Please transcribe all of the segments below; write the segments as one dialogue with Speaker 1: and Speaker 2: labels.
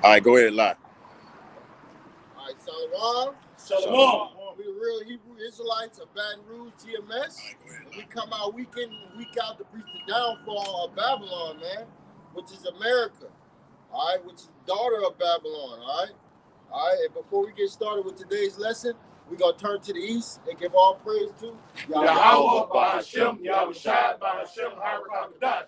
Speaker 1: All right, go ahead, lie.
Speaker 2: All right, Shalom.
Speaker 3: Shalom.
Speaker 2: We the real Hebrew Israelites of Baton Rouge, GMS. And we come out week in and week out to preach the downfall of Babylon, man, which is America. All right, which is the daughter of Babylon. All right. And before we get started with today's lesson, we're gonna turn to the east and give all praise to
Speaker 3: Yahweh, Ba'ashem, Yahushua, Ba'ashem, Harakakadosh.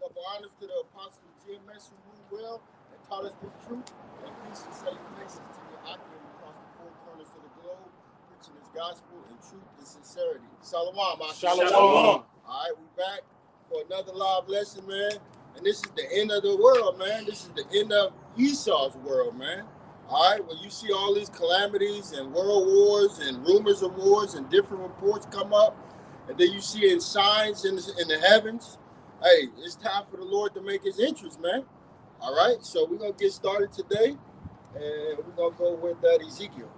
Speaker 2: Double honors to the apostles of GMS who ruled well and taught us the truth, and peace and salutations to the Akim across the four corners of the globe, preaching his gospel in truth and sincerity. Shalom,
Speaker 3: Shalom.
Speaker 2: All right, we back for another live lesson, man. And this is the end of the world, man. This is the end of Esau's world, man. All right, well, you see all these calamities and world wars and rumors of wars and different reports come up, and then you see in signs in the heavens. Hey, it's time for the Lord to make his entrance, man. All right, so we're going to get started today, and we're going to go with that Ezekiel.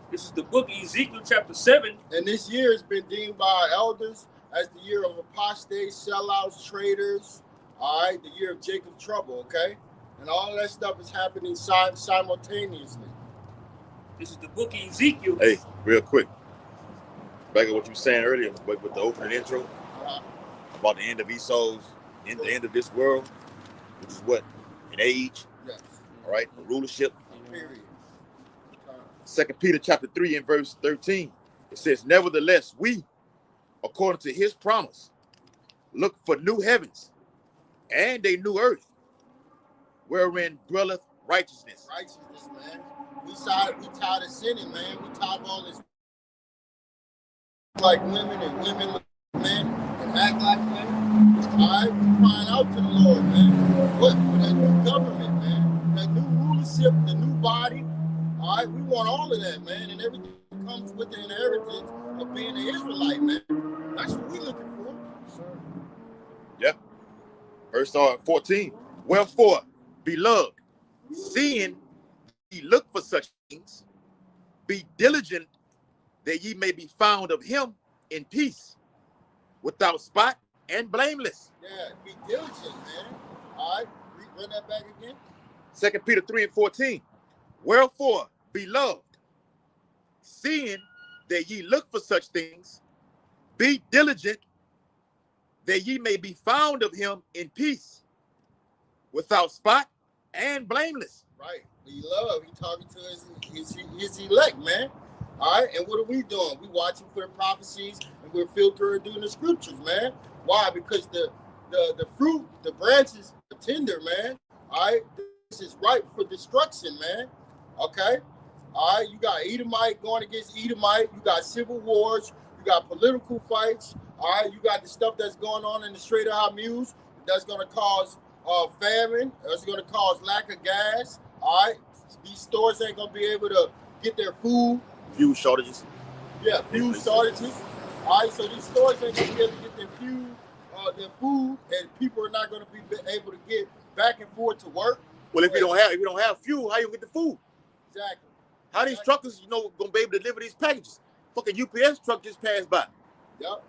Speaker 4: This is the book of Ezekiel, chapter 7.
Speaker 2: And this year has been deemed by our elders as the year of apostates, sellouts, traitors, all right, the year of Jacob's trouble, okay? And all that stuff is happening simultaneously.
Speaker 4: This is the book of Ezekiel.
Speaker 1: Hey, real quick. Back at what you were saying earlier with the opening intro about the end of Esau's, the end of this world, which is what? An age,
Speaker 2: Yes.
Speaker 1: all right, a rulership.
Speaker 2: Period.
Speaker 1: 2 Peter chapter 3 and verse 13, it says, nevertheless, we, according to his promise, look for new heavens and a new earth, wherein dwelleth righteousness.
Speaker 2: Righteousness, man. We tired of sinning, man. We tired of all this like women and women like men and act like men. All right, we're crying out to the Lord, man. What? For that new government, man. That new rulership, the new body. All right, we want all of that, man. And everything that comes with the inheritance of being an Israelite, man. That's what we're looking for. Sure.
Speaker 1: Yeah. Verse 14. Wherefore, beloved, seeing ye look for such things, be diligent that ye may be found of him in peace, without spot and blameless.
Speaker 2: Yeah, be diligent, man. All right, run that back again.
Speaker 1: 2 Peter 3 and 14. Wherefore, beloved, seeing that ye look for such things, be diligent that ye may be found of him in peace, without spot and blameless.
Speaker 2: Right. He talking to his elect, man. All right. And what are we doing? We watching for the prophecies and we're filtering through the scriptures, man. Why? Because the fruit, the branches are tender, man. All right. This is ripe for destruction, man. Okay. All right. You got Edomite going against Edomite. You got civil wars. You got political fights. All right. You got the stuff that's going on in the Strait of Hormuz that's going to cause famine. That's going to cause lack of gas. All right, these stores ain't going to be able to get their food.
Speaker 1: Fuel shortages.
Speaker 2: Yeah, fuel shortages. All right, so these stores ain't going to be able to get their food, and people are not going to be able to get back and forth to work.
Speaker 1: Well, if you don't have fuel, how you get the food?
Speaker 2: Exactly.
Speaker 1: How these truckers, going to be able to deliver these packages? Fucking UPS truck just passed by.
Speaker 2: Yep.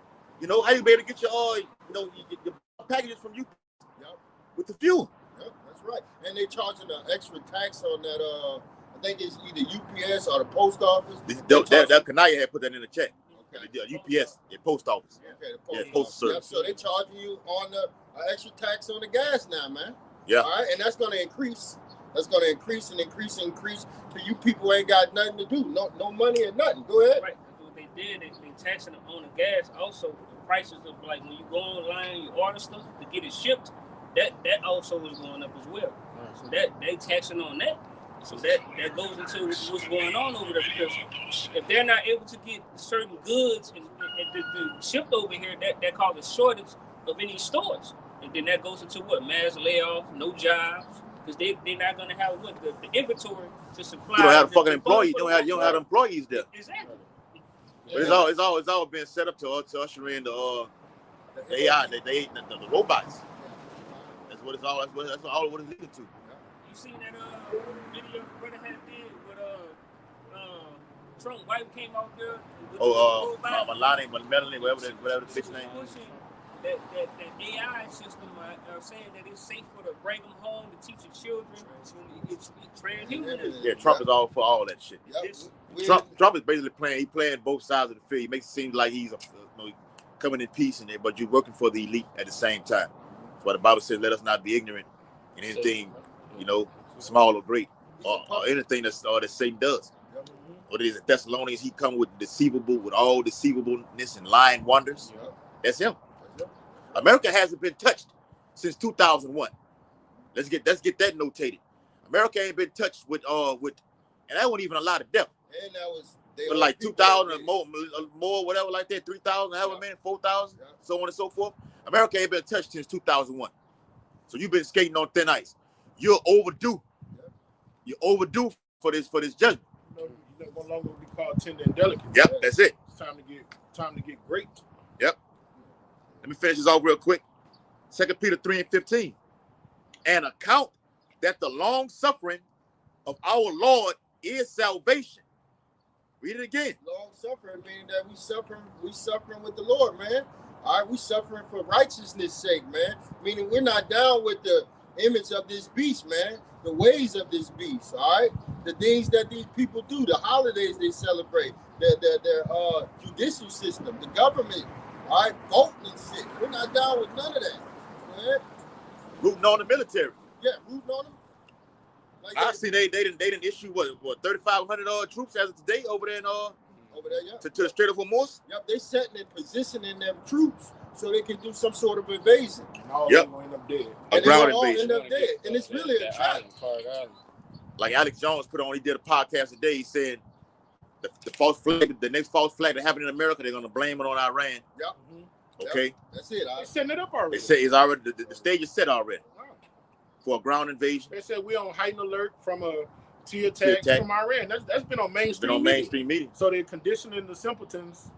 Speaker 1: How you be able to get your your packages from UPS?
Speaker 2: Yep.
Speaker 1: With the fuel.
Speaker 2: Yep, that's right. And they charging an extra tax on that. I think it's either UPS or the post office.
Speaker 1: That Kanaya had put that in the chat.
Speaker 2: Okay.
Speaker 1: The UPS, the post office.
Speaker 2: Okay, the post
Speaker 1: postal service.
Speaker 2: Yep, so they charging you on the extra tax on the gas now, man.
Speaker 1: Yeah.
Speaker 2: All right, and that's going to increase. That's going to increase and increase and increase till you people ain't got nothing to do. No money or nothing. Go ahead.
Speaker 4: Right. That's what they did. They taxing them on the gas. Also, the prices of, like, when you go online, you order stuff to get it shipped, that also is going up as well. So that they taxing on that. So that goes into what's going on over there, because if they're not able to get certain goods and shipped over here, that causes shortage of any stores. And then that goes into what? Mass layoffs, no jobs, because they're not going to have what the inventory to supply.
Speaker 1: You don't have a fucking employee. You don't have employees there.
Speaker 4: Exactly.
Speaker 1: But it's all been set up to usher in the AI, the robots. That's what it's all. That's all what it's leading to.
Speaker 4: You seen that video the brother had did with Trump wife came out there.
Speaker 1: Melanie, whatever the bitch name.
Speaker 4: that AI system are saying that it's safe for to bring them home to teach your children. It's transhumanism.
Speaker 1: Yeah, Trump is all for all that shit.
Speaker 2: Yep.
Speaker 1: Trump is basically he playing both sides of the field. He makes it seem like he's coming in peace and but you're working for the elite at the same time. That's why the Bible says, "Let us not be ignorant in anything, small or great, or anything that Satan does." What it is, Thessalonians, he come with all deceivableness and lying wonders.
Speaker 2: Yep.
Speaker 1: That's him. America hasn't been touched since 2001. Let's get that notated. America ain't been touched with and that wasn't even a lot of death.
Speaker 2: And that was
Speaker 1: But like 2,000 or more, whatever like that, 3,000, however many, 4,000, so on and so forth. America ain't been touched since 2001. So you've been skating on thin ice. You're overdue. You're overdue for this judgment.
Speaker 3: You no longer be called tender and delicate.
Speaker 1: Yep, that's it.
Speaker 3: It's time to get great.
Speaker 1: Yep. Let me finish this off real quick. 2 Peter 3:15. And account that the long suffering of our Lord is salvation. Read it again.
Speaker 2: Long suffering meaning that we suffering with the Lord, man. All right, we suffering for righteousness' sake, man. Meaning we're not down with the image of this beast, man. The ways of this beast, all right? The things that these people do, the holidays they celebrate, their judicial system, the government, all right, voting and shit. We're not down with none of that, man.
Speaker 1: Rooting on the military.
Speaker 2: Yeah, rooting on them. Like
Speaker 1: I see they didn't issue what 3,500 troops as of today over there in
Speaker 2: over there, yeah.
Speaker 1: to the Strait of Hormuz.
Speaker 2: Yep, they setting in positioning them troops so they can do some sort of invasion.
Speaker 3: And all
Speaker 1: Yep.
Speaker 3: of them end up dead.
Speaker 1: A ground
Speaker 2: all
Speaker 1: invasion.
Speaker 2: end up dead. And it's really a trap.
Speaker 1: Like Alex Jones put on, he did a podcast today. He said the false flag, the next false flag that happened in America, they're gonna blame it on Iran.
Speaker 2: Yep.
Speaker 1: Okay.
Speaker 2: Yep. That's it.
Speaker 3: They're setting it up already.
Speaker 1: They say it's already the stage is set already for a ground invasion.
Speaker 3: They said we're on heightened alert from a T attack from Iran. That's been on mainstream.
Speaker 1: Media.
Speaker 3: So they're conditioning the simpletons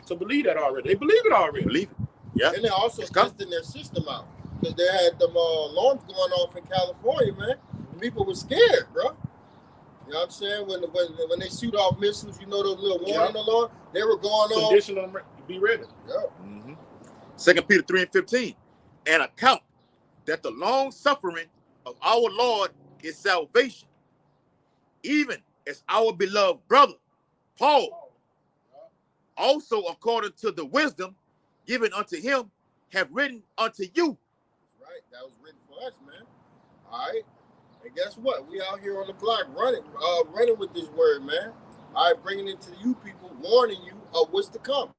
Speaker 3: to believe that already. They believe it already.
Speaker 1: They believe it. Yeah.
Speaker 2: And they're also testing their system out because they had them alarms going off in California, man. People were scared, bro. You know what I'm saying? When they shoot off missiles, you know those little warning alarms, they were going off.
Speaker 3: Condition them to be ready.
Speaker 2: Yeah.
Speaker 1: 2 Peter 3:15, and account that the long suffering of our Lord is salvation, even as our beloved brother Paul, also according to the wisdom given unto him, have written unto you.
Speaker 2: Right, that was written for us, man. All right, and guess what? We out here on the block running with this word, man. All right, bringing it to you people, warning you of what's to come.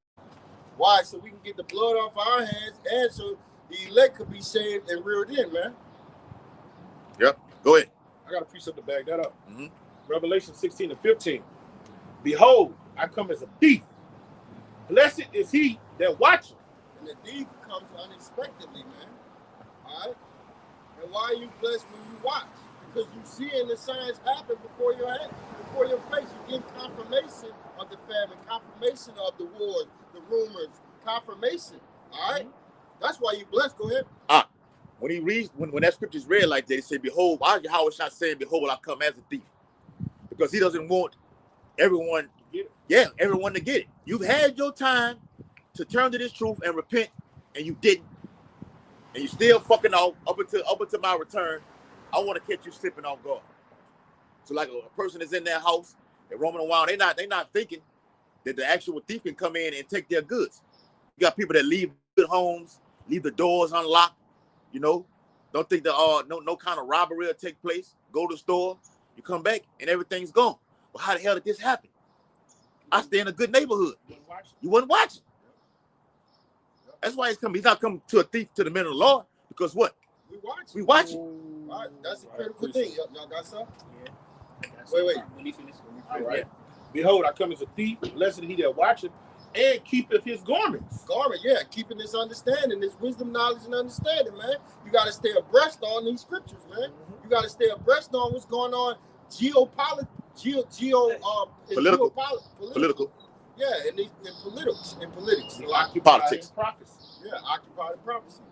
Speaker 2: Why? So we can get the blood off our hands, and so the elect could be saved and reared in, man.
Speaker 1: Yep. Go ahead.
Speaker 3: I got a precept to back that up. Revelation 16:15. Behold, I come as a thief. Blessed is he that watcheth.
Speaker 2: And the thief comes unexpectedly, man. All right? And why are you blessed when you watch? Because you seeing the signs happen before your head, before your face. You get confirmation of the famine, confirmation of the wars, the rumors, confirmation. All right? That's why you blessed. Go ahead.
Speaker 1: When he reads, when that scripture is read like that, he said, "Behold," why is Yahweh not saying, "Behold, I come as a thief"? Because he doesn't want everyone to get it. You've had your time to turn to this truth and repent, and you didn't, and you still fucking off up until my return. I want to catch you slipping off guard. So like a person is in their house, they're roaming around, they not thinking that the actual thief can come in and take their goods. You got people that leave good homes, leave the doors unlocked. Don't think that no kind of robbery will take place. Go to the store, you come back, and everything's gone. Well, how the hell did this happen? I stay in a good neighborhood. You wasn't watching. That's why he's coming. He's not coming to a thief to the men of the Lord. Because what? We watching.
Speaker 2: All right, that's a critical thing. Y'all got some?
Speaker 4: Yeah.
Speaker 2: Wait.
Speaker 4: When he finished.
Speaker 3: All right. Behold, I come as a thief. Blessed is he that watcheth and keepeth his garments.
Speaker 2: Garment, yeah, keeping this understanding, this wisdom, knowledge, and understanding, man. You got to stay abreast on these scriptures, man. You got to stay abreast on what's going on
Speaker 1: Political.
Speaker 2: Yeah, in politics.
Speaker 1: Politics.
Speaker 3: Prophecy.
Speaker 2: Yeah, occupied prophecy.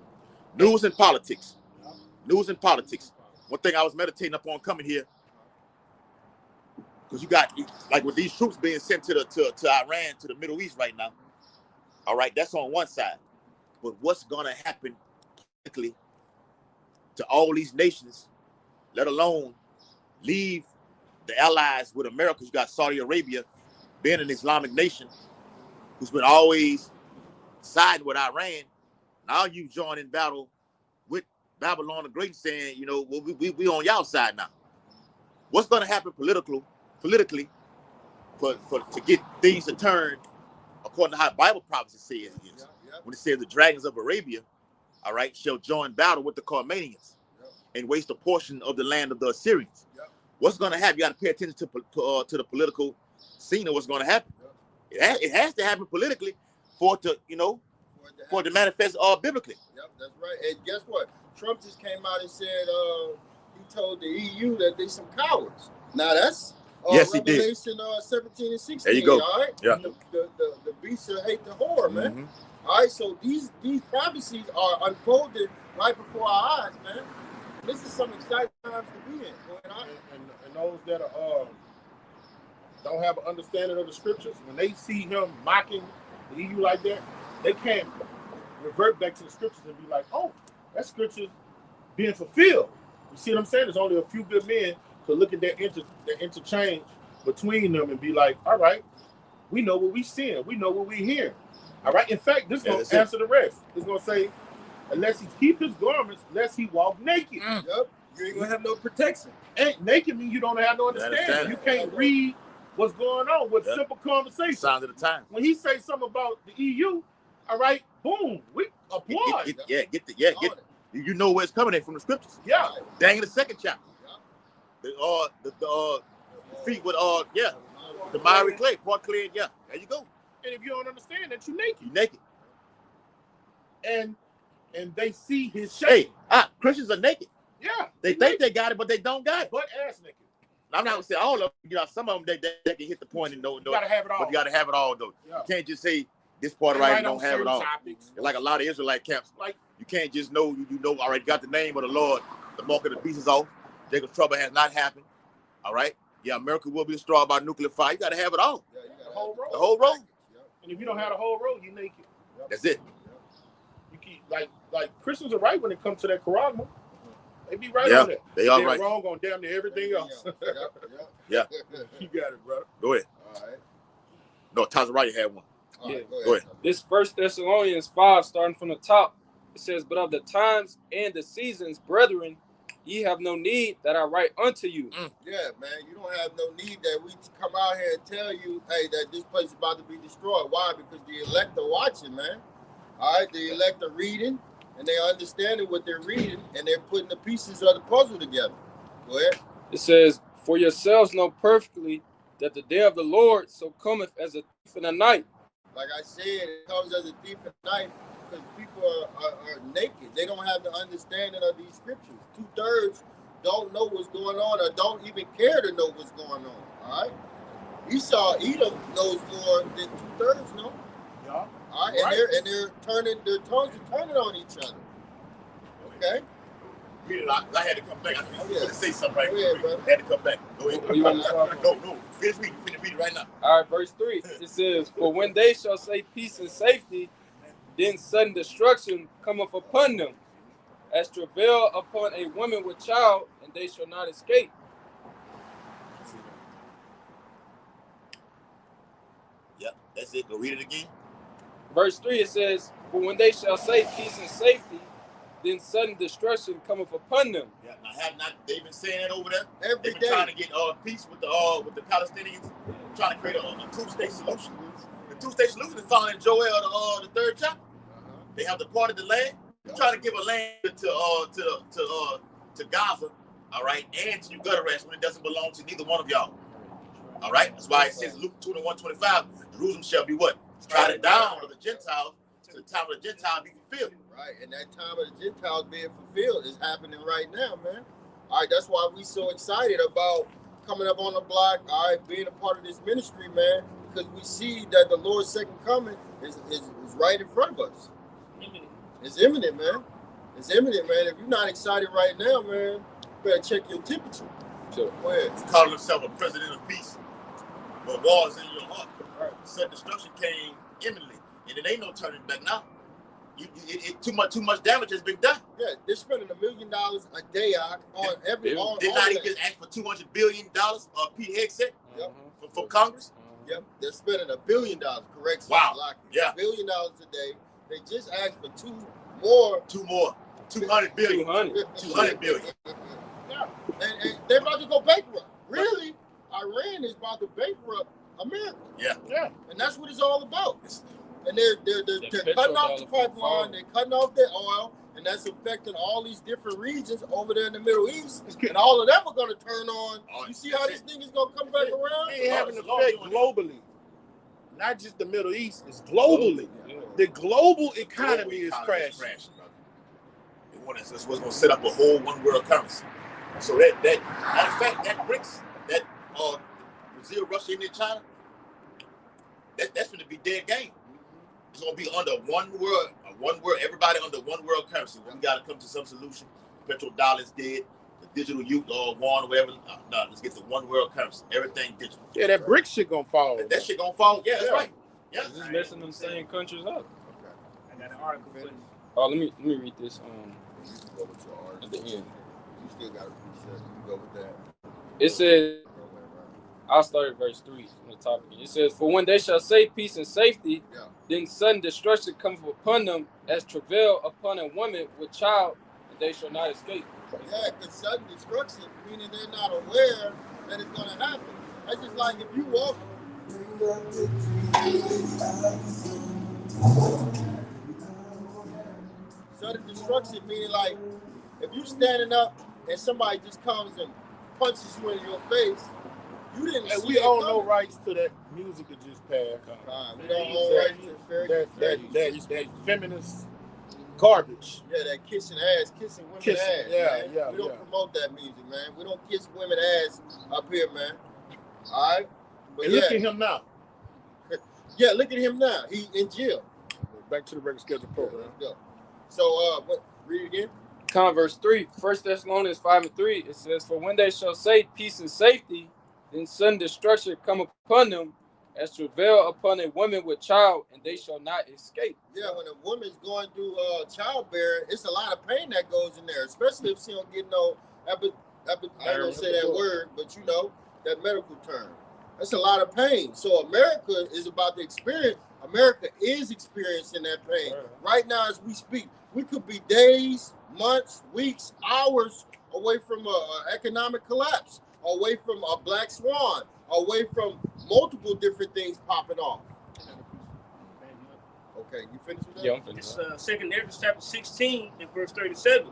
Speaker 1: News and politics. News and politics. One thing I was meditating upon coming here, because you got, like, with these troops being sent to Iran, to the Middle East right now. All right, that's on one side. But what's going to happen politically to all these nations, let alone leave the allies with America? You got Saudi Arabia being an Islamic nation who's been always siding with Iran. Now you join in battle with Babylon the Great, saying, you know, well, we on y'all side now. What's going to happen politically for to get things to turn according to how Bible prophecy says it is? When it says the dragons of Arabia, all right, shall join battle with the Carmanians and waste a portion of the land of the Assyrians. What's going to happen? You got to pay attention to the political scene of what's going to happen. It has to happen politically for it to, you know, for it to manifest biblically.
Speaker 2: Yep, that's right. And guess what? Trump just came out and said he told the EU that they're some cowards. Now that's
Speaker 1: yes,
Speaker 2: Revelation 17 and 16.
Speaker 1: There you go.
Speaker 2: All right.
Speaker 1: Yeah.
Speaker 2: The beast shall hate the whore, man. All right. So these prophecies are unfolding right before our eyes, man. This is some exciting times to be in.
Speaker 3: And those that are don't have an understanding of the scriptures, when they see him mocking the EU like that, they can't revert back to the scriptures and be like, oh, that scripture's being fulfilled. You see what I'm saying? There's only a few good men to look at that interchange between them and be like, all right, we know what we seeing. We know what we hear. All right. In fact, this is going to answer the rest. It's going to say, unless he keep his garments, lest he walk naked.
Speaker 2: Yep. You ain't going to have no protection.
Speaker 3: And naked means you don't have no understanding. You can't read what's going on with simple conversation.
Speaker 1: Signs of the time.
Speaker 3: When he say something about the EU, all right, boom, we applaud.
Speaker 1: You know where it's coming in from the scriptures.
Speaker 3: Yeah.
Speaker 1: Dang in the second chapter. The feet with the miry clay, part clear. Yeah, there you go.
Speaker 3: And if you don't understand that, you're naked.
Speaker 1: You're naked.
Speaker 3: And they see his shape.
Speaker 1: Hey, Christians are naked.
Speaker 3: Yeah.
Speaker 1: They think they got it, but they don't got it.
Speaker 3: Butt ass naked.
Speaker 1: I'm not gonna say all of them. You know, some of them they can hit the point and know.
Speaker 3: You gotta have it all.
Speaker 1: But you gotta have it all though. Yeah. You can't just say this part right and don't have it all. Topics. Like a lot of Israelite camps, like you can't just know you know already got the name of the Lord. The mark of the beast is off. Jacob's trouble has not happened. All right. Yeah, America will be destroyed by nuclear fire. You gotta have it all.
Speaker 2: Yeah,
Speaker 3: the whole road.
Speaker 1: The whole road.
Speaker 3: And if you don't have the whole road, you're naked.
Speaker 1: That's it.
Speaker 3: You keep like Christians are right when it comes to that charagma. They be right on that.
Speaker 1: They are right.
Speaker 3: Wrong on damn near everything else.
Speaker 1: Yeah.
Speaker 3: You got it, brother.
Speaker 1: Go ahead.
Speaker 2: All right.
Speaker 1: No, Tazarite had one.
Speaker 2: Go ahead.
Speaker 5: This 1 Thessalonians 5, starting from the top, it says, "But of the times and the seasons, brethren, ye have no need that I write unto you."
Speaker 2: Yeah, man, you don't have no need that we come out here and tell you, hey, that this place is about to be destroyed. Why? Because the elect are watching, man. All right, the elect are reading, and they're understanding what they're reading, and they're putting the pieces of the puzzle together. Go ahead.
Speaker 5: It says, "For yourselves know perfectly that the day of the Lord so cometh as a thief in the night."
Speaker 2: Like I said, it comes as a thief in the night because people are naked. They don't have the understanding of these scriptures. 2/3 don't know what's going on or don't even care to know what's going on. All right. Edom knows more than 2/3 know.
Speaker 3: Yeah.
Speaker 2: All right. And they're turning, their tongues are turning on each other. Okay.
Speaker 1: Read it out. I had to come back. I was going to say something right
Speaker 2: quick.
Speaker 1: I had to come back. Go ahead.
Speaker 5: You want to start?
Speaker 1: No. Finish reading. Read it right now.
Speaker 5: All right, verse 3. It says, "For when they shall say peace and safety, then sudden destruction cometh upon them, as travail upon a woman with child, and they shall not escape."
Speaker 1: Yep, that's it. Go read it again.
Speaker 5: Verse 3, it says, "For when they shall say peace and safety, then sudden destruction cometh upon them."
Speaker 1: Yeah, now have not they been saying that over there?
Speaker 2: Every
Speaker 1: They've been
Speaker 2: day.
Speaker 1: trying to get peace with the Palestinians, trying to create a two-state solution. The two-state solution is found in Joel the 3rd chapter. They have departed the land. They're trying to give a land to Gaza, all right, and to you gutter rats when it doesn't belong to neither one of y'all. All right? That's why it says Luke 21:25, Jerusalem shall be what? Trodden down of the Gentiles to the time of the Gentiles be fulfilled.
Speaker 2: Right, and that time of the Gentiles being fulfilled is happening right now, man. All right, that's why we so excited about coming up on the block, all right, being a part of this ministry, man, because we see that the Lord's second coming is right in front of us. It's imminent, man. It's imminent, man. If you're not excited right now, man, you better check your temperature.
Speaker 5: Sure.
Speaker 2: Go ahead.
Speaker 1: He's calling himself a president of peace, but war is in your heart. Sudden destruction came imminently, and it ain't no turning back now. too much damage has been done.
Speaker 2: Yeah, they're spending $1 million a day on every.
Speaker 1: Did not even ask for $200 billion Pete Hegseth for Congress?
Speaker 2: Yep, they're spending $1 billion. Correct.
Speaker 1: Wow. Yeah.
Speaker 2: $1 billion a day. They just asked for two more.
Speaker 1: 200 billion. 200 billion.
Speaker 2: Yeah. And they're about to go bankrupt. Really, Iran is about to bankrupt America.
Speaker 1: Yeah.
Speaker 3: Yeah.
Speaker 2: And that's what it's all about. And they're cutting off the pipeline, they're cutting off their oil, and that's affecting all these different regions over there in the Middle East. And all of them are going to turn on. You see how this thing is going to come back around?
Speaker 3: It's having an effect globally. Not just the Middle East, it's globally. The global economy is crashing.
Speaker 1: It's what's going to set up a whole one world currency. So that matter of fact, that BRICS, that Brazil, Russia, India, China, that's going to be dead game. It's going to be under one world, everybody under one world currency. We got to come to some solution. Petrodollar is dead. The digital youth or one or whatever. No, let's get to one world currency. Everything digital.
Speaker 3: Yeah, that BRICS shit going to fall.
Speaker 1: That shit going to fall. Yeah, that's right. Yeah.
Speaker 5: It's just messing them same countries up.
Speaker 4: I got an article for you.
Speaker 5: Oh, let me read this.
Speaker 2: You can go with your art.
Speaker 5: At the end.
Speaker 2: You still got to reset. You can go with that.
Speaker 5: It says, I'll start at verse 3 on the top again. It says, for when they shall say peace and safety, then sudden destruction cometh upon them as travail upon a woman with child, and they shall not escape.
Speaker 2: Yeah, because sudden destruction, meaning they're not aware that it's going to happen. That's just like if you walk. Sudden destruction, meaning like if you standing up and somebody just comes and punches you in your face, you didn't see
Speaker 3: we own no rights to that music that just passed.
Speaker 2: We don't own rights to
Speaker 3: that feminist garbage.
Speaker 2: Yeah, that kissing ass, kissing women ass. Yeah. We don't promote that music, man. We don't kiss women ass up here, man. All right? But
Speaker 3: and look at him now.
Speaker 2: Yeah, look at him now. He in jail.
Speaker 3: Back to the regular scheduled program.
Speaker 2: Let's go. So, read it again.
Speaker 5: Verse 3, 1 Thessalonians 5:3, it says, for when they shall say peace and safety, then sudden destruction come upon them as travail upon a woman with child, and they shall not escape.
Speaker 2: Yeah, when a woman's going through childbearing, it's a lot of pain that goes in there, especially if she don't get no, I ain't gonna say that word, but you know, that medical term. That's a lot of pain. So America is about to experience, America is experiencing that pain. Right now as we speak, we could be days, months, weeks, hours away from an economic collapse, away from a black swan, away from multiple different things popping off. Okay, you finished with that?
Speaker 5: Yeah, I'm finished.
Speaker 4: It's 2 Ezra chapter 16 and verse 37.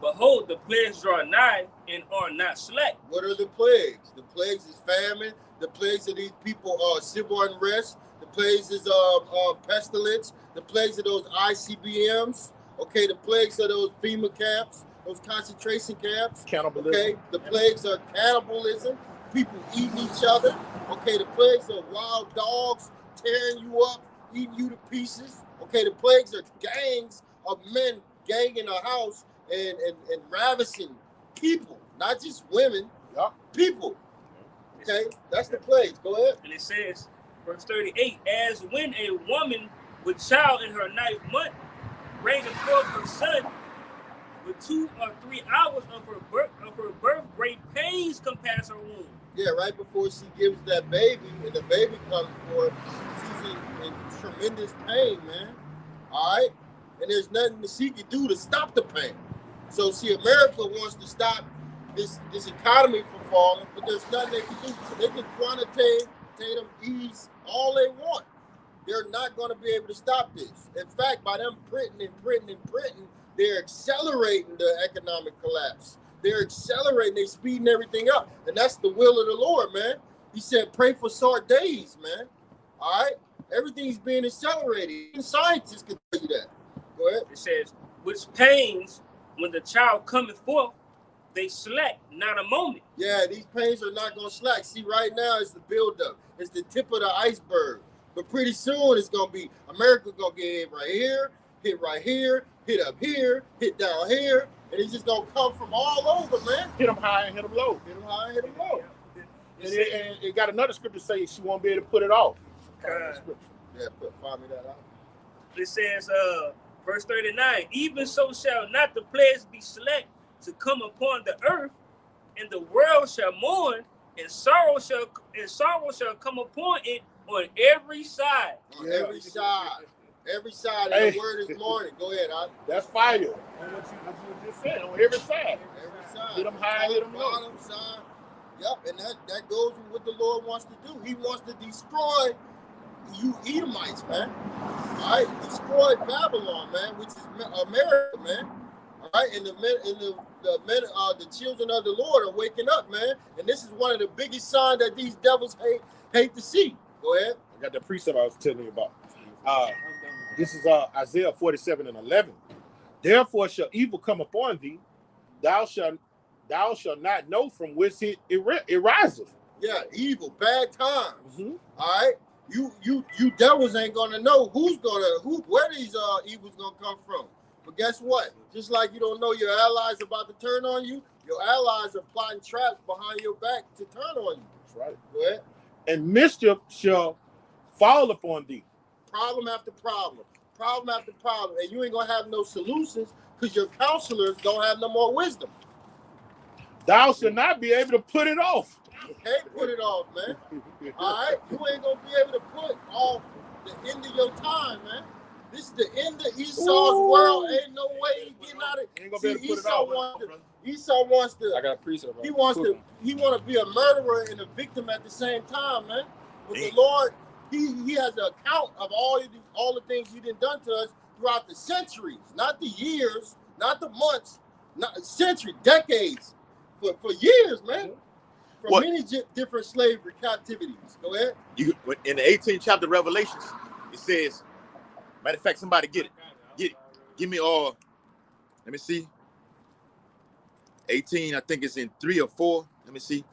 Speaker 4: Behold, the plagues draw nigh and are not slack.
Speaker 2: What are the plagues? The plagues is famine. The plagues of these people are civil unrest. The plagues is pestilence. The plagues of those ICBMs. Okay, the plagues of those FEMA camps, those concentration camps.
Speaker 3: Cannibalism.
Speaker 2: Okay, the plagues are cannibalism. People eating each other. Okay, the plagues are wild dogs tearing you up, eating you to pieces. Okay, the plagues are gangs of men ganging a house and ravishing people, not just women, people. Okay, that's the plagues. Go ahead.
Speaker 4: And it says, verse 38, as when a woman with child in her 9th month bringeth forth her son, with 2 or 3 hours of her birth, great pains compass her womb.
Speaker 2: Yeah, right before she gives that baby, and the baby comes forth, she's in tremendous pain, man. All right? And there's nothing that she can do to stop the pain. So, see, America wants to stop this economy from falling, but there's nothing they can do. They can quantitate them, ease all they want. They're not going to be able to stop this. In fact, by them printing, they're accelerating the economic collapse. They're accelerating, they're speeding everything up. And that's the will of the Lord, man. He said, pray for short days, man. All right? Everything's being accelerated. Even scientists can tell you that. Go ahead.
Speaker 4: It says, which pains, when the child cometh forth, they slack not a moment.
Speaker 2: Yeah, these pains are not going to slack. See, right now it's the buildup. It's the tip of the iceberg. But pretty soon it's going to be, America going to get hit right here, hit up here, hit down here, and it's just going to come from all over, man.
Speaker 3: Hit them high and hit them low.
Speaker 2: Hit them high and hit them low.
Speaker 3: And it got another scripture say she won't be able to put it off.
Speaker 2: Yeah, find me that out.
Speaker 4: It says, Verse 39, even so shall not the plagues be select to come upon the earth, and the world shall mourn, and sorrow shall come upon it on every side.
Speaker 2: On every side. Every side,
Speaker 3: Hey.
Speaker 2: and the word is morning. Go ahead, I.
Speaker 3: That's fire. On what you just said, on every side.
Speaker 2: Every side.
Speaker 3: Hit them high, hit them low.
Speaker 2: Bottom side. Yep, and that goes with what the Lord wants to do. He wants to destroy you Edomites, man. All right, destroy Babylon, man, which is America, man. All right, and the children of the Lord are waking up, man. And this is one of the biggest signs that these devils hate to see. Go ahead.
Speaker 3: I got the precept I was telling you about. This is Isaiah 47:11. Therefore shall evil come upon thee, thou shalt not know from whence it riseth.
Speaker 2: Yeah, evil, bad times.
Speaker 3: Mm-hmm.
Speaker 2: All right, you devils ain't gonna know where these evils gonna come from. But guess what? Just like you don't know your allies about to turn on you, your allies are plotting traps behind your back to turn on you.
Speaker 3: That's right.
Speaker 2: Go ahead.
Speaker 3: And mischief shall fall upon thee.
Speaker 2: Problem after problem, and you ain't gonna have no solutions because your counselors don't have no more wisdom.
Speaker 3: Thou shalt not be able to put it off.
Speaker 2: You can't put it off, man. All right, you ain't gonna be able to put off the end of your time, man. This is the end of Esau's world. Ain't no way he getting out of it.
Speaker 3: Ain't gonna be able to put it off.
Speaker 2: Esau wants to.
Speaker 5: I got a precept.
Speaker 2: He wants to be a murderer and a victim at the same time, man. But the Lord, He has an account of all the things He done to us throughout the centuries, not the years, not the months, not centuries, decades, for years, man. From many different slavery captivities. Go ahead.
Speaker 1: In the 18th chapter of Revelations, it says, matter of fact, somebody get it. Give me all. Let me see. 18, I think it's in 3 or 4. Let me see.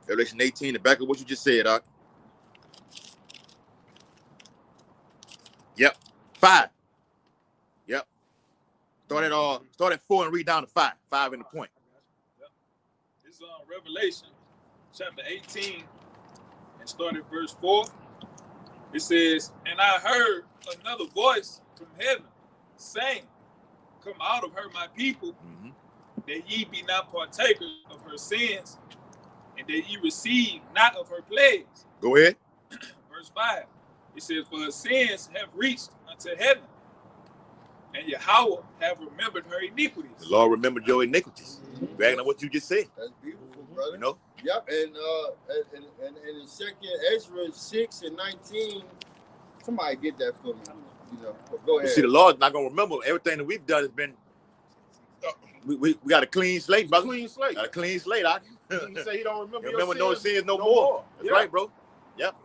Speaker 1: Revelation 18, the back of what you just said, Doc. Yep. 5. Yep. Start at 4 and read down to 5. 5 in the point.
Speaker 6: It's Revelation chapter 18 and start at verse 4. It says, and I heard another voice from heaven saying, come out of her, my people, that ye be not partakers of her sins, and that ye receive not of her plagues.
Speaker 1: Go ahead.
Speaker 6: Verse 5. It says, for her sins have reached unto heaven, and Yahweh have remembered her iniquities.
Speaker 1: The Lord remembered your iniquities. Back on what you just said.
Speaker 2: That's beautiful, brother.
Speaker 1: You know?
Speaker 2: Yep, and in 2nd Ezra 6 and 19, somebody get that for me. You know, go ahead.
Speaker 1: You see, the Lord's not gonna remember everything that we've done. Has been. We got a clean slate, brother.
Speaker 3: Clean slate.
Speaker 1: Got a clean slate.
Speaker 3: He say he don't remember.
Speaker 1: No sins no more. That's right, bro. Yep.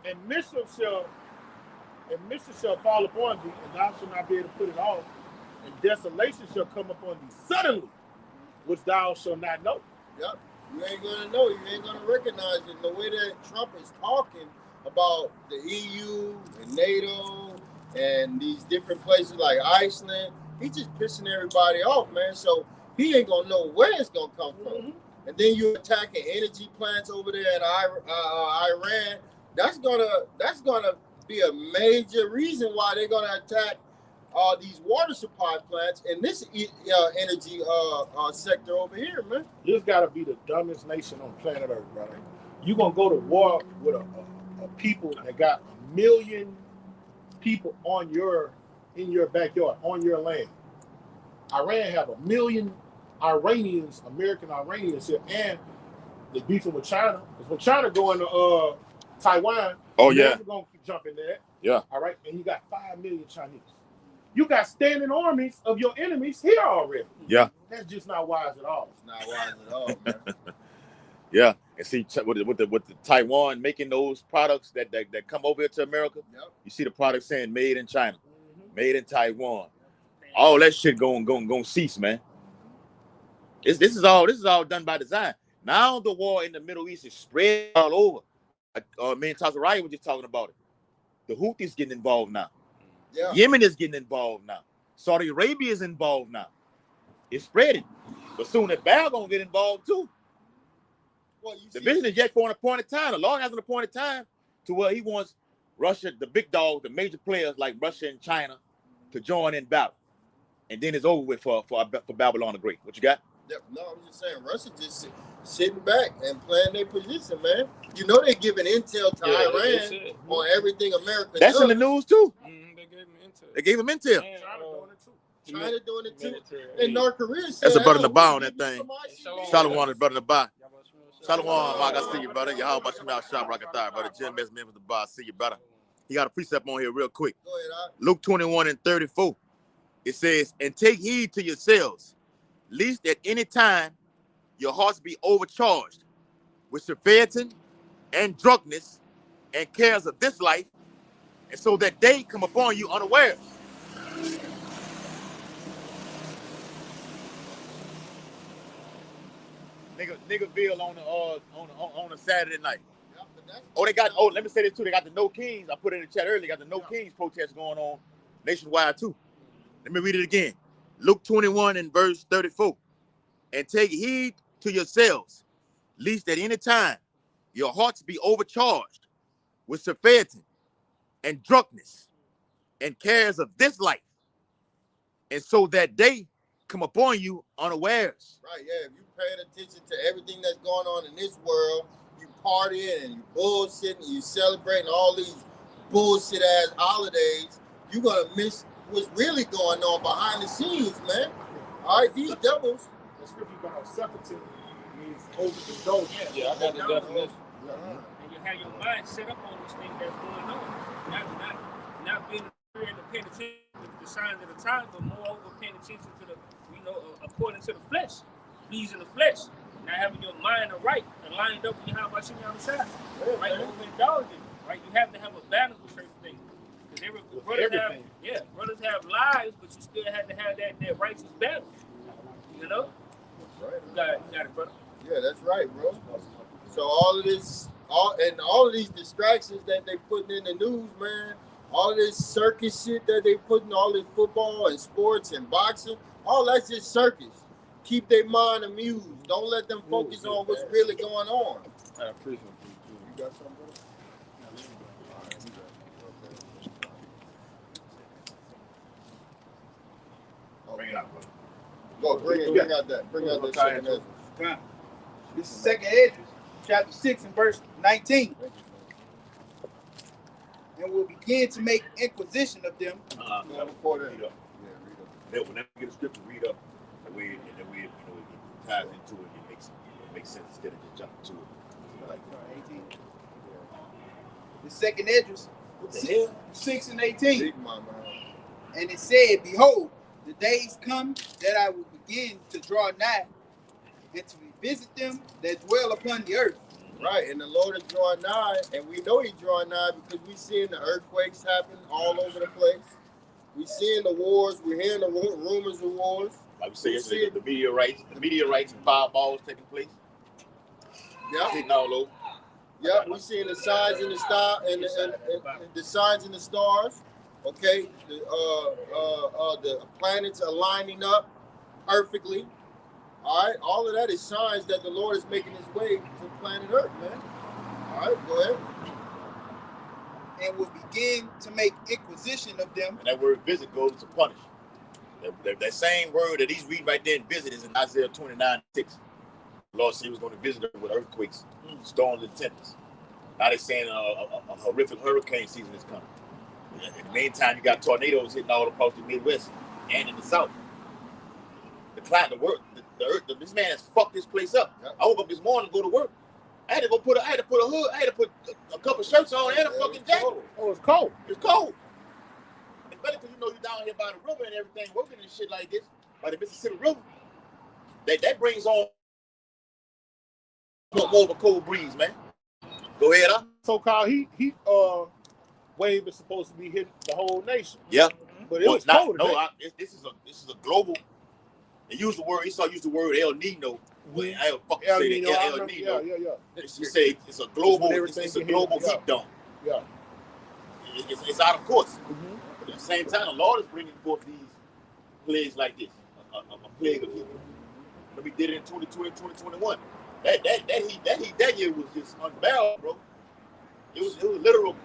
Speaker 3: And mischief shall fall upon thee, and thou shalt not be able to put it off. And desolation shall come upon thee suddenly, which thou shalt not know.
Speaker 2: Yep. You ain't gonna know. You ain't gonna recognize it. The way that Trump is talking about the EU and NATO and these different places like Iceland, he's just pissing everybody off, man. So he ain't gonna know where it's gonna come from. And then you're attacking energy plants over there in Iran. That's gonna be a major reason why they're gonna attack these water supply plants in this energy sector over here, man.
Speaker 3: This gotta be the dumbest nation on planet Earth, brother. You gonna go to war with a people that got 1 million people in your backyard, on your land. Iran have 1 million Iranians, American Iranians here, and they beefing with China. Because when China go into Taiwan, they're gonna jump in there.
Speaker 1: Yeah.
Speaker 3: All right, and you got 5 million Chinese. You got standing armies of your enemies here already.
Speaker 1: Yeah.
Speaker 3: That's just not wise at all.
Speaker 2: It's not wise at all, man.
Speaker 1: Yeah, and see with the Taiwan making those products that come over here to America.
Speaker 2: Yep.
Speaker 1: You see the product saying made in China, made in Taiwan. All that shit going cease, man. This is all done by design. Now the war in the Middle East is spread all over. Me and Tazariah were just talking about it. The Houthis getting involved now.
Speaker 2: Yeah.
Speaker 1: Yemen is getting involved now. Saudi Arabia is involved now. It's spreading. But soon that Baal gonna get involved too.
Speaker 2: Well,
Speaker 1: The vision is yet for an appointed time. The Lord has an appointed time to where he wants Russia, the big dogs, the major players like Russia and China, to join in battle, and then it's over with for Babylon the Great. What you got?
Speaker 2: No, I'm just saying, Russia just sitting back and playing their position, man. You know they're giving intel to Iran on everything America
Speaker 1: That's
Speaker 2: does.
Speaker 1: in the news too.
Speaker 5: They gave him intel.
Speaker 1: They gave him intel.
Speaker 2: China doing it too. And North Korea said,
Speaker 1: That's a brother in the
Speaker 2: "Hey,
Speaker 1: bar
Speaker 2: we'll
Speaker 1: on that
Speaker 2: give you
Speaker 1: thing.
Speaker 2: some ICBMs."
Speaker 1: Shalom is brother in the bar. Shalom, Mark. I see you, brother. How about you now, Shop Rocket brother? GMS member of the bar. I see you, brother. He got a precept on here real quick.
Speaker 2: Go ahead,
Speaker 1: Luke 21:34. It says, "And take heed to yourselves, lest at any time your hearts be overcharged with surfeiting and drunkenness and cares of this life, and so that day come upon you unawares." Niggerville on a Saturday night. Oh, they got. Oh, let me say this too. They got the No Kings. I put it in the chat earlier. They got the No Kings protest going on nationwide too. Let me read it again. Luke 21:34. "And take heed to yourselves, lest at any time your hearts be overcharged with surfeiting and drunkenness and cares of this life, and so that day come upon you unawares."
Speaker 2: Right, yeah. If you paying attention to everything that's going on in this world, you partying and you bullshitting, you celebrating all these bullshit ass holidays, you're gonna miss what's really going on behind the scenes, man. All right, these devils.
Speaker 3: The scripture about Sephardim means overindulgence.
Speaker 5: Yeah, I got the definition.
Speaker 4: And you have your mind set up on this thing that's going on. Not being afraid to pay attention to the signs of the time, but moreover paying attention to the, according to the flesh, pleasing the flesh. Not having your mind right and lined up when you have about you outside. Right, overindulging. Right, you have to have a balance with certain things. Because brothers have lives, but you still have to have that righteous balance. You know?
Speaker 2: Right.
Speaker 4: You got it, brother.
Speaker 2: Yeah, that's right, bro. So all of this, all of these distractions that they putting in the news, man, all of this circus shit that they putting, all this football and sports and boxing, all that's just circus. Keep their mind amused. Don't let them focus on what's really going on.
Speaker 5: I appreciate it.
Speaker 2: You got something, brother?
Speaker 1: Bring it out, brother.
Speaker 2: Go, bring out that second Ezra.
Speaker 7: This is 2nd Ezra, chapter 6 and verse 19. And will begin to make inquisition of them.
Speaker 2: Before that.
Speaker 1: Read up. Whenever you get a scripture, read up. And it ties into it. It makes sense instead of just jumping to it. Like
Speaker 7: 18. The 2nd Ezra, 6 and 18. And it said, "Behold, the days come that I will begin to draw nigh and to revisit them that dwell upon the earth."
Speaker 2: Right, and the Lord is drawing nigh, and we know He's drawing nigh because we're seeing the earthquakes happen all over the place. We're seeing the wars. We're hearing the rumors of wars.
Speaker 1: Like we say yesterday, the meteorites and fireballs taking place.
Speaker 2: Yeah,
Speaker 1: hitting all over.
Speaker 2: Yeah, we're seeing the signs in the star and the signs in the stars. Okay, the planets are lining up perfectly. All right, all of that is signs that the Lord is making His way to planet Earth, man. All right, go ahead.
Speaker 7: And will begin to make inquisition of them.
Speaker 1: And that word "visit" goes to punish. That same word that he's reading right there in "visit" is in Isaiah 29:6. The Lord said He was going to visit them with earthquakes, storms, and tempests. Now they're saying a horrific hurricane season is coming. In the meantime, you got tornadoes hitting all across the Midwest and in the South. The climate, the earth, this man has fucked this place up. Yep. I woke up this morning to go to work. I had to put a hood. I had to put a couple shirts on and a fucking jacket.
Speaker 3: Oh, it's cold.
Speaker 1: It's cold. Especially because you're down here by the river and everything, working and shit like this, by the Mississippi River. That brings on more of a cold breeze, man. Go ahead, huh?
Speaker 3: So-called heat wave is supposed to be hitting the whole nation.
Speaker 1: Yeah,
Speaker 3: but it was cold.
Speaker 1: No, this is a global. They use the word. Esau used the word El Nino. Well, I don't fucking say that. El Nino. Yeah. She say it's a global. It's a global heat dome.
Speaker 3: Yeah.
Speaker 1: It's out of course. Mm-hmm. But at the same time, the Lord is bringing forth these plagues like this. A plague of heat. When we did it in 2020, 2021. That heat that year was just unbearable, bro. It was literal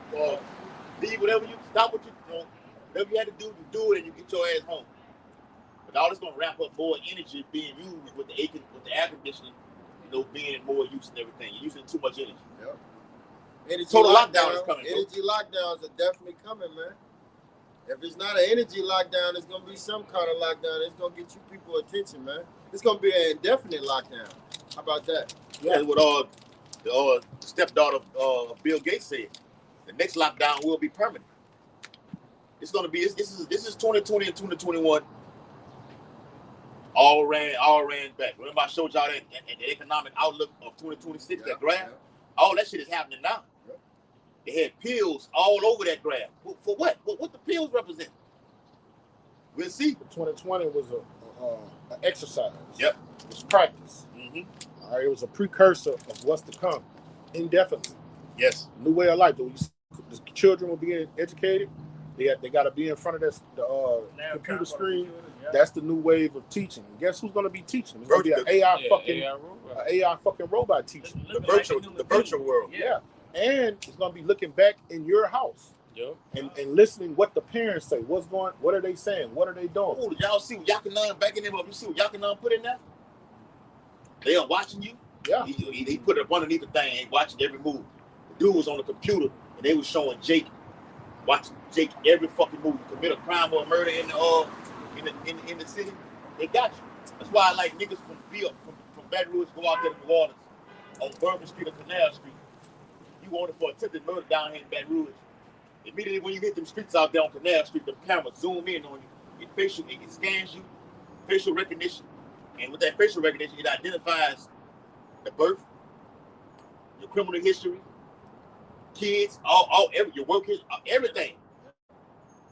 Speaker 1: leave whatever you stop what whatever you had to do it, and you get your ass home. But all it's gonna wrap up more energy being used with the air conditioning, being more use and everything. You're using too much energy.
Speaker 2: Yep. Energy
Speaker 1: Total lockdown is coming.
Speaker 2: Energy lockdowns are definitely coming, man. If it's not an energy lockdown, it's gonna be some kind of lockdown. It's gonna get you people attention, man. It's gonna be an indefinite lockdown. How about that?
Speaker 1: Yeah, that's what the stepdaughter of Bill Gates said. The next lockdown will be permanent. It's gonna be this is 2020 and 2021. All ran back. Remember I showed y'all that the economic outlook of 2026, that graph? Yeah. All that shit is happening now. Yeah. They had pills all over that graph. For what? What the pills represent? We'll see.
Speaker 3: 2020 was an exercise.
Speaker 1: Yep.
Speaker 3: It was practice.
Speaker 1: Mm-hmm.
Speaker 3: All right, it was a precursor of what's to come indefinitely.
Speaker 1: Yes.
Speaker 3: New way of life. The children will be educated. They got to be in front of the computer screen. Yeah. That's the new wave of teaching. And guess who's going to be teaching? It's going to be an AI fucking robot teaching.
Speaker 1: The virtual world.
Speaker 3: Yeah. And it's going to be looking back in your house.
Speaker 5: Yep.
Speaker 3: And listening what the parents say. What are they saying? What are they doing?
Speaker 1: Oh, y'all see what Yakanan backing them up? You see what Yakanan put in there? They are watching you.
Speaker 3: Yeah.
Speaker 1: He put it up underneath the thing and watching every move. The dude was on the computer and they was showing Jake, watching Jake every fucking move. Commit a crime or a murder in the city. They got you. That's why I like niggas from Baton Rouge go out there to New Orleans on Bourbon Street or Canal Street. You wanted for attempted murder down here in Baton Rouge. Immediately when you hit them streets out there on Canal Street, the camera zoom in on you. It scans you, facial recognition. And with that facial recognition, it identifies the birth, your criminal history, kids, your work history, everything.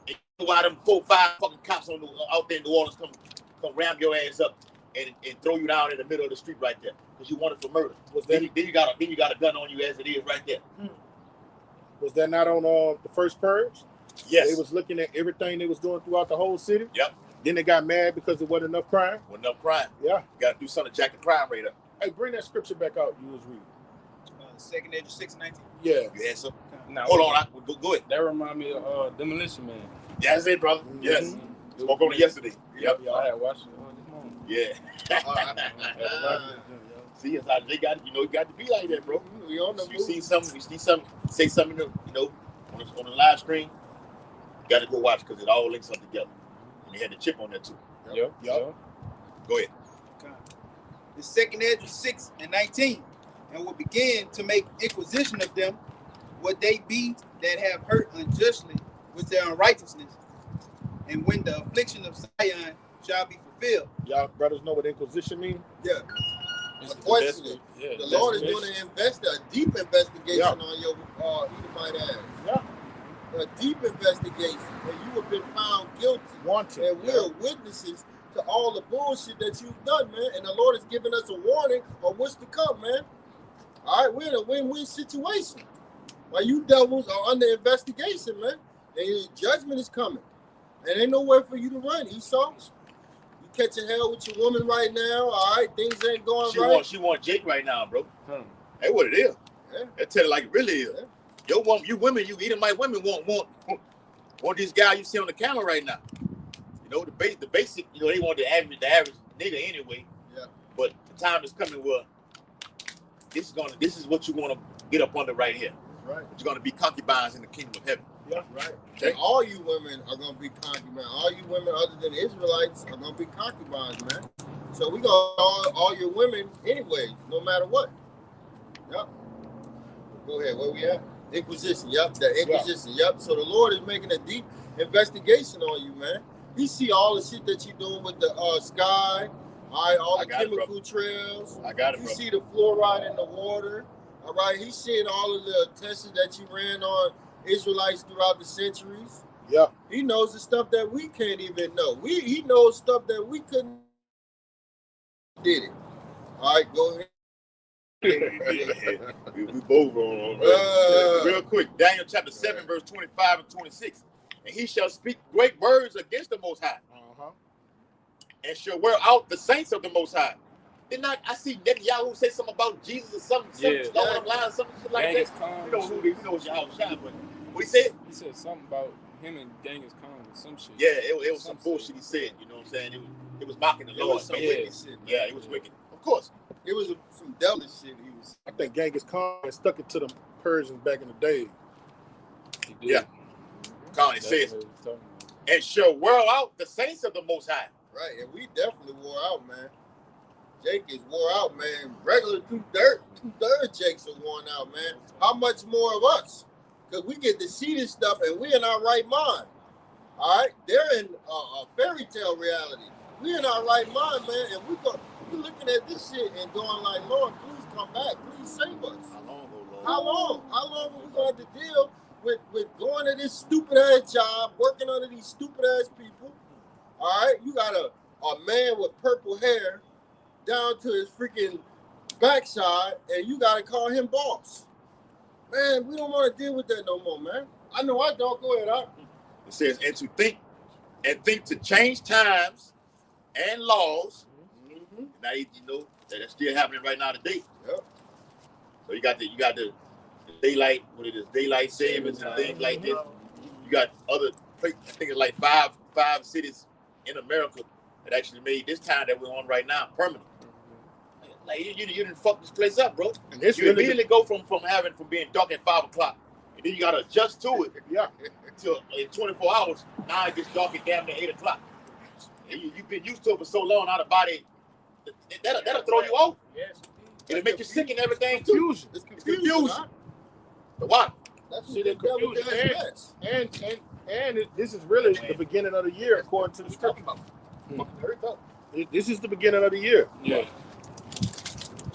Speaker 1: And you know why them 4 or 5 fucking cops out there in New Orleans come ram your ass up and throw you down in the middle of the street right there because you wanted for murder. Then you got a gun on you as it is right there.
Speaker 3: Was that not on the first purge?
Speaker 1: Yes.
Speaker 3: They was looking at everything they was doing throughout the whole city.
Speaker 1: Yep.
Speaker 3: Then they got mad because there wasn't enough crime.
Speaker 1: Wasn't enough crime.
Speaker 3: Yeah.
Speaker 1: You got to do something to jack the crime rate up.
Speaker 3: Hey, bring that scripture back out you was reading.
Speaker 7: 2nd Edge 6:19.
Speaker 3: Yeah.
Speaker 1: You had some?
Speaker 5: Now,
Speaker 1: hold on. Go ahead.
Speaker 5: That remind me of Demolition Man.
Speaker 1: Yeah, that's it, brother. Mm-hmm. Yes. Spoke on it yesterday. Yep.
Speaker 5: I had watched it this morning.
Speaker 1: Yeah. See, it's how they got, it got to be like that, bro.
Speaker 2: We on the
Speaker 1: you see something, say something, on the live screen, you got to go watch because it all links up together. And they had the chip on there too.
Speaker 5: Yep.
Speaker 1: Go ahead.
Speaker 7: Okay. The 2nd Edge 6:19, and will begin to make inquisition of them, what they be that have hurt unjustly with their unrighteousness, and when the affliction of Zion shall be fulfilled.
Speaker 3: Y'all brothers know what inquisition means?
Speaker 2: Yeah. Unfortunately, the Lord is going to invest a deep investigation on your Edomite ass.
Speaker 3: Yeah.
Speaker 2: A deep investigation where you have been found guilty.
Speaker 3: Wanted.
Speaker 2: And we're witnesses to all the bullshit that you've done, man. And the Lord is giving us a warning of what's to come, man. All right, we're in a win-win situation. While you devils are under investigation, man. And your judgment is coming. And ain't nowhere for you to run, Esau. Catching hell with your woman right now, all right? Things ain't going right.
Speaker 1: She want Jake right now, bro. That's what it is.
Speaker 2: Yeah.
Speaker 1: That tell it like it really is. Yeah. You Edomite women want these guys you see on the camera right now. The basic, they want the average nigga anyway.
Speaker 2: Yeah.
Speaker 1: But the time is coming where this is what you want to get up under right here.
Speaker 2: Right.
Speaker 1: You're gonna be concubines in the kingdom of heaven.
Speaker 2: Yeah, right. Okay. And all you women are gonna be concubines. All you women other than Israelites are gonna be concubines, man. So we got all your women anyway, no matter what. Yep. Go ahead. Where we at? Inquisition. Yep. The Inquisition. Yep. So the Lord is making a deep investigation on you, man. He see all the shit that you're doing with the sky, all the chemical trails.
Speaker 1: I got it,
Speaker 2: You
Speaker 1: bro.
Speaker 2: see the fluoride in the water. All right. He's seeing all of the tests that you ran on Israelites throughout the centuries.
Speaker 3: Yeah.
Speaker 2: He knows the stuff that we can't even know. He knows stuff that we couldn't did it. All right, go ahead.
Speaker 1: we both on. Real quick, Daniel chapter 7, verse 25 and 26. And he shall speak great words against the Most High, and shall wear out the saints of the Most High. Then I see Netanyahu say something about Jesus or something along them lines, something like that. You know who Yahweh Shai, but What he said?
Speaker 5: He said something about him and Genghis Khan or some shit.
Speaker 1: Yeah, it was some bullshit he said. You know what I'm saying? It was mocking the
Speaker 2: It
Speaker 1: Lord.
Speaker 2: was some
Speaker 1: Yeah,
Speaker 2: wicked shit, man.
Speaker 1: yeah, it was wicked. Of course.
Speaker 2: It was some devilish shit he was.
Speaker 3: I think Genghis Khan had stuck it to the Persians back in the day.
Speaker 5: He did.
Speaker 1: Yeah. Khan, it
Speaker 5: That's
Speaker 1: says,
Speaker 5: what he was talking about.
Speaker 1: and shall whirl out the saints of the Most High.
Speaker 2: Right, and we definitely wore out, man. Jake is wore out, man. Regular two-thirds Jakes are worn out, man. How much more of us? Because we get to see this stuff and we in our right mind. All right? They're in a fairy tale reality. We in our right mind, man, and we're looking at this shit and going like, Lord, please come back. Please save us.
Speaker 1: How long, oh Lord?
Speaker 2: How long? How long are we going to have to deal with going to this stupid-ass job, working under these stupid-ass people? All right? You got a man with purple hair down to his freaking backside, and you got to call him boss. Man, we don't want to deal with that no more, man. I know I don't. Go ahead,
Speaker 1: It says, and to think to change times and laws.
Speaker 2: Mm-hmm.
Speaker 1: Now you know that's still happening right now today.
Speaker 2: Yep.
Speaker 1: So you got the daylight, what it is, daylight savings and things like this. You got other, I think it's like five cities in America that actually made this time that we're on right now permanent. Like you didn't fuck this place up, bro.
Speaker 3: And this
Speaker 1: You
Speaker 3: really
Speaker 1: immediately go from being dark at 5 o'clock, and then you gotta adjust to it.
Speaker 3: Yeah.
Speaker 1: Till in 24 hours, now it gets dark at damn near 8 o'clock. And you've been used to it for so long, now the body that'll throw you off.
Speaker 4: Yes.
Speaker 1: It'll make you sick and everything too.
Speaker 3: Confusion.
Speaker 2: It's
Speaker 1: confusion.
Speaker 2: Huh?
Speaker 1: The water.
Speaker 2: That's
Speaker 3: See,
Speaker 2: what the
Speaker 3: they're
Speaker 2: devil
Speaker 3: confused.
Speaker 2: does best.
Speaker 3: And this is really the beginning of the year, according to the scripture.
Speaker 1: Hurry up.
Speaker 3: This is the beginning of the year.
Speaker 5: Yeah.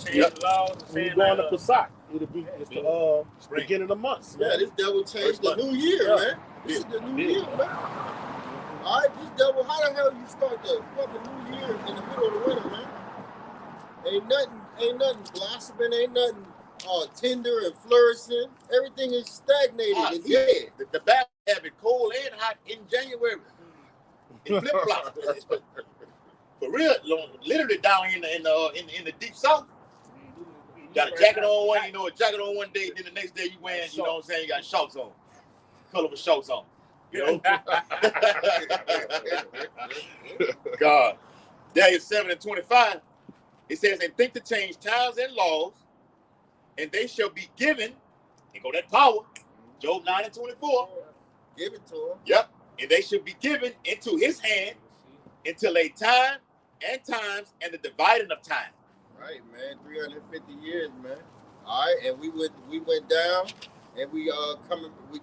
Speaker 4: Change the laws and
Speaker 3: When you
Speaker 4: saying
Speaker 3: go on
Speaker 4: that,
Speaker 3: the Pesach, it's the beginning of the month.
Speaker 2: Yeah, this devil changed the new year,
Speaker 3: Yeah.
Speaker 2: man. This is the new year, man. All right, this devil, how the hell you start the fucking new year in the middle of the winter, man? Ain't nothing blossoming, ain't nothing tender and flourishing. Everything is stagnated and dead.
Speaker 1: The back have it cold and hot in January. In flip flops. For real, literally down in the deep south. Got a jacket on one, a jacket on one day, then the next day you wearing, you know what I'm saying, you got shorts on. Colorful shorts on. You know? God. Daniel 7:25, it says, and think to change times and laws, and they shall be given, and go that power, Job 9:24.
Speaker 2: Give it to him.
Speaker 1: Yep. And they shall be given into his hand until a time and times and the dividing of time.
Speaker 2: Right, man. 350 years, man. All right, and we went down, and we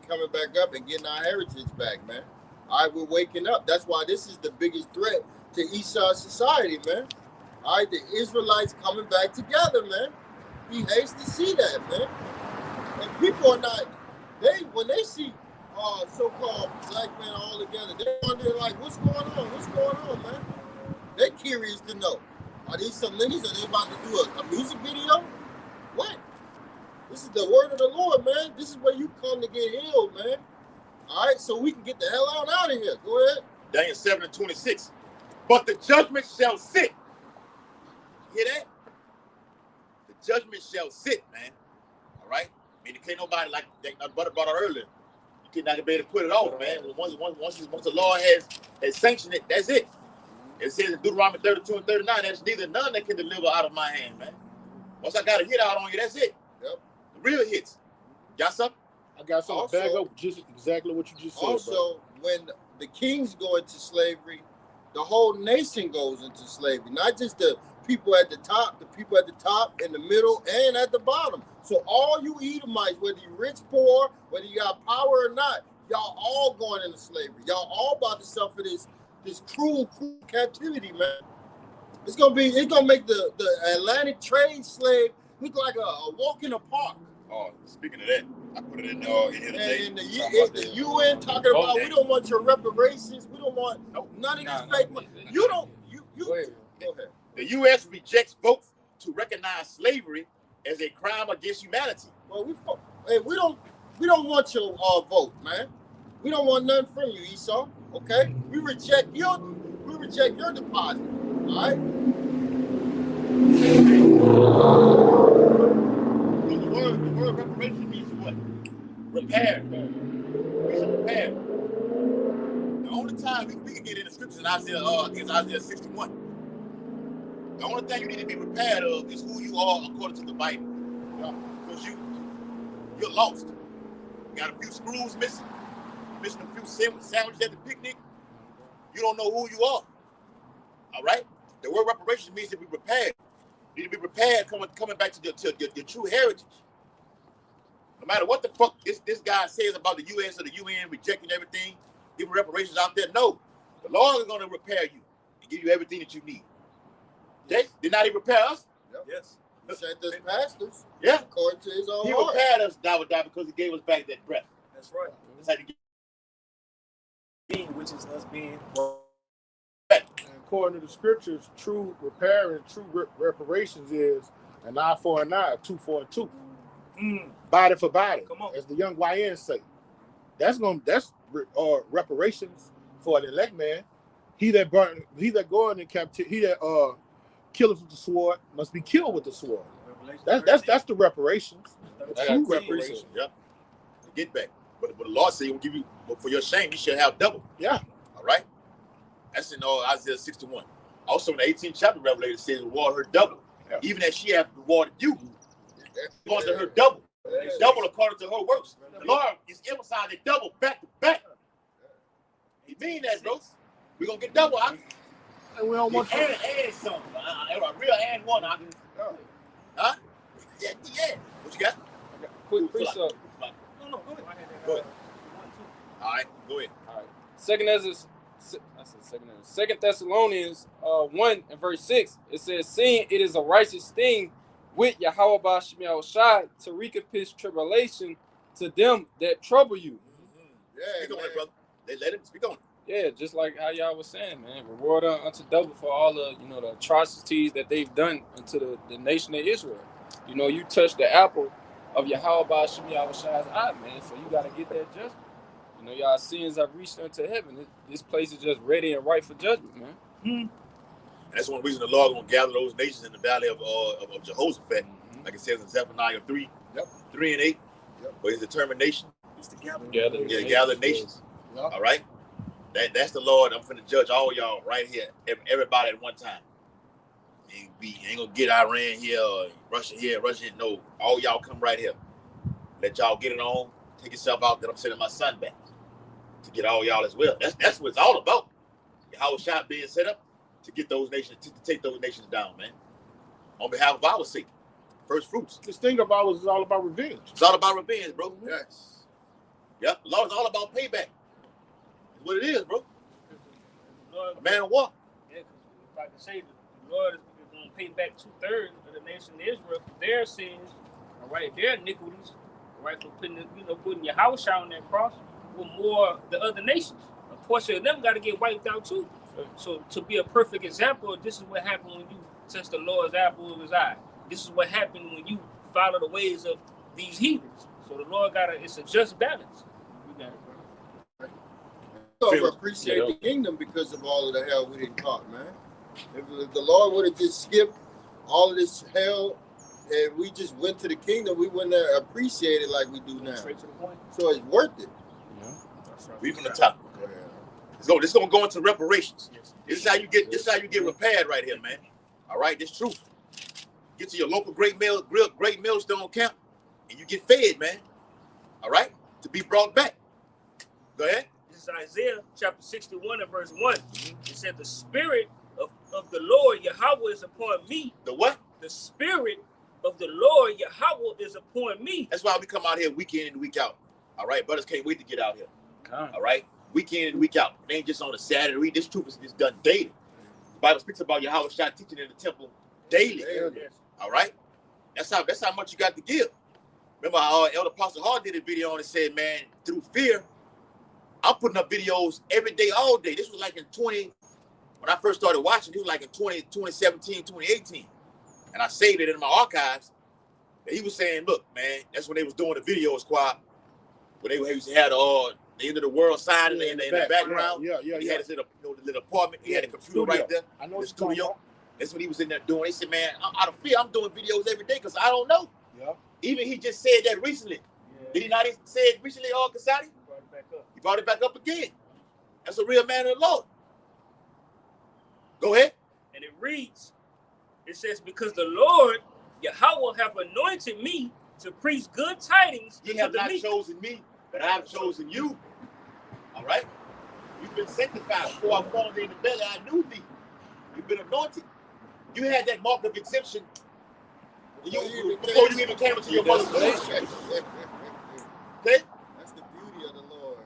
Speaker 2: coming back up and getting our heritage back, man. All right, we're waking up. That's why this is the biggest threat to Esau society, man. All right, the Israelites coming back together, man. He hates to see that, man. And people are not. When they see so-called black men all together, they're wondering like, what's going on? What's going on, man? They're curious to know. Are these some niggas? Are they about to do a music video? What? This is the word of the Lord, man. This is where you come to get healed, man. All right, so we can get the hell out of here. Go ahead.
Speaker 1: Daniel 7:26. But the judgment shall sit. Hear that? The judgment shall sit, man. All right? I mean, can't nobody, like my brother brought out earlier, you cannot be able to put it off, man. Once the Lord has sanctioned it, that's it. It says in Deuteronomy 32:39, there's neither none that can deliver out of my hand, man. Once I got a hit out on you, that's it.
Speaker 2: Yep.
Speaker 1: The real hits. Got something?
Speaker 3: I got something to back up just exactly what you just said.
Speaker 2: Also, when the kings go into slavery, the whole nation goes into slavery. Not just the people at the top, in the middle, and at the bottom. So all you Edomites, whether you rich, poor, whether you got power or not, y'all all going into slavery. Y'all all about to suffer this cruel captivity, man. It's gonna make the Atlantic trade slave look like a walk in the park.
Speaker 1: Oh, speaking of that, I put it in here today.
Speaker 2: And the UN talking about we don't want your reparations, we don't want none of this fake money. You go ahead.
Speaker 1: The U.S. rejects votes to recognize slavery as a crime against humanity.
Speaker 2: Well, we don't want your vote, man. We don't want nothing from you, Esau. Okay, we reject your deposit. All right.
Speaker 1: The word reparation means what? Repair. We should repair. The only time we can get in the scriptures in Isaiah, I think it's Isaiah 61. The only thing you need to be prepared of is who you are according to the Bible. Because you're lost. You got a few screws missing. Missing a few sandwiches at the picnic. You don't know who you are. All right? The word reparation means to be prepared. You need to be prepared coming back to your true heritage. No matter what the fuck this guy says about the U.S. or the UN rejecting everything, giving reparations out there, no. The Lord is going to repair you and give you everything that you need. Okay? Did not he repair us?
Speaker 2: Yep. Yes. He sent us pastors.
Speaker 1: Yeah.
Speaker 2: According to his own
Speaker 1: He
Speaker 2: heart.
Speaker 1: repaired us, because he gave us back that breath.
Speaker 4: That's right.
Speaker 1: That's how you get
Speaker 4: Being, which is us being.
Speaker 3: And according to the scriptures, true repair and true reparations is an eye for an eye, a tooth for a tooth. Body for body,
Speaker 4: Come on.
Speaker 3: as the young YNs say. That's reparations for the elect man. He that go into captivity, he that killeth with the sword must be killed with the sword. That's the reparations. The true reparations.
Speaker 1: Yeah. Get back. But the Lord said he will give you, but for your shame, you shall have double.
Speaker 3: Yeah.
Speaker 1: All right? That's in Isaiah 61. Also in the 18th chapter, Revelation says reward her double. Yeah. Even as she has rewarded you, going to her double. It's double according to her works. The Lord is emphasizing double back to back. He mean that, bro. We're going to get double.
Speaker 3: And we don't want to.
Speaker 1: And something. A real and one. Huh? Yeah. What you got?
Speaker 5: Quick precept.
Speaker 4: No, go ahead.
Speaker 1: Go ahead. All right, go ahead.
Speaker 5: All right. Second Thessalonians 1 and verse 6. It says, seeing it is a righteous thing with Yahweh Bashmiel Shai to recompense tribulation to them that trouble you.
Speaker 1: Yeah, speak on it, brother. They let him speak on it.
Speaker 5: Yeah, just like how y'all was saying, man. Reward unto double for all the, the atrocities that they've done unto the nation of Israel. You touch the apple of Yahweh Bashmiel Shai's eye, man. So you got to get that judgment. Y'all sins have reached unto heaven. This place is just ready and right for judgment, man.
Speaker 1: And that's one reason the Lord going to gather those nations in the valley of Jehoshaphat, like it says in Zephaniah 3, 3 and 8. For his determination is to gather nations. Yep. All right? That's the Lord. I'm finna judge all y'all right here, everybody at one time. Ain't gonna get Iran here or Russia here, Russia here. No, all y'all come right here. Let y'all get it on. Take yourself out. Then I'm sending my son back to get all y'all as well. That's what it's all about. How a shot being set up to get those nations, to take those nations down, man. On behalf of our sake. First fruits.
Speaker 3: This thing of ours is all about revenge.
Speaker 1: It's all about revenge, bro.
Speaker 2: Yes.
Speaker 1: Yep. The law is all about payback. It's what it is, bro. A man of war.
Speaker 4: Yeah, because if I can say the Lord is going to pay back 2/3 of the nation of Israel for their sins, all right, their iniquities, all right, for putting your house out on that cross, with more the other nations. A portion of them got to get wiped out too. So to be a perfect example, this is what happened when you touch the Lord's apple of his eye. This is what happened when you follow the ways of these heathens. So the Lord it's a just balance. We got it, bro.
Speaker 2: We appreciate the kingdom because of all of the hell we didn't caught, man. If the Lord would have just skipped all of this hell and we just went to the kingdom, we wouldn't have appreciated like we do now.
Speaker 4: Straight to the point.
Speaker 2: So it's worth it.
Speaker 1: Yeah. We from the top. So this is gonna go into reparations. Yes. This is how you get repaired right here, man. All right, this truth. Get to your local great millstone camp, and you get fed, man. All right, to be brought back. Go ahead.
Speaker 4: This is Isaiah chapter 61 and verse 1. It said, "The spirit of the Lord Yahweh is upon me."
Speaker 1: The what?
Speaker 4: The spirit of the Lord Yahweh is upon me.
Speaker 1: That's why we come out here week in and week out. All right, brothers can't wait to get out here. All right, week in and week out. It ain't just on a Saturday. This truth is done daily. The Bible speaks about Yahweh Shai teaching in the temple daily. All right, that's how much you got to give. Remember how Elder Apostle Hall did a video on it, said, man, through fear, I'm putting up videos every day, all day. This was like in when I first started watching, it was like in 2017, 2018. And I saved it in my archives. And he was saying, look, man, that's when they was doing the video squad. When they had the end of the world sign in the background. He had his little apartment. He had a computer right there.
Speaker 3: I know
Speaker 1: the studio. That's what he was in there doing. He said, man, out of fear, I'm doing videos every day because I don't know.
Speaker 3: Yeah.
Speaker 1: Even he just said that recently. Did he not say it recently, Kasadi? He brought it back up again. That's a real man of the Lord. Go ahead.
Speaker 4: And it reads, it says, because the Lord, Yahweh, have anointed me to preach good tidings.
Speaker 1: Ye have not chosen me, but I have chosen you. All right? You've been sanctified. Before I formed thee in the belly, I knew thee. You've been anointed. You had that mark of exemption before you even came into your mother's womb. Okay?
Speaker 2: That's the beauty of the Lord.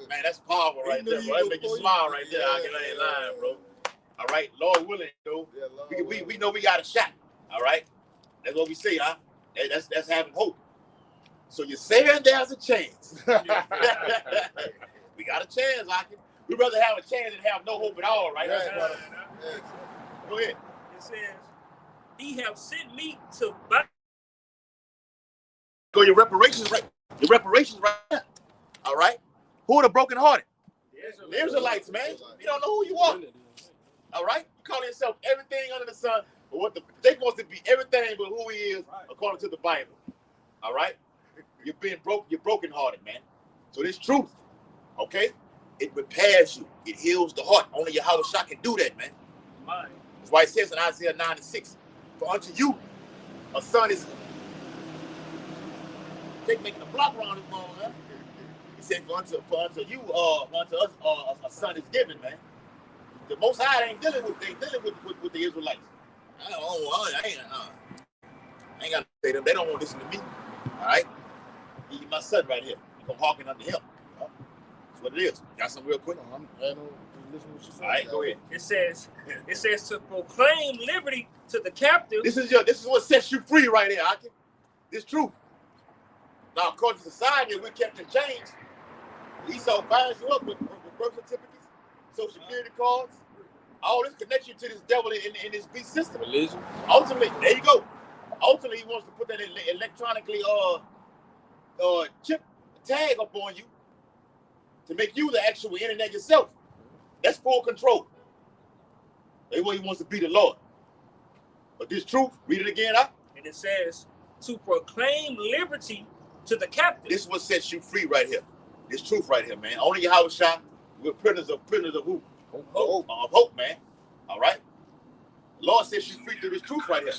Speaker 1: Man, that's powerful right there, bro. That make you smile right there. I ain't lying, bro. All right, Lord willing, though. Yeah, we know we got a shot. All right, that's what we say, huh? That's having hope. So you're saying there's a chance. We got a chance, Aki. We'd rather have a chance than have no hope at all, right? Go ahead.
Speaker 4: It says, he have sent me to
Speaker 1: go your reparations right. Your reparations right now. All right. Who are the brokenhearted? The Israelites, man. You don't know who you are. All right. You call yourself everything under the sun, but they supposed to be everything but who he is according to the Bible. All right. You're being broke. You're brokenhearted, man. So this truth, okay, it repairs you. It heals the heart. Only Yahweh Shah can do that, man. That's why it says in Isaiah 9:6, for unto you a son is. They making a block around his mom, huh? He said, for unto you, unto us, a son is given, man. The Most High ain't dealing with the Israelites. I ain't got to say them. They don't want to listen to me. All right? He's my son right here. You gonna hearken unto him. That's what it is. Got something real quick?
Speaker 3: I don't listen to what you say.
Speaker 1: All right, go ahead.
Speaker 4: It says to proclaim liberty to the captives.
Speaker 1: This is what sets you free right here, Aki. This truth. Now, according to society, we're kept in chains. Esau fires you up with birth certificates, social security cards. All this connects you to this devil in this beast system.
Speaker 5: Religion.
Speaker 1: Ultimately, there you go. Ultimately, he wants to put that electronically chip tag up on you to make you the actual internet yourself. That's full control. That's what he wants to be, the Lord. But this truth, read it again, huh?
Speaker 4: And it says to proclaim liberty to the captives.
Speaker 1: This is what sets you free right here. This truth right here, man. Only Yahweh Shah, we're prisoners of who? Hope. Of hope, man. All right? The Lord sets you free through this truth right here.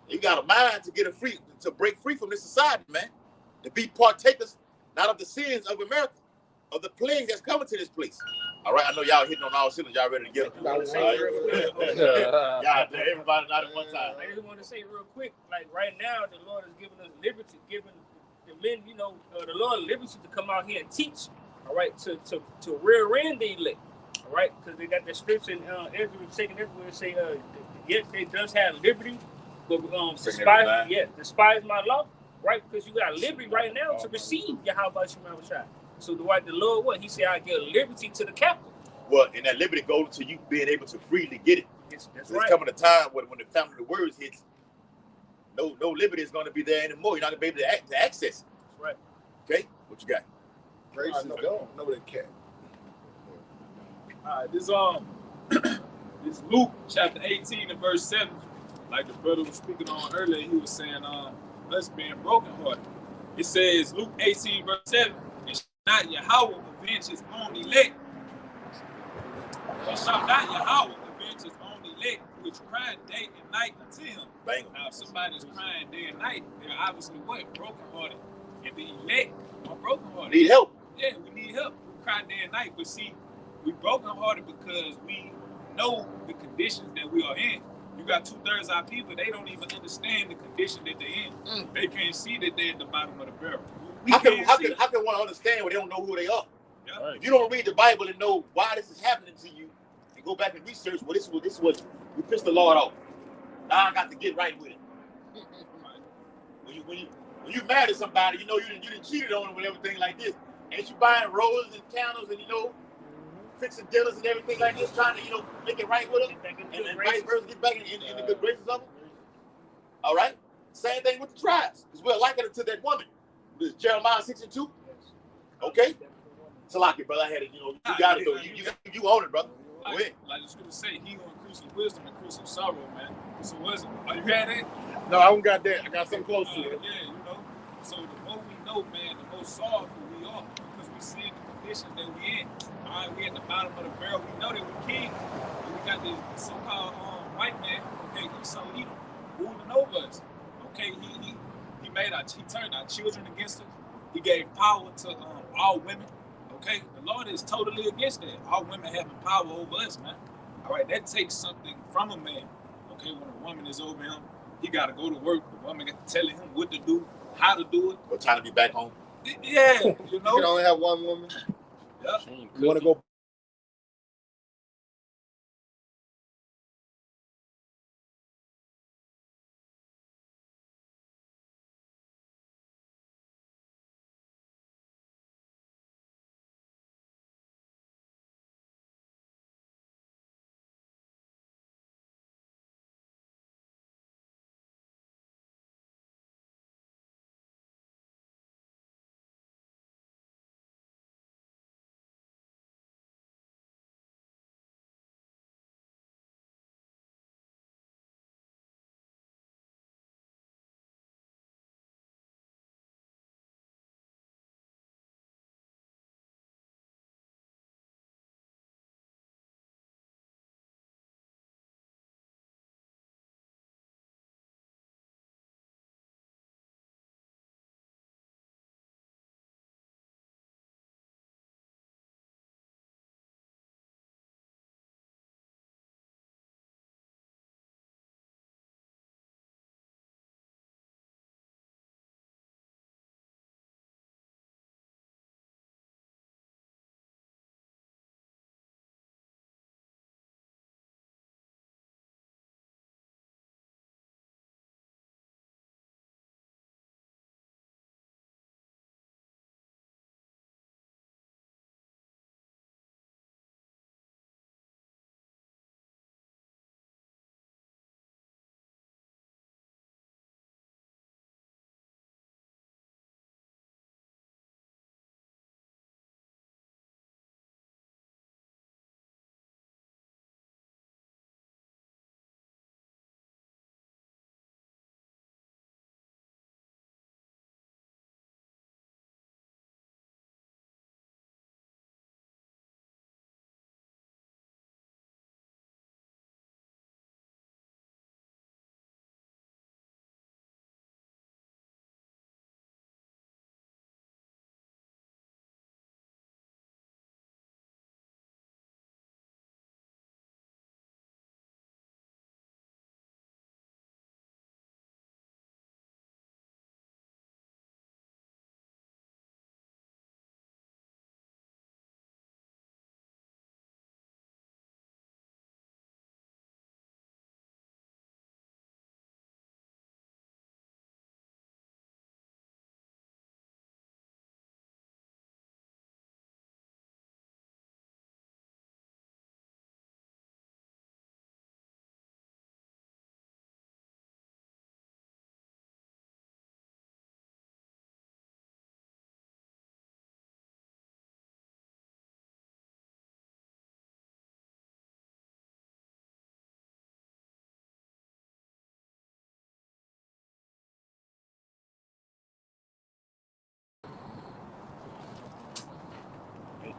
Speaker 1: You got a mind to break free from this society, man. To be partakers, not of the sins of America, of the plague that's coming to this place. All right, I know y'all hitting on all cylinders. Y'all ready to get it?
Speaker 4: Y'all,
Speaker 1: everybody not at one time.
Speaker 4: I just want to say real quick, like right now, the Lord is giving us liberty, giving the men, the Lord liberty to come out here and teach. All right, to rear end the elect. All right, because they got the scripture in Ezra 2nd Ezra say, yet they does have liberty, but despise my law. Right, because you got liberty right now to receive Yahweh Shah. So the Lord, what he said, I give liberty to the captive.
Speaker 1: Well, and that liberty goes to you being able to freely get it.
Speaker 4: That's
Speaker 1: so
Speaker 4: right.
Speaker 1: There's coming a time when the family of the words hits, no liberty is going to be there anymore. You're not going to be able to access it.
Speaker 4: That's right.
Speaker 1: Okay, what you got?
Speaker 3: Grace is gone. No, that cat.
Speaker 6: All right, this Luke chapter 18 and verse 7. Like the brother was speaking on earlier, he was saying us being brokenhearted. It says Luke 18 verse 7. And shall not Yahweh avenge his own elect. And shall not Yahweh avenge his own elect, which cry day and night unto him.
Speaker 1: Bang.
Speaker 6: Now, if somebody's crying day and night, they're obviously what? Brokenhearted. And the elect are brokenhearted.
Speaker 1: Need help.
Speaker 6: Yeah, we need help. We cry day and night. But see, we brokenhearted because we know the conditions that we are in. You got 2/3 of our people, they don't even understand the condition that they're in. They can't see that they're at the bottom of the barrel.
Speaker 1: How can one understand when they don't know who they are?
Speaker 6: Yeah.
Speaker 1: If you don't read the Bible and know why this is happening to you, and go back and research, well, this was we pissed the Lord off. Now I got to get right with it. When you married to somebody, you didn't cheated on them with everything like this. Ain't you buying roses and candles and fixing dinners and everything like this, trying to make it right with them, and vice versa, get back in the good graces of them. All right. Same thing with the tribes, because we're liking it to that woman. This Jeremiah 6:2. Okay. Salaki, brother, I had it. You got it though. You own it, brother. Go ahead.
Speaker 6: Like the scripture say, he will increase in wisdom and increase in sorrow, man. So was it? Are you had it?
Speaker 3: No, I don't got that. I got something close to it.
Speaker 6: Yeah, So the more we know, man, the more sorrowful we are because we see the conditions that we in. All right, we at the bottom of the barrel. We know that we kings. And we got this so-called white man, okay, Esau Edom, ruling over us. Okay, he turned our children against us. He gave power to all women. Okay, the Lord is totally against that. All women having power over us, man. All right, that takes something from a man. Okay, when a woman is over him, he got to go to work. The woman got to tell him what to do, how to do it.
Speaker 1: What time to be back home?
Speaker 6: Yeah, you
Speaker 2: You
Speaker 6: know.
Speaker 2: can only have one woman.
Speaker 6: Yeah.
Speaker 3: You want to go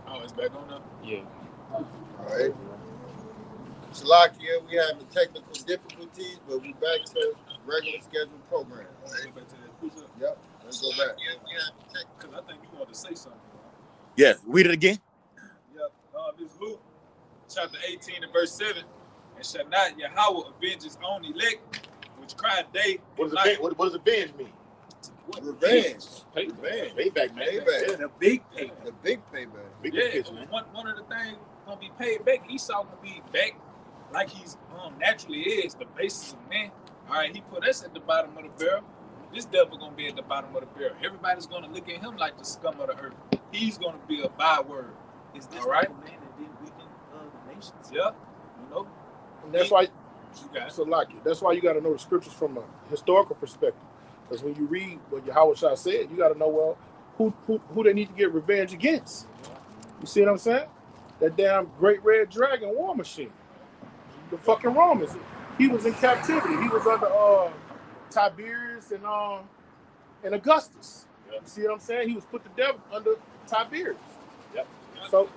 Speaker 6: Oh, it's back on now?
Speaker 5: Yeah.
Speaker 2: All right. Salakia, we having technical difficulties, but we back to regular scheduled program.
Speaker 6: Go back to that precept.
Speaker 2: Yep. Let's go back.
Speaker 6: Because I think you want to say something.
Speaker 1: Yeah, read it again.
Speaker 6: Yep. This Luke, chapter 18 and verse 7. And shall not Yahweh avenge his own elect, which cried day
Speaker 1: What
Speaker 6: and
Speaker 1: does
Speaker 6: night.
Speaker 1: what does avenge mean?
Speaker 6: What?
Speaker 2: Revenge.
Speaker 6: Revenge.
Speaker 1: Payback, man.
Speaker 2: Payback.
Speaker 4: The big pay.
Speaker 2: The big payback.
Speaker 1: Big
Speaker 6: Yeah,
Speaker 1: pitch, man.
Speaker 6: one of the things gonna be paid back. Esau gonna be back like he's naturally is, the basis of man. All right, he put us at the bottom of the barrel. This devil gonna be at the bottom of the barrel. Everybody's gonna look at him like the scum of the earth. He's gonna be a byword.
Speaker 4: Is this
Speaker 6: all right?
Speaker 4: the man that did weaken the nations?
Speaker 6: Yeah, you know.
Speaker 3: And that's why,
Speaker 6: You got it.
Speaker 3: so like it. That's why you got to know the scriptures from a historical perspective. Because when you read what Yahweh Shah said, you got to know, well, who they need to get revenge against. You see what I'm saying? That damn great red dragon war machine. The fucking Romans. He was in captivity. He was under Tiberius and and Augustus.
Speaker 6: Yeah.
Speaker 3: You see what I'm saying? He was put to death under Tiberius.
Speaker 6: Yep.
Speaker 3: So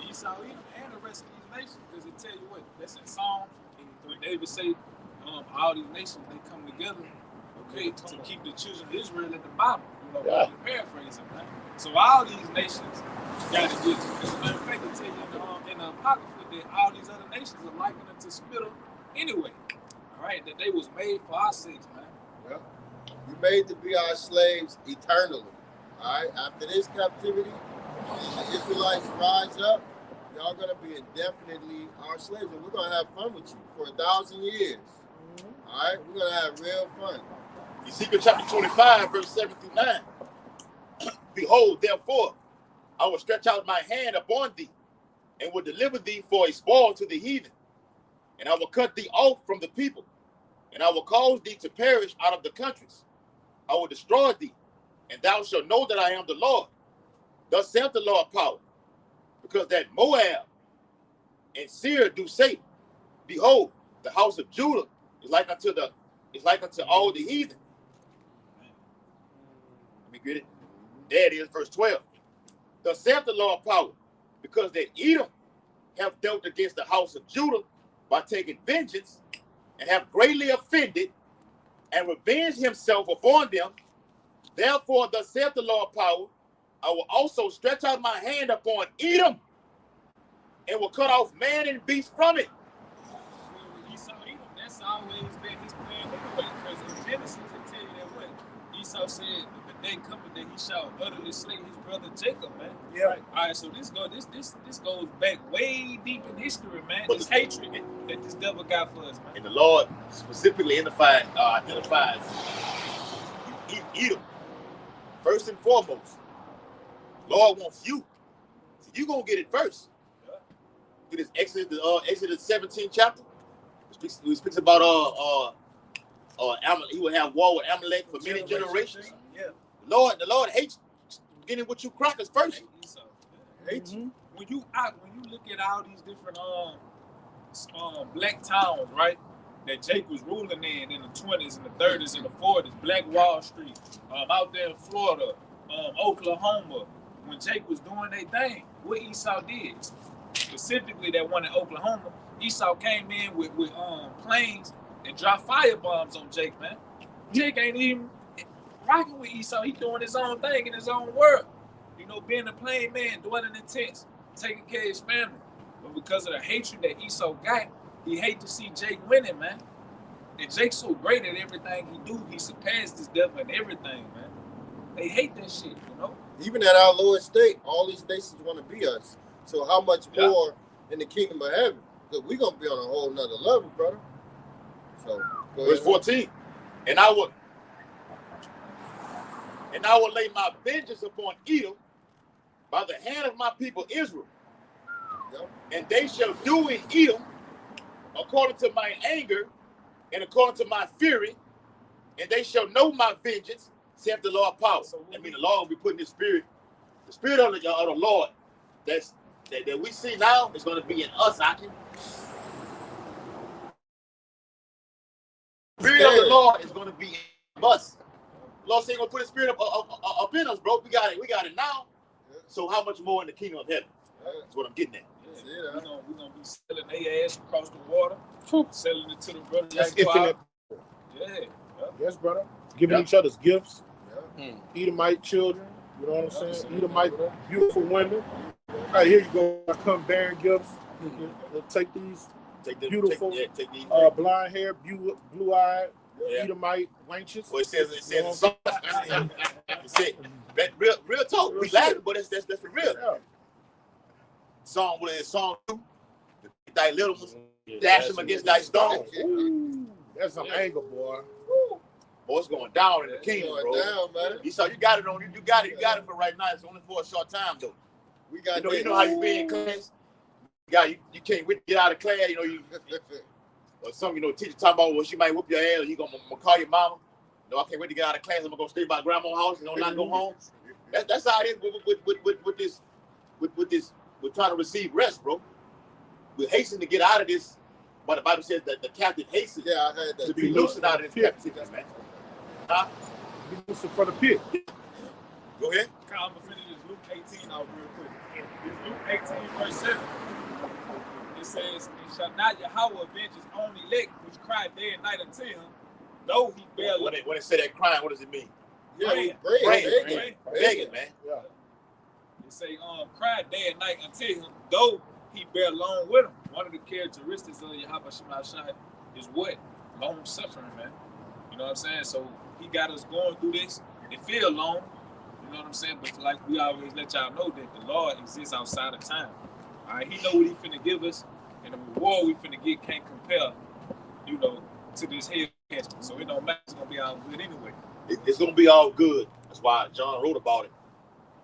Speaker 6: Esau, Edom, and the rest of these nations, because it tell you what, that's in Psalms, when David say, all these nations, they come together, okay, to keep the children of Israel at the bottom. You know,
Speaker 3: Yeah.
Speaker 6: paraphrasing, man. So all these nations got to get, as a matter of fact, they tell you in the Apocrypha that all these other nations are likened to spittle anyway. All right, that they was made for our sakes, man.
Speaker 2: Yeah. We made to be our slaves eternally. All right. After this captivity, the Israelites rise up. Y'all gonna be indefinitely our slaves, and we're gonna have fun with you for 1,000 years. All right, we're gonna have real fun.
Speaker 1: Ezekiel chapter 25, verse 7 through 9. Behold, therefore, I will stretch out my hand upon thee, and will deliver thee for a spoil to the heathen. And I will cut thee off from the people, and I will cause thee to perish out of the countries. I will destroy thee, and thou shalt know that I am the Lord. Thus saith the Lord power, because that Moab and Seir do say, behold, the house of Judah is like unto all the heathen. Let me get it. There it is, verse 12. Thus saith the Lord power, because that Edom have dealt against the house of Judah by taking vengeance, and have greatly offended, and revenged himself upon them. Therefore, thus saith the Lord power, I will also stretch out my hand upon Edom, and will cut off man and beast from it.
Speaker 6: Esau, Edom, that's always been his plan anyway, because in Genesis it tell you that what Esau said, the day coming that he shall utterly slay his brother Jacob, man.
Speaker 3: Yeah.
Speaker 6: Right. All right, so this goes back way deep in history, man.
Speaker 1: But
Speaker 6: this hatred that this devil got for us, man.
Speaker 1: And the Lord specifically identifies Edom. First and foremost, Lord wants you. So you're going to get it first. Through this Exodus 17 chapter. He speaks about he will have war with Amalek for many generations.
Speaker 6: Yeah.
Speaker 1: The Lord hates getting with you crackers first.
Speaker 6: Esau. Hates you. When you look at all these different black towns, right? That Jake was ruling in the 20s and the 30s and the 40s, Black Wall Street, out there in Florida, Oklahoma, when Jake was doing their thing, what Esau did, specifically that one in Oklahoma, Esau came in with planes and dropped firebombs on Jake, man. Jake ain't even rocking with Esau. He doing his own thing in his own world. You know, being a plain man, dwelling in tents, taking care of his family. But because of the hatred that Esau got, he hate to see Jake winning, man. And Jake's so great at everything he do, he surpassed this devil in everything, man. They hate that shit, you know?
Speaker 2: Even at our Lord's state, all these nations want to be us. So how much more in the kingdom of heaven? Because we're going to be on a whole nother level, brother. So,
Speaker 1: Verse 14. And I will lay my vengeance upon Edom by the hand of my people Israel.
Speaker 2: Yep.
Speaker 1: And they shall do in Edom according to my anger and according to my fury, and they shall know my vengeance, saith the Lord power. So I mean, the Lord will be putting his spirit, the spirit of the Lord that we see now is going to be in us, Akin. The spirit of the Lord is going to be in us. The Lord saying going to put his spirit up in us, bro. We got it now.
Speaker 2: Yeah.
Speaker 1: So how much more in the kingdom of heaven? That's what I'm getting at.
Speaker 6: Yeah, we're gonna be selling their ass across the water, selling it to the brothers.
Speaker 3: That's infinite.
Speaker 6: Yeah.
Speaker 3: Yes, brother. Giving each other's gifts.
Speaker 2: Yeah.
Speaker 3: Edomite children. You know what I'm saying? Edomite beautiful women. All right, here you go. I come bearing gifts. Take these beautiful, blonde hair, blue-eyed, Edomite wenches.
Speaker 1: Well, it says in song. Real talk. We laughing, but that's for real.
Speaker 3: Yeah.
Speaker 1: Song 2. Thy little ones dash them against thy stone.
Speaker 3: Ooh, that's some anger, boy.
Speaker 1: Boy, it's going down in the kingdom, bro.
Speaker 2: Down, man.
Speaker 1: You got it on you. You got it for right now. It's only for a short time, though.
Speaker 2: We got
Speaker 1: you know how you be in class. You can't wait to get out of class. Or some teacher talking about she might whoop your ass. Or you gonna call your mama. No, I can't wait to get out of class. I'm gonna stay by grandma's house and not go home. That's how it is with this. We're trying to receive rest, bro. We're hastening to get out of this. But the Bible says that the captive hastens
Speaker 2: I heard that
Speaker 1: to be loosened out of this captivity, man. Huh?
Speaker 3: This is for the pit.
Speaker 1: Go ahead.
Speaker 6: I'm gonna finish this Luke 18 out real quick. It's Luke 18 verse 7. It says, "And shall not Yahweh avenge his own elect, which cry day and night unto him, though he bear."
Speaker 1: When it say that crying, what does it mean?
Speaker 2: Yeah,
Speaker 1: Begging, man.
Speaker 3: Yeah.
Speaker 6: It say, cry day and night unto him, though he bear long with him. One of the characteristics of Yahweh Shemashai is what? Long suffering, man. You know what I'm saying? So he got us going through this. It feel long, you know what I'm saying? But like we always let y'all know that the Lord exists outside of time. All right, he know what he finna give us, and the reward we finna get can't compare, you know, to this hell. So it don't matter. It's gonna be all good anyway.
Speaker 1: It's gonna be all good. That's why John wrote about it.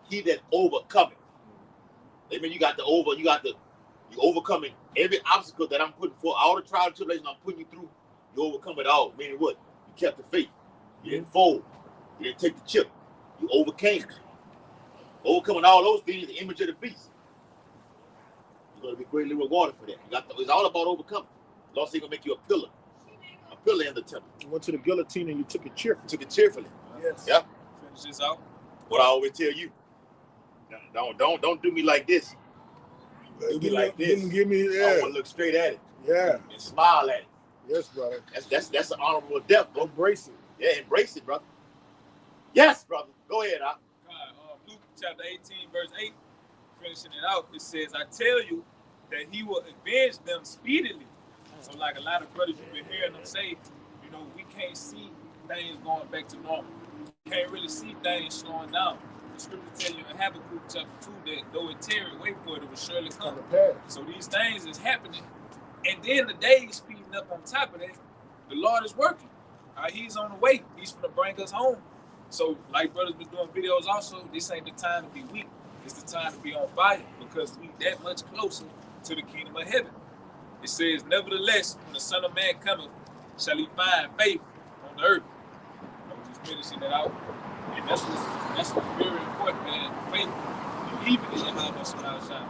Speaker 1: He that overcometh. I mean, you overcoming every obstacle that I'm putting for, all the trial and tribulation I'm putting you through. You overcome it all. Meaning what? You kept the faith. You didn't fold. You didn't take the chip. You overcame. Overcoming all those things, the image of the beast. You're going to be greatly rewarded for that. It's all about overcoming. The Lord said He's going to make you a pillar in the temple.
Speaker 3: You went to the guillotine and you took it cheerfully.
Speaker 1: Took it cheerfully.
Speaker 3: Yes.
Speaker 1: Yeah.
Speaker 6: Finish this out.
Speaker 1: What I always tell you. Don't do me like this. Do me like this.
Speaker 3: Give me,
Speaker 1: I want to look straight at it.
Speaker 3: Yeah.
Speaker 1: And smile at it.
Speaker 3: Yes, brother.
Speaker 1: That's an honorable death, bro.
Speaker 3: Embrace it.
Speaker 1: Yeah, embrace it, brother. Yes, brother. Go ahead,
Speaker 6: Luke chapter 18, verse 8, finishing it out, it says, I tell you that he will avenge them speedily. So like a lot of brothers, you've been hearing them say, you know, we can't see things going back to normal. We can't really see things slowing down. The scripture tell you in Habakkuk chapter 2 that though it tarry, wait for it, it will surely come. So these things is happening. And then the day is speeding up on top of that. The Lord is working. He's on the way. He's going to bring us home. So, like brothers been doing videos also, this ain't the time to be weak. It's the time to be on fire because we that much closer to the kingdom of heaven. It says, nevertheless, when the Son of Man cometh, shall he find faith on the earth. I'm just finishing it out. And that's what's very important, man. Faith. Believing in Yahweh Shemashai.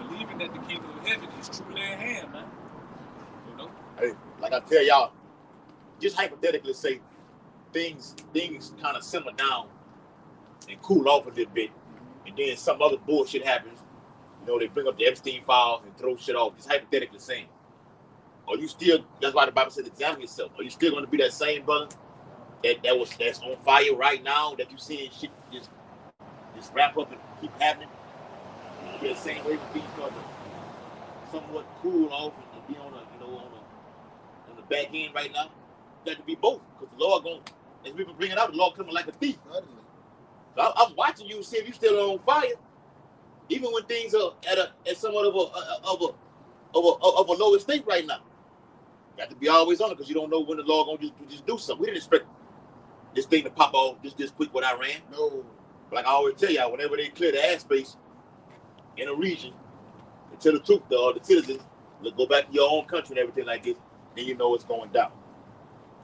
Speaker 6: Believing that the kingdom of heaven is truly at hand, man. You know?
Speaker 1: Hey, like I tell y'all, just hypothetically say things kind of simmer down and cool off a little bit, and then some other bullshit happens. You know, they bring up the Epstein files and throw shit off. Just hypothetically saying, are you still? That's why the Bible says, examine yourself. Are you still going to be that same brother that's on fire right now? That you seeing shit just wrap up and keep happening? You're the same way to be because of somewhat cool off and be on the back end right now. You got to be both, because the Lord going, as we've been bringing out, the Lord coming like a thief. So I'm watching you, see if you still on fire, even when things are at somewhat of a lower state right now. You got to be always on it, because you don't know when the Lord gonna just do something. We didn't expect this thing to pop off this quick with Iran.
Speaker 2: No.
Speaker 1: But like I always tell y'all, whenever they clear the airspace in a region, and tell the truth, the citizens, go back to your own country and everything like this, then you know it's going down.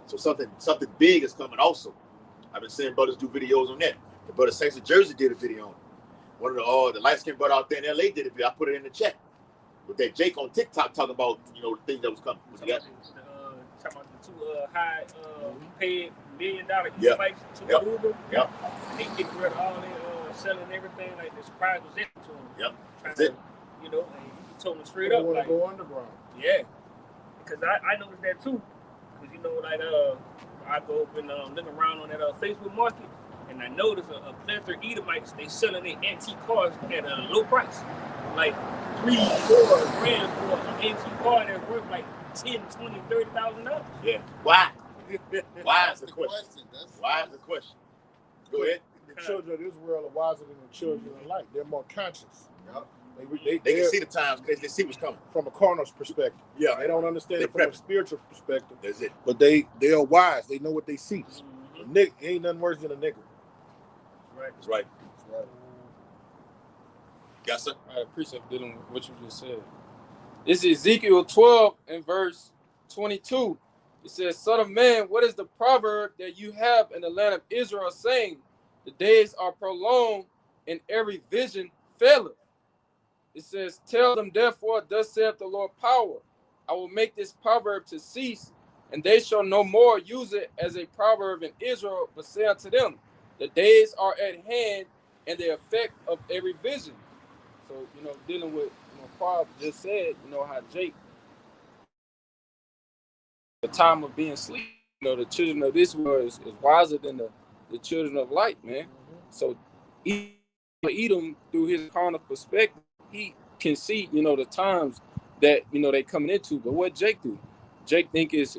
Speaker 1: So something big is coming also. I've been seeing brothers do videos on that. The brother Saints of Jersey did a video on it. One of the light-skinned brother out there in LA did a video. I put it in the chat. With that Jake on TikTok talking about, the things that was coming.
Speaker 4: Talking about the two high paid $1 million
Speaker 1: Yep.
Speaker 4: to
Speaker 1: Yep.
Speaker 4: Uber.
Speaker 1: Yep.
Speaker 4: And they getting rid of all their selling everything like this prize was it to them.
Speaker 1: Yep.
Speaker 4: Trying
Speaker 1: That's it.
Speaker 4: and he told them straight up, like,
Speaker 3: go underground.
Speaker 4: yeah. Because I noticed that too. Because I go up and look around on that Facebook market, and I noticed a plethora of Edomites, they selling their antique cars at a low price, like $3-4 grand for an antique car that's worth like $10,000, $20,000, $30,000.
Speaker 1: Yeah. Why? Why is the question? Why is the question? Go ahead.
Speaker 3: The children of this world are wiser than the children of light. They're more conscious.
Speaker 2: Yep.
Speaker 1: They can see the times because they see what's coming.
Speaker 3: From a carnal perspective.
Speaker 1: Yeah.
Speaker 3: They don't understand
Speaker 1: They
Speaker 3: it from a spiritual perspective.
Speaker 1: That's it.
Speaker 3: But they are wise. They know what they see.
Speaker 4: Mm-hmm.
Speaker 3: Nick ain't nothing worse than a nigger.
Speaker 1: That's right. Yes, sir.
Speaker 5: I appreciate dealing with what you just said. This is Ezekiel 12 and verse 22. It says, Son of man, what is the proverb that you have in the land of Israel, saying, the days are prolonged and every vision faileth? It says, tell them therefore, thus saith the Lord power, I will make this proverb to cease And they shall no more use it as a proverb in Israel, but say unto them, the days are at hand, and the effect of every vision. So, dealing with, Paul just said, how Jake, the time of being asleep, the children of this world is wiser than the children of light, man. So, Edom, through his carnal perspective, he can see, the times that, they coming into. But what Jake do? Jake think is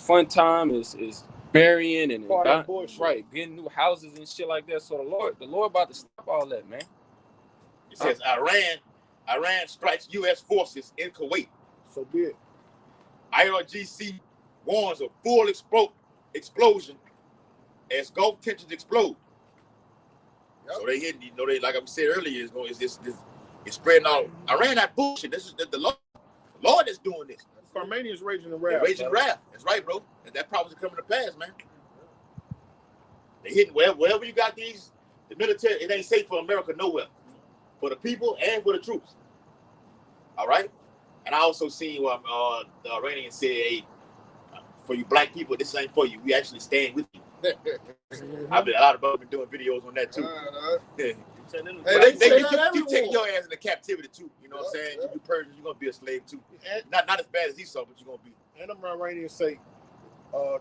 Speaker 5: fun time, is burying and right, getting new houses and shit like that. So the Lord about to stop all that, man.
Speaker 1: It says Iran strikes U.S. forces in Kuwait.
Speaker 3: So be it.
Speaker 1: IRGC warns of full explosion as Gulf tensions explode. Yep. So they hitting, they like I said earlier, it's spreading out. Iran that bullshit. This is the Lord is doing this.
Speaker 3: Armenians raging the wrath.
Speaker 1: Raging wrath. That's right, bro. And that prophecy coming to pass, man. They hitting wherever you got the military. It ain't safe for America nowhere, for the people and for the troops. All right. And I also seen what the Iranians said, hey, for you black people, this ain't for you. We actually stand with you. A lot of them been doing videos on that too. You take your ass into captivity too. You know what I'm saying? You Persians, you're gonna be a slave too. Not as bad as Esau, but you're gonna be.
Speaker 3: And them Iranians say,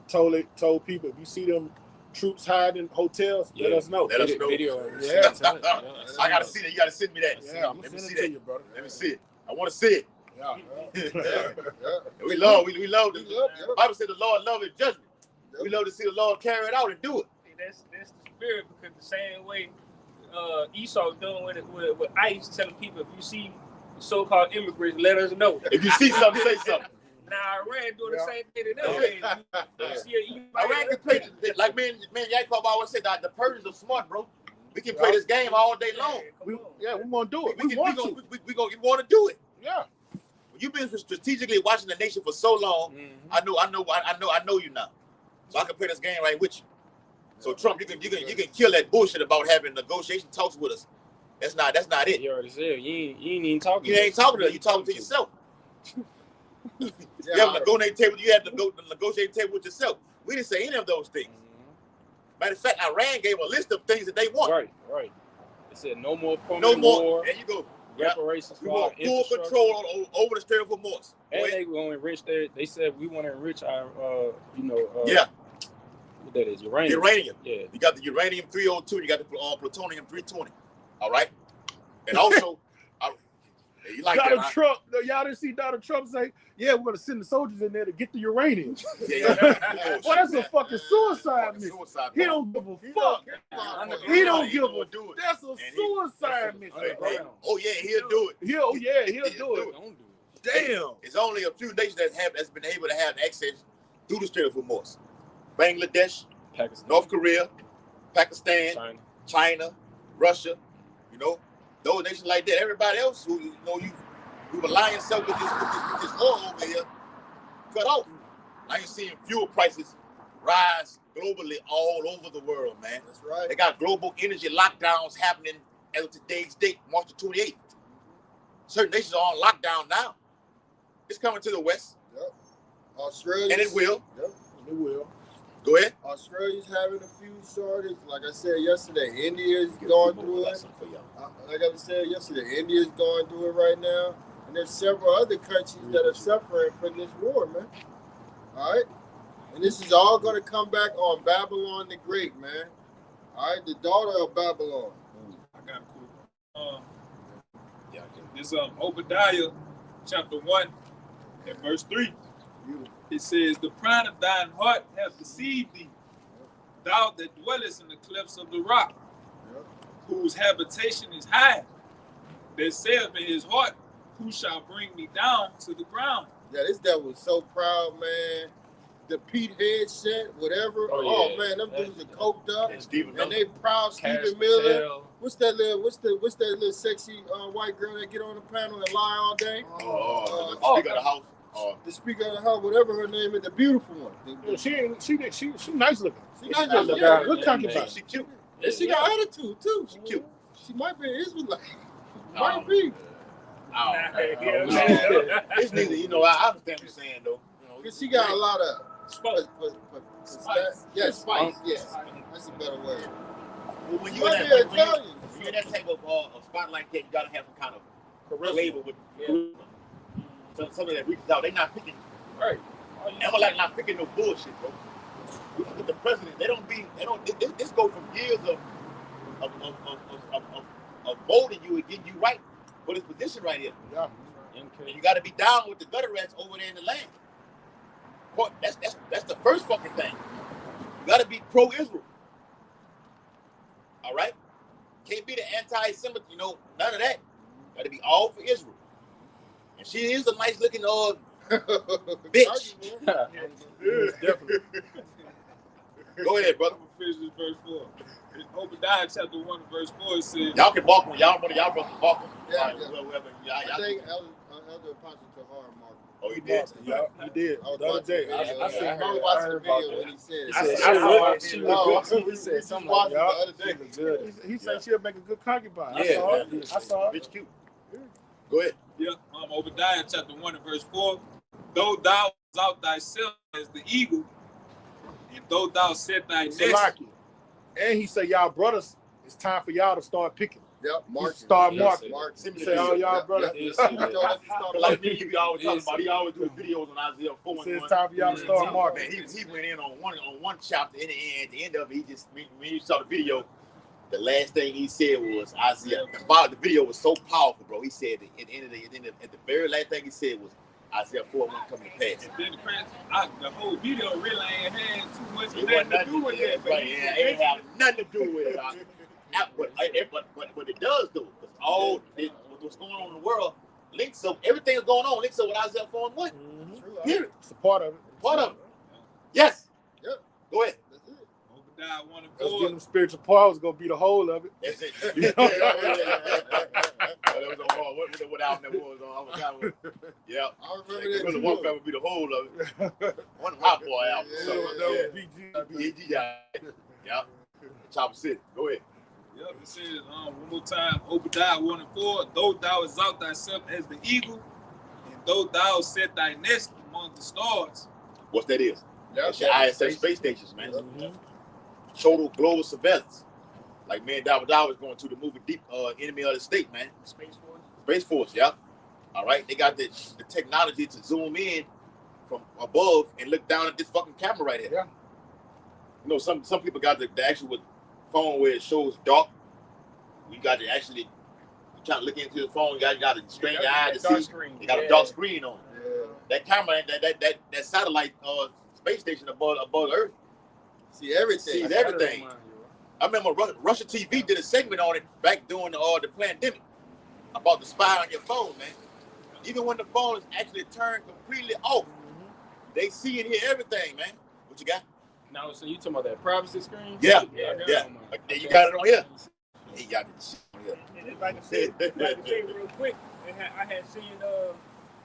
Speaker 3: told people, if you see them troops hiding in hotels, let us know.
Speaker 1: Let us know.
Speaker 5: Video.
Speaker 1: I gotta see that. You gotta send me that.
Speaker 3: Yeah, I'm gonna send it to you, brother.
Speaker 1: Let me see it. I want to see it.
Speaker 3: Yeah.
Speaker 1: We love it. The Bible said the Lord loves his judgment. We love to see the Lord carry it out and do it.
Speaker 4: That's the spirit, because the same way Esau doing with ICE, telling people, if you see so-called immigrants, let us know.
Speaker 1: If you see something, say something.
Speaker 4: Now Iran doing the same thing to them.
Speaker 1: Iran can play, like man Yakov always said, that the Persians are smart, bro. We can play this game all day long.
Speaker 3: We want to do it.
Speaker 1: We want to do it.
Speaker 3: Yeah.
Speaker 1: You've been strategically watching the nation for so long. I know you now. So I can play this game right with you. So Trump, you can kill that bullshit about having negotiation talks with us. That's not it.
Speaker 5: You already said you ain't even talking.
Speaker 1: You ain't talking to us. You talking to yourself. You have the negotiating table with yourself. We didn't say any of those things. Matter of fact, Iran gave a list of things that they want.
Speaker 5: Right. They said no more permanent war.
Speaker 1: There you go.
Speaker 5: Reparations.
Speaker 1: We want full control over the Strait of Hormuz.
Speaker 5: And they going to enrich they said we want to enrich our what that is, uranium. Yeah.
Speaker 1: You got the uranium 302, you got the plutonium 320. All right. And also you like
Speaker 3: Donald Trump, y'all didn't see Donald Trump say, yeah, we're gonna send the soldiers in there to get the uranium.
Speaker 1: Well,
Speaker 3: that's a fucking suicide mission. He don't give a fuck. He don't give a do it. That's a suicide mission.
Speaker 1: Oh yeah, he'll do it.
Speaker 3: He'll do it. Damn.
Speaker 1: It's only a few nations that's been able to have access through the Strait of Hormuz. Bangladesh,
Speaker 5: Pakistan,
Speaker 1: North Korea, Pakistan, China, Russia, those nations like that. Everybody else who you align yourself with this war over here, cut off. Now you're seeing fuel prices rise globally all over the world, man.
Speaker 2: That's right.
Speaker 1: They got global energy lockdowns happening as of today's date, March the 28th. Certain nations are on lockdown now. It's coming to the West.
Speaker 2: Yep. Australia.
Speaker 1: And it will.
Speaker 2: Yep.
Speaker 3: It will.
Speaker 1: Go ahead.
Speaker 2: Australia's having a few shortages. Like I said yesterday, India's going through it. Like I said yesterday, India's going through it right now. And there's several other countries that are suffering from this war, man. All right? And this is all going to come back on Babylon the Great, man. All right? The daughter of Babylon.
Speaker 6: I got a quick. This Obadiah chapter 1 and verse 3. It says, the pride of thine heart hath deceived thee, thou that dwellest in the clefts of the rock, whose habitation is high, that saith in his heart, who shall bring me down to the ground?
Speaker 2: Yeah, this devil was so proud, man. The Pete headset, whatever. Oh man, them dudes are coked up, and they proud. Stephen Miller. What's that little sexy white girl that get on the panel and lie all day?
Speaker 1: The Speaker of the House.
Speaker 2: The Speaker of the House, whatever her name is, the beautiful one.
Speaker 3: Yeah, she nice looking.
Speaker 2: She nice looking. Yeah,
Speaker 3: good concubine.
Speaker 1: She cute.
Speaker 2: And she got attitude too. She cute. She might be an Israelite. Might be.
Speaker 1: It's neither. I understand what you're saying though.
Speaker 2: Cause she got a lot of
Speaker 4: Spice.
Speaker 2: Yes, spice. Yes,
Speaker 5: Spice.
Speaker 2: that's a better word.
Speaker 1: Well, when you
Speaker 2: Might
Speaker 1: in
Speaker 2: be
Speaker 1: that,
Speaker 2: Italian.
Speaker 1: when you're in that type of a spot like that, you gotta have some kind of flavor with something that reaches out. They not picking.
Speaker 5: Right.
Speaker 1: I'm like not picking no bullshit, bro. You look at the president. This go from years of molding you and getting you right for this position right here.
Speaker 3: Yeah.
Speaker 1: And you got to be down with the gutter rats over there in the land. That's the first fucking thing. You got to be pro-Israel. All right? Can't be the anti-Semitic, none of that. Got to be all for Israel. And she is a nice looking bitch.
Speaker 3: Definitely.
Speaker 1: Go ahead, brother.
Speaker 6: I'm gonna finish this verse 4. In Obadiah chapter 1 verse 4 it says,
Speaker 1: Y'all can balk one. Y'all brothers can balk one.
Speaker 2: Yeah,
Speaker 1: Whoever.
Speaker 2: I think Elder Apostle Tahar marked.
Speaker 1: Oh, he did?
Speaker 3: Yeah, he did. The other day.
Speaker 2: I
Speaker 3: seen
Speaker 2: I
Speaker 3: her.
Speaker 2: watched
Speaker 3: I
Speaker 2: the
Speaker 3: heard about
Speaker 2: video
Speaker 3: that.
Speaker 2: when he said it.
Speaker 3: She
Speaker 2: No,
Speaker 3: looked good. He said something like
Speaker 2: watched it
Speaker 3: that.
Speaker 2: the other day.
Speaker 3: He said she'll make a good concubine.
Speaker 1: Yeah,
Speaker 3: I saw it.
Speaker 1: Bitch cute. Go ahead.
Speaker 6: yeah, Obadiah chapter 1 and verse 4. Though thou out thyself as the eagle, and though thou set thy nest.
Speaker 3: Salaki. And he said, y'all brothers, it's time for y'all to start picking.
Speaker 2: Yep, mark.
Speaker 3: Start
Speaker 5: Yes,
Speaker 3: marking.
Speaker 1: He
Speaker 3: He said, oh, y'all brothers.
Speaker 5: Yes,
Speaker 1: Like me, he be always talking about. He always do videos on Isaiah 4
Speaker 3: He
Speaker 1: and
Speaker 3: said
Speaker 1: 1.
Speaker 3: it's time for y'all to start marking.
Speaker 1: Man, he went in on one chapter in the end. At the end of it, he just when you saw the video, the last thing he said was Isaiah. The video was so powerful, bro. He said at the very last thing he said was Isaiah 4 wasn't coming to pass.
Speaker 6: And then the whole video really ain't had too much
Speaker 1: It wasn't
Speaker 6: to do with
Speaker 1: it.
Speaker 6: that.
Speaker 1: Right? Yeah, it ain't have nothing to do with it. But it does though, because what's going on in the world links up. Everything that's going on links up with Isaiah 4 and 1. Here,
Speaker 3: It's a part of it.
Speaker 1: part of it. Yes.
Speaker 2: Yep.
Speaker 1: Go ahead.
Speaker 2: That's it.
Speaker 6: Obadiah 1 and
Speaker 3: Us
Speaker 6: 4.
Speaker 3: getting them spiritual powers gonna be the whole of it.
Speaker 1: That's it. That was on what album that was on? I forgot what. Yeah.
Speaker 2: I remember
Speaker 1: Really,
Speaker 2: that
Speaker 1: one
Speaker 2: too.
Speaker 1: family would be the whole of it. One Hot Boy album.
Speaker 2: Yeah,
Speaker 1: So,
Speaker 2: that
Speaker 1: yeah.
Speaker 2: was
Speaker 3: BG.
Speaker 1: Yeah. Chopper City. Go ahead.
Speaker 6: Yep, it says one more time, Obadiah 1 and 4. Though thou exalt thyself as the eagle, and though thou set thy nest among the stars.
Speaker 1: What that is?
Speaker 2: Yeah,
Speaker 1: That's your ISS space stations, man. Total global surveillance. Like me and Dawid was going to the movie Deep Enemy of the State, man.
Speaker 4: Space Force.
Speaker 1: Space Force, yeah. All right, they got the technology to zoom in from above and look down at this fucking camera right here.
Speaker 3: Yeah.
Speaker 1: You know, some people got the actual phone where it shows dark. You got to actually, you trying to look into the phone, you got to strain your eye to see.
Speaker 4: Screen.
Speaker 1: They got a dark screen on it.
Speaker 2: Yeah.
Speaker 1: That camera, that satellite space station above Earth
Speaker 2: See everything.
Speaker 1: sees everything. I remember Russia TV did a segment on it back during the pandemic about the spy on your phone, man. Even when the phone is actually turned completely off, they see and hear everything, man. What you got?
Speaker 5: Now, so you talking about that privacy screen?
Speaker 1: Yeah.
Speaker 5: Yeah.
Speaker 1: You got it on here. He got it on here.
Speaker 4: And it's like I said, real quick, I had seen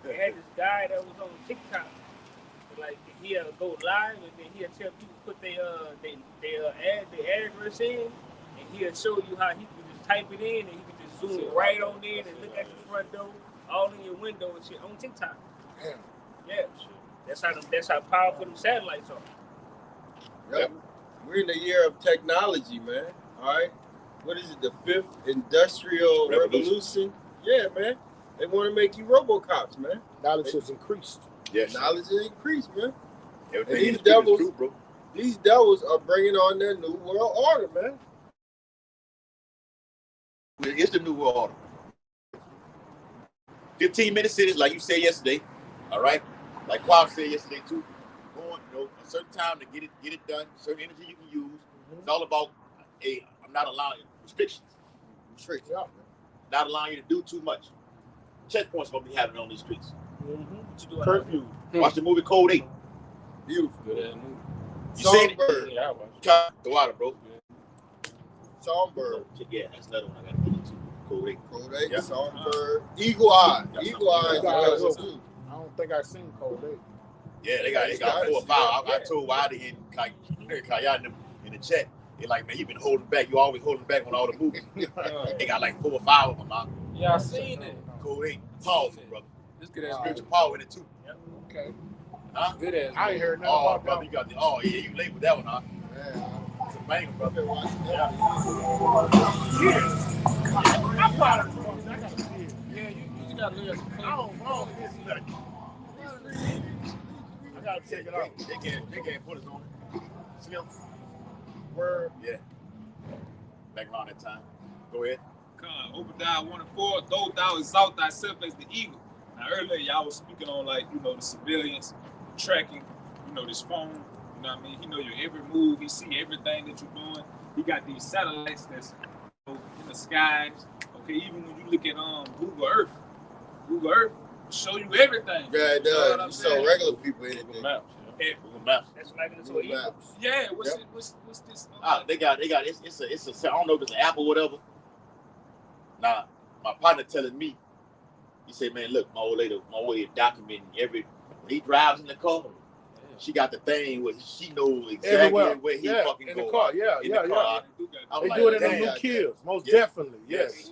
Speaker 4: they had this guy that was on TikTok. Like he'll go live and then he'll tell people put their address in, and he'll show you how he can just type it in and he can just zoom right on in and look at your front door, all in your window and shit on TikTok. Yeah, that's how powerful them satellites are.
Speaker 2: Yep. We're in the year of technology, man. All right. What is it? The 5th industrial revolution? Yeah, man. They want to make you RoboCops, man.
Speaker 3: Knowledge has increased.
Speaker 1: Yes.
Speaker 2: Knowledge has increased, man.
Speaker 1: Everything
Speaker 2: These
Speaker 1: is
Speaker 2: devils-
Speaker 1: true, bro.
Speaker 2: These devils are bringing on their new world order, man.
Speaker 1: It's the new world order. 15-minute cities, like you said yesterday. All right. Like Quab said yesterday too. Going, a certain time to get it done. Certain energy you can use. It's all about I'm not allowing restrictions.
Speaker 3: Yeah.
Speaker 1: Not allowing you to do too much. Checkpoints gonna be happening on these streets.
Speaker 4: What you doing?
Speaker 3: Curfew.
Speaker 1: Watch the movie Code 8.
Speaker 2: Beautiful.
Speaker 5: Good ass movie.
Speaker 1: You seen it?
Speaker 2: Songbird.
Speaker 5: Yeah, I watched
Speaker 1: The water, bro.
Speaker 2: Songbird.
Speaker 1: Yeah, that's another one I gotta get into. Code 8.
Speaker 2: Code 8.
Speaker 1: Yeah.
Speaker 2: Songbird. Eagle Eye. Eagle Eye is
Speaker 3: Eagle Eye
Speaker 2: another one,
Speaker 3: is
Speaker 2: too.
Speaker 3: I don't think I've seen Code 8.
Speaker 1: Yeah, they got 4 or 5. I told Wadi and Kaya in the chat. They're like, man, you been holding back. You always holding back on all the movies. They got like 4 or 5 of them out.
Speaker 5: Yeah, I seen it.
Speaker 1: Code 8. Powerful, brother.
Speaker 5: Let's get that
Speaker 1: Spiritual power in it too.
Speaker 3: Okay.
Speaker 1: Huh?
Speaker 5: Good ass.
Speaker 3: I ain't heard nothing
Speaker 1: Oh,
Speaker 3: about
Speaker 1: brother,
Speaker 3: that.
Speaker 1: you got the. Oh, yeah, you labeled that one, huh?
Speaker 2: Yeah,
Speaker 1: It's a banger, brother.
Speaker 2: yeah.
Speaker 3: I probably fucked. I gotta see it.
Speaker 5: Yeah, you just gotta look at the clip.
Speaker 3: I don't miss nothing. I gotta check it out.
Speaker 1: They can't put us on it. Slim.
Speaker 3: Word.
Speaker 1: Yeah. Back around that time. Go ahead.
Speaker 6: Obadiah 1:4, though thou exalt thyself as the eagle. Now earlier y'all was speaking on like, you know, the civilians tracking, you know, this phone, you know what I mean? He know your every move, he see everything that you're doing. He got these satellites that's, you know, in the skies. Okay, even when you look at Google Earth will show you everything.
Speaker 2: Yeah, it
Speaker 6: You know what
Speaker 2: does.
Speaker 6: I'm
Speaker 2: You
Speaker 6: saying?
Speaker 2: saw regular people in
Speaker 5: Google
Speaker 2: it.
Speaker 5: Maps. Yeah.
Speaker 1: Google Maps.
Speaker 4: That's like into
Speaker 2: Google
Speaker 4: an eagle.
Speaker 2: Maps.
Speaker 6: Yeah, what's
Speaker 2: Yep.
Speaker 6: it, what's this?
Speaker 1: They got it's a I don't know if it's an app or whatever. Nah, my partner telling me, he said, man, look, my old lady documenting when he drives in the car, she got the thing where she knows exactly
Speaker 3: Everywhere.
Speaker 1: where he
Speaker 3: Yeah,
Speaker 1: fucking
Speaker 3: in
Speaker 1: goes.
Speaker 3: the car. Yeah,
Speaker 1: In
Speaker 3: yeah,
Speaker 1: the
Speaker 3: yeah.
Speaker 1: car. I'm
Speaker 3: They
Speaker 1: like,
Speaker 3: do it in them
Speaker 1: damn.
Speaker 3: new kills, most
Speaker 1: Yeah.
Speaker 3: definitely. Yes.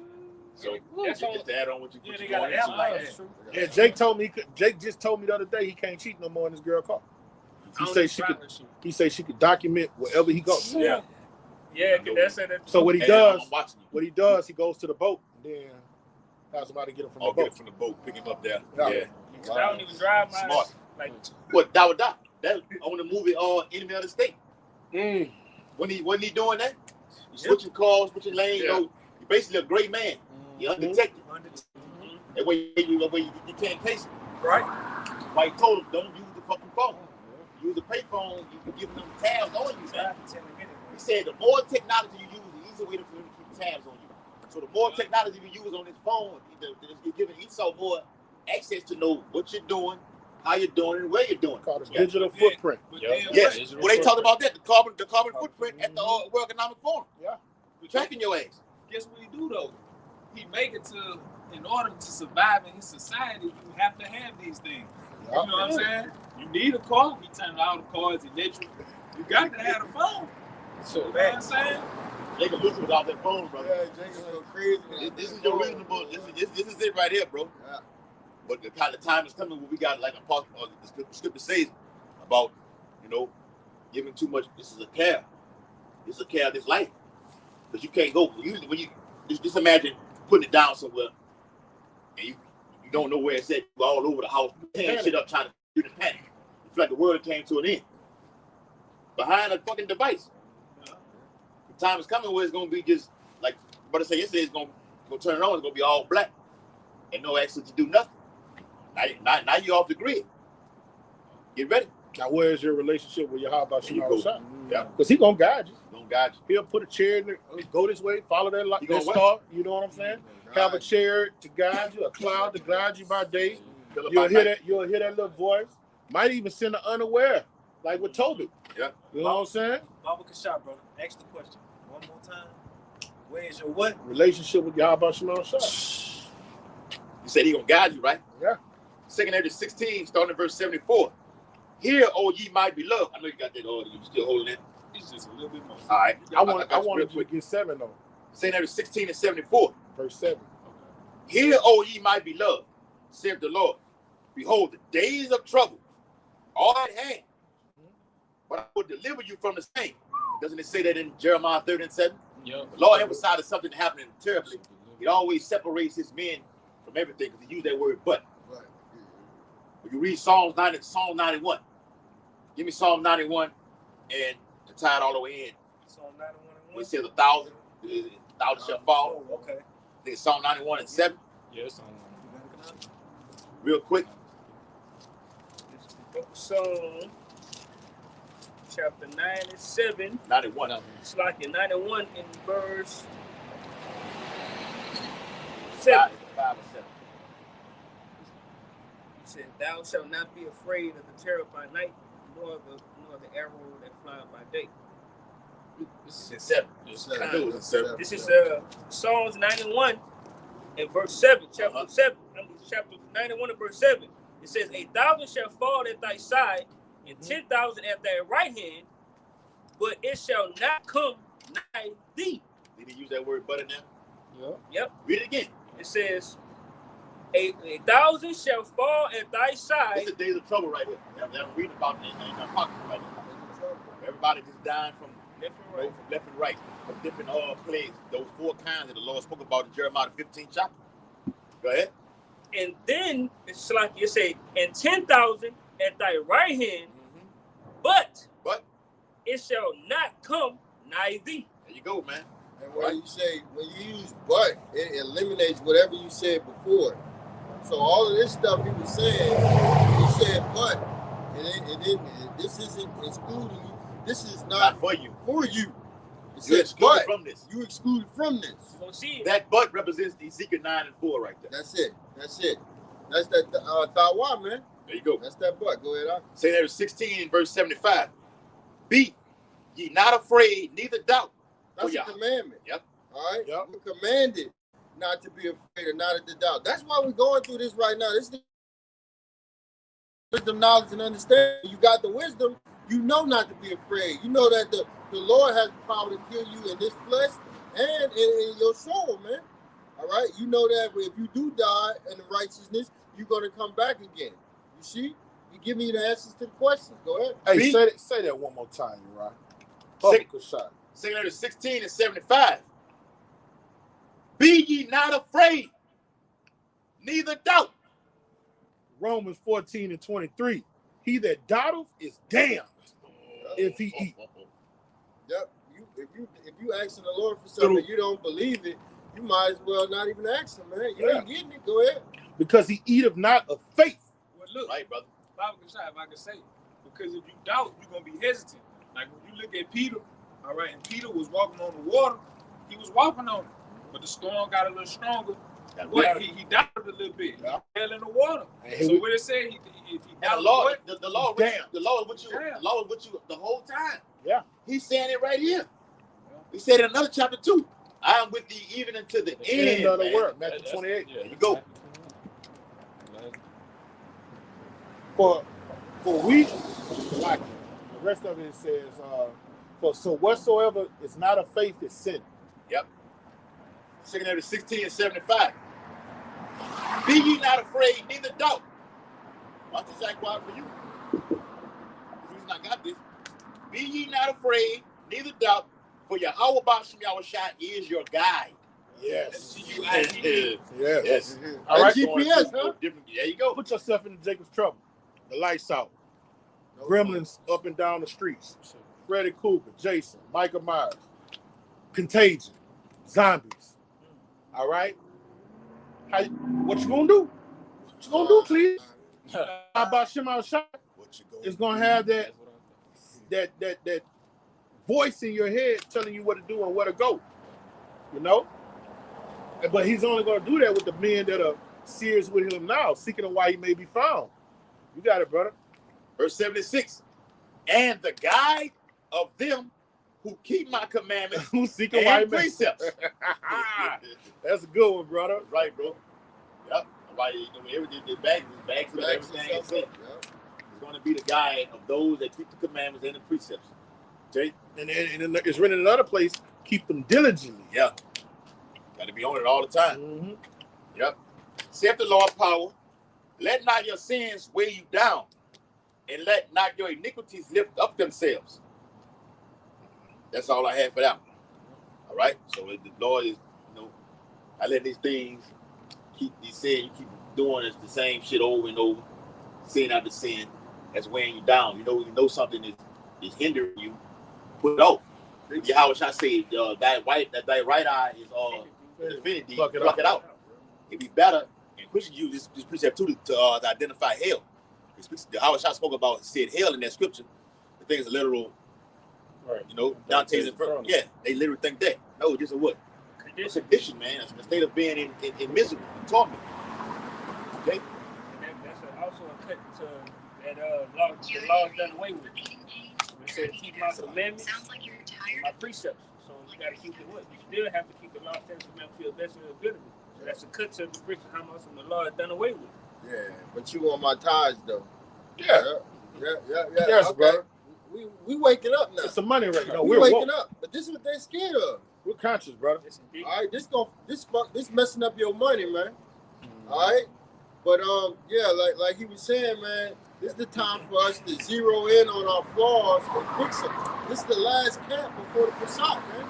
Speaker 1: So
Speaker 4: That's on-
Speaker 1: just to add on what you
Speaker 4: Yeah,
Speaker 1: what
Speaker 4: they
Speaker 1: you
Speaker 4: got
Speaker 1: going
Speaker 4: an
Speaker 1: into
Speaker 4: app
Speaker 1: like
Speaker 4: like
Speaker 1: that.
Speaker 4: that. True.
Speaker 3: Yeah, Jake told me. Jake just told me the other day he can't cheat no more in his girl car. He say she could. He say she could document wherever he goes.
Speaker 1: Yeah.
Speaker 4: Yeah, that's it.
Speaker 3: So what he
Speaker 1: Hey,
Speaker 3: does,
Speaker 1: I'm watching you.
Speaker 3: he goes to the boat, and then have somebody get him from the
Speaker 1: Get it
Speaker 3: boat.
Speaker 1: from the boat, pick him up there.
Speaker 3: Yeah.
Speaker 1: Yeah.
Speaker 4: Because I don't even drive mine.
Speaker 1: Smart.
Speaker 4: Like,
Speaker 1: What that was that? That on the movie Enemy of the State.
Speaker 3: Mm.
Speaker 1: When he wasn't he doing that? He switching cars, switching lanes.
Speaker 3: Yeah.
Speaker 1: You know, he basically a great man. He undetected. That way you can't case him.
Speaker 4: right?
Speaker 1: Why he told him don't use the fucking phone. Use the payphone, you can give them tabs on you, man. He said the more technology you use, the easier way for him to keep tabs on you. So the more technology you use on his phone, you're giving Esau more access to know what you're doing, how you're doing, and where you're doing.
Speaker 3: Called a digital footprint.
Speaker 1: Yes. Well, they talked about that, the carbon footprint at the World Economic Forum.
Speaker 3: Yeah.
Speaker 1: Tracking your ass.
Speaker 6: Guess what he do though? He make it to, in order to survive in his society, you have to have these things. You know what I'm saying? You need a car. He turned all the cars electric. You got to have a phone. So you know what I'm saying?
Speaker 1: They can lose without their phone, brother.
Speaker 2: Yeah, Jake's so crazy.
Speaker 1: This is your reasonable. This is it right here, bro.
Speaker 2: Yeah.
Speaker 1: But the kind of time is coming where we got like a part of the scripture says about, you know, giving too much. This is a care. This is a care of this life. Because you can't go. Usually when you just imagine putting it down somewhere and you don't know where it's at. You go all over the house, tearing shit up, trying to get the panic. You feel like the world came to an end. Behind a fucking device. The time is coming where it's gonna be just like brother said yesterday, it's gonna turn it on, it's gonna be all black and no access to do nothing. Now you're off the grid. Get ready.
Speaker 3: Now, where's your relationship with Yahweh Shema Shah?
Speaker 1: Yeah.
Speaker 3: Because he gonna guide you.
Speaker 1: Don't guide you.
Speaker 3: He'll put a chair in there, go this way, follow that
Speaker 1: He gonna
Speaker 3: star. You know what I'm saying? Have a chair to guide you, a cloud to guide you by day.
Speaker 1: Feel
Speaker 3: You'll
Speaker 1: about
Speaker 3: hear
Speaker 1: night.
Speaker 3: that. You'll hear that little voice. Might even send an unaware, like with Tobit.
Speaker 1: Yeah.
Speaker 3: You know what I'm saying?
Speaker 8: Baba Kashab, brother. Ask the question one more time. Where's your what?
Speaker 3: Relationship with Yahweh Shema Shah.
Speaker 1: He said he gonna guide you, right?
Speaker 3: Yeah.
Speaker 1: 2 Corinthians 16, starting at verse 74. Hear, O ye my beloved. I know you got that order. You still holding it.
Speaker 6: It's just a little bit more.
Speaker 1: All right.
Speaker 3: I wanted
Speaker 1: real
Speaker 3: you
Speaker 1: quick.
Speaker 3: to get 7 though.
Speaker 1: 2 Corinthians 16 and 74.
Speaker 3: Verse 7.
Speaker 1: Hear, O ye my beloved, saith the Lord. Behold, the days of trouble are at hand. But I will deliver you from the same. Doesn't it say that in Jeremiah 30 and 7?
Speaker 5: Yep.
Speaker 1: The Lord emphasizes something happening terribly. He always separates his men from everything because he used that word but.
Speaker 2: Right.
Speaker 1: When you read Psalm 91, give me Psalm 91 and to tie it all the way in.
Speaker 8: Psalm 91 and 1.
Speaker 1: It says 1,000 shall fall.
Speaker 8: Oh, okay.
Speaker 1: I think it's Psalm 91 and 7.
Speaker 5: Yes.
Speaker 1: Real quick.
Speaker 4: Psalm chapter 97.
Speaker 1: 91.
Speaker 4: It's like in 91 in verse 7.
Speaker 1: 5 and 7.
Speaker 4: It said, "Thou shalt not be afraid of the terror by night, nor the arrow that flieth by day."
Speaker 1: This is in 7.
Speaker 2: Seven.
Speaker 1: I knew it was in 7.
Speaker 4: This is Psalms 91 and verse 7. Chapter 7. Chapter 91 and verse 7. It says, 1,000 shall fall at thy side, and 10,000 at thy right hand, but it shall not come nigh thee.
Speaker 1: Did he use that word but in there?
Speaker 3: Yeah.
Speaker 4: Yep.
Speaker 1: Read it again.
Speaker 4: It says, 1,000 shall fall at thy
Speaker 1: It's
Speaker 4: side.
Speaker 1: the days of trouble right here. I'm reading about it in the pocket right now. Everybody just dying from left and right, from different plagues. Those 4 kinds that the Lord spoke about in Jeremiah 15th chapter. Go ahead.
Speaker 4: And then it's like you say, and 10,000 at thy right hand, but it shall not come nigh thee.
Speaker 1: There you go, man.
Speaker 2: And when you use but, it eliminates whatever you said before. So all of this stuff he was saying, he said but, this isn't excluding you. This is not
Speaker 1: for you.
Speaker 2: For you.
Speaker 1: You're excluded from this.
Speaker 2: You excluded from this.
Speaker 4: You gonna see it.
Speaker 1: That but represents Ezekiel 9 and 4 right there.
Speaker 2: That's it. That's that Tawa, man.
Speaker 1: There you go.
Speaker 2: That's that but. Go ahead.
Speaker 1: Say that 16 verse 75. Be ye not afraid, neither doubt.
Speaker 2: That's a commandment.
Speaker 1: Yep.
Speaker 2: All right. Yep. We're commanded not to be afraid or not to doubt. That's why we're going through this right now. This is wisdom, knowledge, and understanding. You got the wisdom. You know not to be afraid. You know that the Lord has the power to kill you in this flesh and in your soul, man. All right. You know that if you do die in righteousness, you're going to come back again. You see? You give me the answers to the question. Go ahead.
Speaker 3: Hey, say that one more time, Uriah.
Speaker 1: Say that 16 and 75. Be ye not afraid, neither doubt.
Speaker 3: Romans 14 and 23. He that doubteth is damned if he eat.
Speaker 2: Yep. If you asking the Lord for something and you don't believe it, you might as well not even ask him, man. You ain't getting it. Go ahead.
Speaker 3: Because he eateth not of faith.
Speaker 6: Well, look,
Speaker 1: right, brother.
Speaker 6: If I can say, because if you doubt, you're gonna be hesitant. Like when you look at Peter, all right, and Peter was walking on the water. He was walking on it, but the storm got a little stronger. What he doubted a little bit. He fell in the water. So what it said, if he doubted,
Speaker 1: the Lord with you the whole time.
Speaker 3: Yeah,
Speaker 1: he's saying it right here. He said in another chapter 2, I am with thee even unto the end
Speaker 3: of the world. Matthew 28.
Speaker 1: There you go.
Speaker 3: For we, like the rest of it says, so whatsoever is not of faith is sin.
Speaker 1: Yep. Second 16 and 75. Be ye not afraid, neither doubt. Watch this act quiet for you. The reason I got this. Be ye not afraid, neither doubt, for Yahweh Ba'ashem Yahushua is your guide.
Speaker 3: Yes.
Speaker 1: Yes.
Speaker 3: All right.
Speaker 2: GPS, huh?
Speaker 1: There you go.
Speaker 3: Put yourself into Jacob's trouble. The lights out. Gremlins up and down the streets. Freddy Krueger, Jason, Michael Myers, Contagion, zombies. All right. What you gonna do? What you gonna do, please? How about Shema Shah? It's gonna have that voice in your head telling you what to do and where to go. You know? But he's only gonna do that with the men that are serious with him now, seeking him while he may be found. You got it, brother.
Speaker 1: Verse 76. And the guide of them who keep my commandments
Speaker 3: who seek
Speaker 1: and precepts.
Speaker 3: That's a good one, brother.
Speaker 1: Right, bro. Yep. Why everything the bags with everything is said. It's going to be the guide of those that keep the commandments and the precepts. Okay?
Speaker 3: And it's written in another place, keep them diligently.
Speaker 1: Yeah. Got to be on it all the time.
Speaker 3: Mm-hmm.
Speaker 1: Yep. Saith the Lord power, let not your sins weigh you down, and let not your iniquities lift up themselves. That's all I have for that one. All right? So the Lord is, I let these things keep these sin, you keep doing the same shit over and over, sin after sin, that's weighing you down. You know something is hindering you, put it off. Yahweh shall say, thy right eye is infinity, pluck it out. It'd be better and pushing you this precept too to identify hell. Yahweh shall spoke about, said hell in that scripture. The thing is a literal, right? Dante's Inferno. Yeah, they literally think that. No, this is what? Condition, man. It's a state of being in misery, in torment. Okay?
Speaker 4: That's also a cut to that law. The law is done away with. It said keep my commandments, my precepts. So you got to keep the what? You still have to keep the law, statutes, commandments, feel best and good of it. So that's a cut to the preaching how much the law is done away with.
Speaker 2: Yeah, but you on my ties though.
Speaker 3: Yeah.
Speaker 2: Yes, okay. Brother. We waking up now.
Speaker 3: It's some money right now.
Speaker 2: We're waking up, but this is what they're scared of.
Speaker 3: We're conscious, brother.
Speaker 2: All right, this messing up your money, man. All right, But yeah, like he was saying, man, this is the time for us to zero in on our flaws and fix them. This is the last camp before the Passat, man.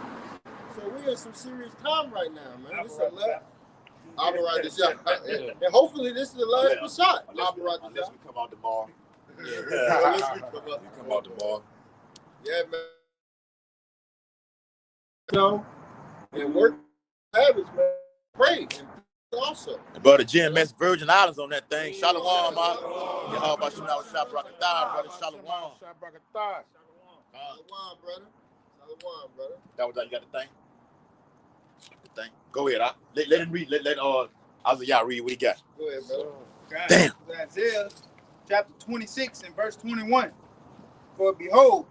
Speaker 2: So we're in some serious time right now, man. This is the last. I'll write this out. And hopefully this is the last Passat.
Speaker 1: Unless we come out tomorrow.
Speaker 2: Yeah, unless we
Speaker 1: come out tomorrow.
Speaker 2: Yeah, man. So, and work habits, man. Pray and also.
Speaker 1: Brother GMS Virgin Islands on that thing. Shalom, yeah, how about you now? Shop Rocketard, brother. Shalom.
Speaker 2: Shalom, brother. Shalom, brother.
Speaker 1: That was that. You got the thing? The thing. Go ahead. Let him read. Let Isaiah read what he got.
Speaker 2: Go ahead, brother.
Speaker 7: God,
Speaker 1: Damn.
Speaker 7: Isaiah chapter 26 and verse 21. For behold,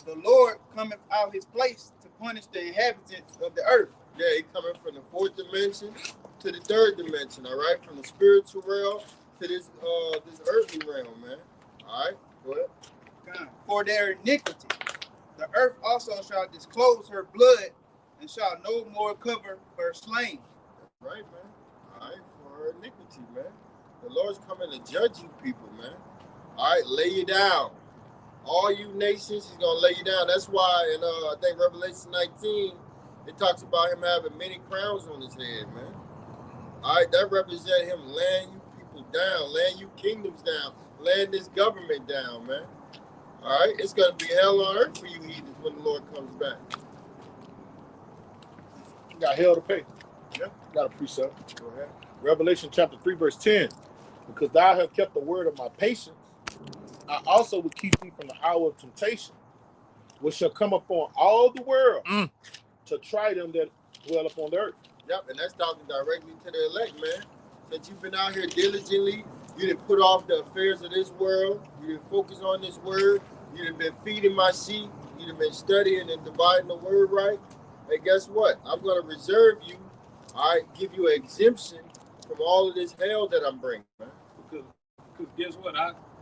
Speaker 7: the Lord cometh out his place to punish the inhabitants of the earth.
Speaker 2: Yeah, he coming from the fourth dimension to the third dimension, all right? From the spiritual realm to this earthly realm, man. All right, go ahead.
Speaker 7: God. For their iniquity, the earth also shall disclose her blood and shall no more cover her slain.
Speaker 2: Right, man. All right, for her iniquity, man. The Lord's coming to judge you people, man. All right, lay you down. All you nations, he's going to lay you down. That's why in, I think, Revelation 19, it talks about him having many crowns on his head, man. All right, that represents him laying you people down, laying you kingdoms down, laying this government down, man. All right, it's going to be hell on earth for you heathens when the Lord comes back.
Speaker 3: You got hell to pay.
Speaker 2: Yeah.
Speaker 3: Got a precept.
Speaker 2: Go ahead.
Speaker 3: Revelation chapter 3, verse 10. Because thou hast kept the word of my patience, I also will keep thee from the hour of temptation, which shall come upon all the world to try them that dwell upon the earth.
Speaker 2: Yep, and that's talking directly to the elect, man. Since you've been out here diligently, you didn't put off the affairs of this world, you didn't focus on this word, you didn't been feeding my sheep, you didn't been studying and dividing the word right. Hey, guess what? I'm going to reserve you, all right, give you an exemption from all of this hell that I'm bringing, man.
Speaker 6: Because guess what?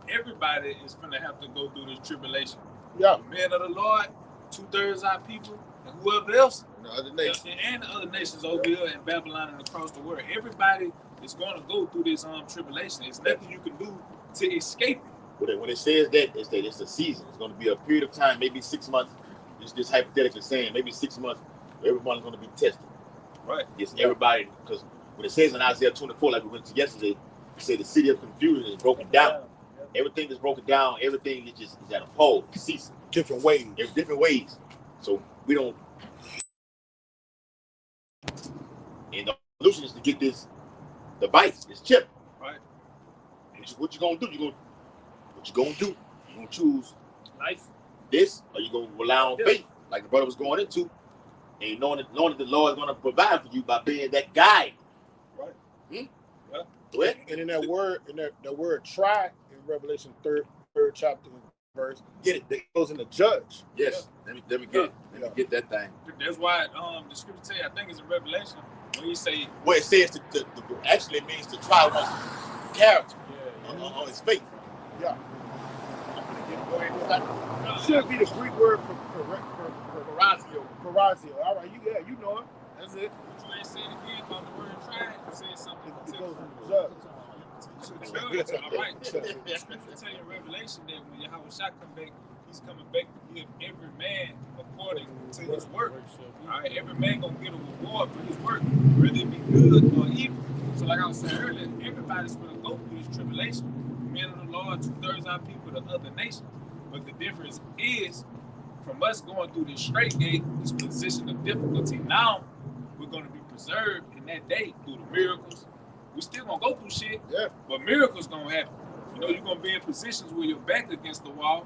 Speaker 6: Everybody is going to have to go through this tribulation.
Speaker 3: Yeah.
Speaker 6: The men of the Lord, 2/3 our people, and whoever else.
Speaker 2: And the other nations.
Speaker 6: And the other nations over here in Babylon and across the world. Everybody is going to go through this tribulation. There's nothing you can do to escape it.
Speaker 1: When it says that, it's a season. It's going to be a period of time, maybe 6 months. It's just hypothetically saying, maybe 6 months, everyone's going to be tested.
Speaker 6: Right.
Speaker 1: It's everybody, because when it says in Isaiah 24, like we went to yesterday, it said the city of confusion is broken down. Everything is broken down. Everything is at a pole, ceasing.
Speaker 3: Different ways.
Speaker 1: There's different ways. So we don't. And the solution is to get this device, this chip.
Speaker 6: Right.
Speaker 1: What you gonna do? What you gonna do? You gonna choose
Speaker 4: Life.
Speaker 1: this, or you gonna rely on faith, like the brother was going into, and knowing that the Lord is gonna provide for you by being that guide.
Speaker 6: Right.
Speaker 1: Yeah.
Speaker 3: And in that word, that word try in Revelation 3rd chapter verse,
Speaker 1: Get it.
Speaker 3: it goes in the judge.
Speaker 1: Yes. Let me get it. Let me get that thing.
Speaker 6: That's why the scripture tell you, I think it's in Revelation, when you say,
Speaker 1: Well, it says actually it means to try one's character on his faith.
Speaker 3: Yeah. Should be the Greek word for Corazio. All right, you know it.
Speaker 6: that's it. But you ain't saying again about the word try, you say something
Speaker 3: It goes in the
Speaker 6: to
Speaker 3: judge.
Speaker 6: judge. All right. The scripture tell you in Revelation that when Yahweh Shah come back, he's coming back to give every man according to his work. All right, every man gonna get a reward for his work, whether it be good or evil. So like I was saying earlier, everybody's gonna go through this tribulation. The men of the Lord, 2/3 our people, the other nations. But the difference is, from us going through this straight gate, this position of difficulty, now we're gonna be preserved in that day through the miracles. We still gonna go through shit, but miracles gonna happen. You know, you're gonna be in positions where you're back against the wall,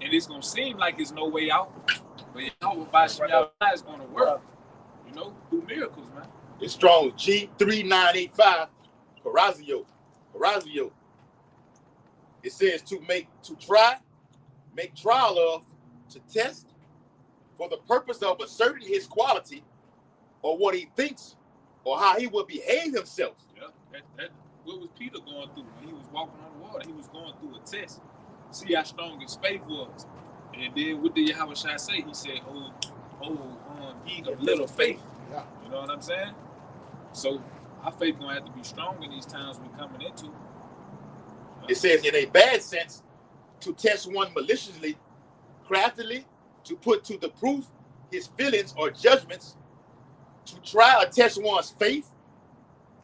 Speaker 6: and it's gonna seem like there's no way out. But you know, by Shia is gonna work. You know, through miracles, man.
Speaker 1: It's strong. G3985. Corazio. It says to try, make trial of, to test, for the purpose of asserting his quality, or what he thinks, or how he will behave himself.
Speaker 6: Yeah, what was Peter going through when he was walking on the water? He was going through a test. See how strong his faith was. And then what did Yahweh Shai say? He said, ye of little faith.
Speaker 3: Yeah.
Speaker 6: You know what I'm saying? So our faith gonna have to be strong in these times we're coming into.
Speaker 1: It says in a bad sense, to test one maliciously, craftily, to put to the proof his feelings or judgments, to try or test one's faith,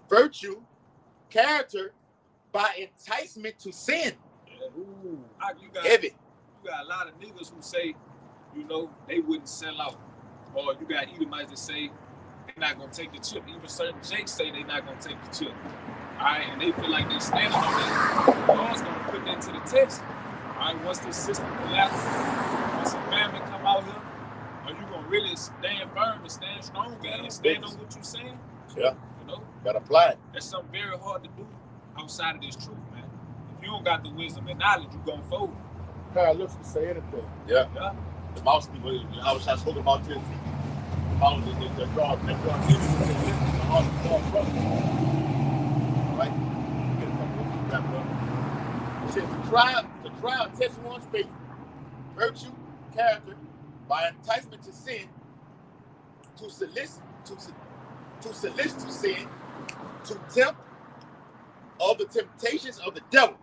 Speaker 1: virtue, character, by enticement to sin.
Speaker 6: Yeah.
Speaker 1: Heavy.
Speaker 6: You got a lot of niggas who say, you know, they wouldn't sell out. Or you got Edomites that say they're not gonna take the chip. Even certain Jakes say they're not gonna take the chip. All right, and they feel like they're standing on that. The Lord's gonna put that to the test. All right, once this system collapses, once a family come out here, are you gonna really stand firm and stand strong and stand on what you're saying?
Speaker 1: Yeah.
Speaker 6: You know?
Speaker 1: Gotta apply it.
Speaker 6: That's something very hard to do outside of this truth, man. If you don't got the wisdom and knowledge, you're gonna fold.
Speaker 3: God looks to say anything.
Speaker 1: Yeah.
Speaker 6: Yeah.
Speaker 1: The mouse people, I was spoken about this. About the dog, that dog, the heart of the dog, right? Get a couple of things wrapped up. It says to try and test one's faith, virtue, character, by enticement to sin, to solicit to sin, to tempt of the temptations of the devil.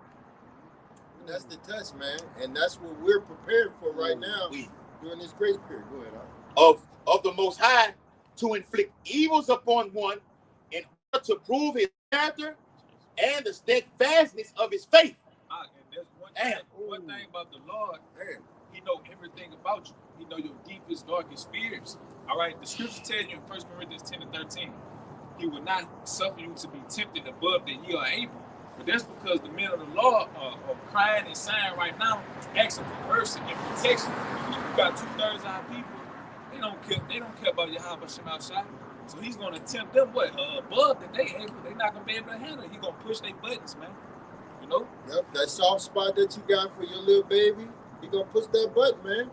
Speaker 2: That's the test, man, and that's what we're prepared for right now during this grace period. Go ahead,
Speaker 1: of the Most High, to inflict evils upon one in order to prove his character and the steadfastness of his faith.
Speaker 6: And there's one thing about the Lord, he know everything about you. He know your deepest, darkest fears. All right, the scripture tells you in 1 Corinthians 10 and 13, he will not suffer you to be tempted above that ye are able. But that's because the men of the law are crying and sighing right now, asking for mercy and protection. You got 2/3 of our people, they don't care about Yahweh Shem outside. So he's gonna tempt them above that they able. They're not gonna be able to handle it. He's gonna push their buttons, man. You know?
Speaker 2: Yep, that soft spot that you got for your little baby, he gonna push that button, man.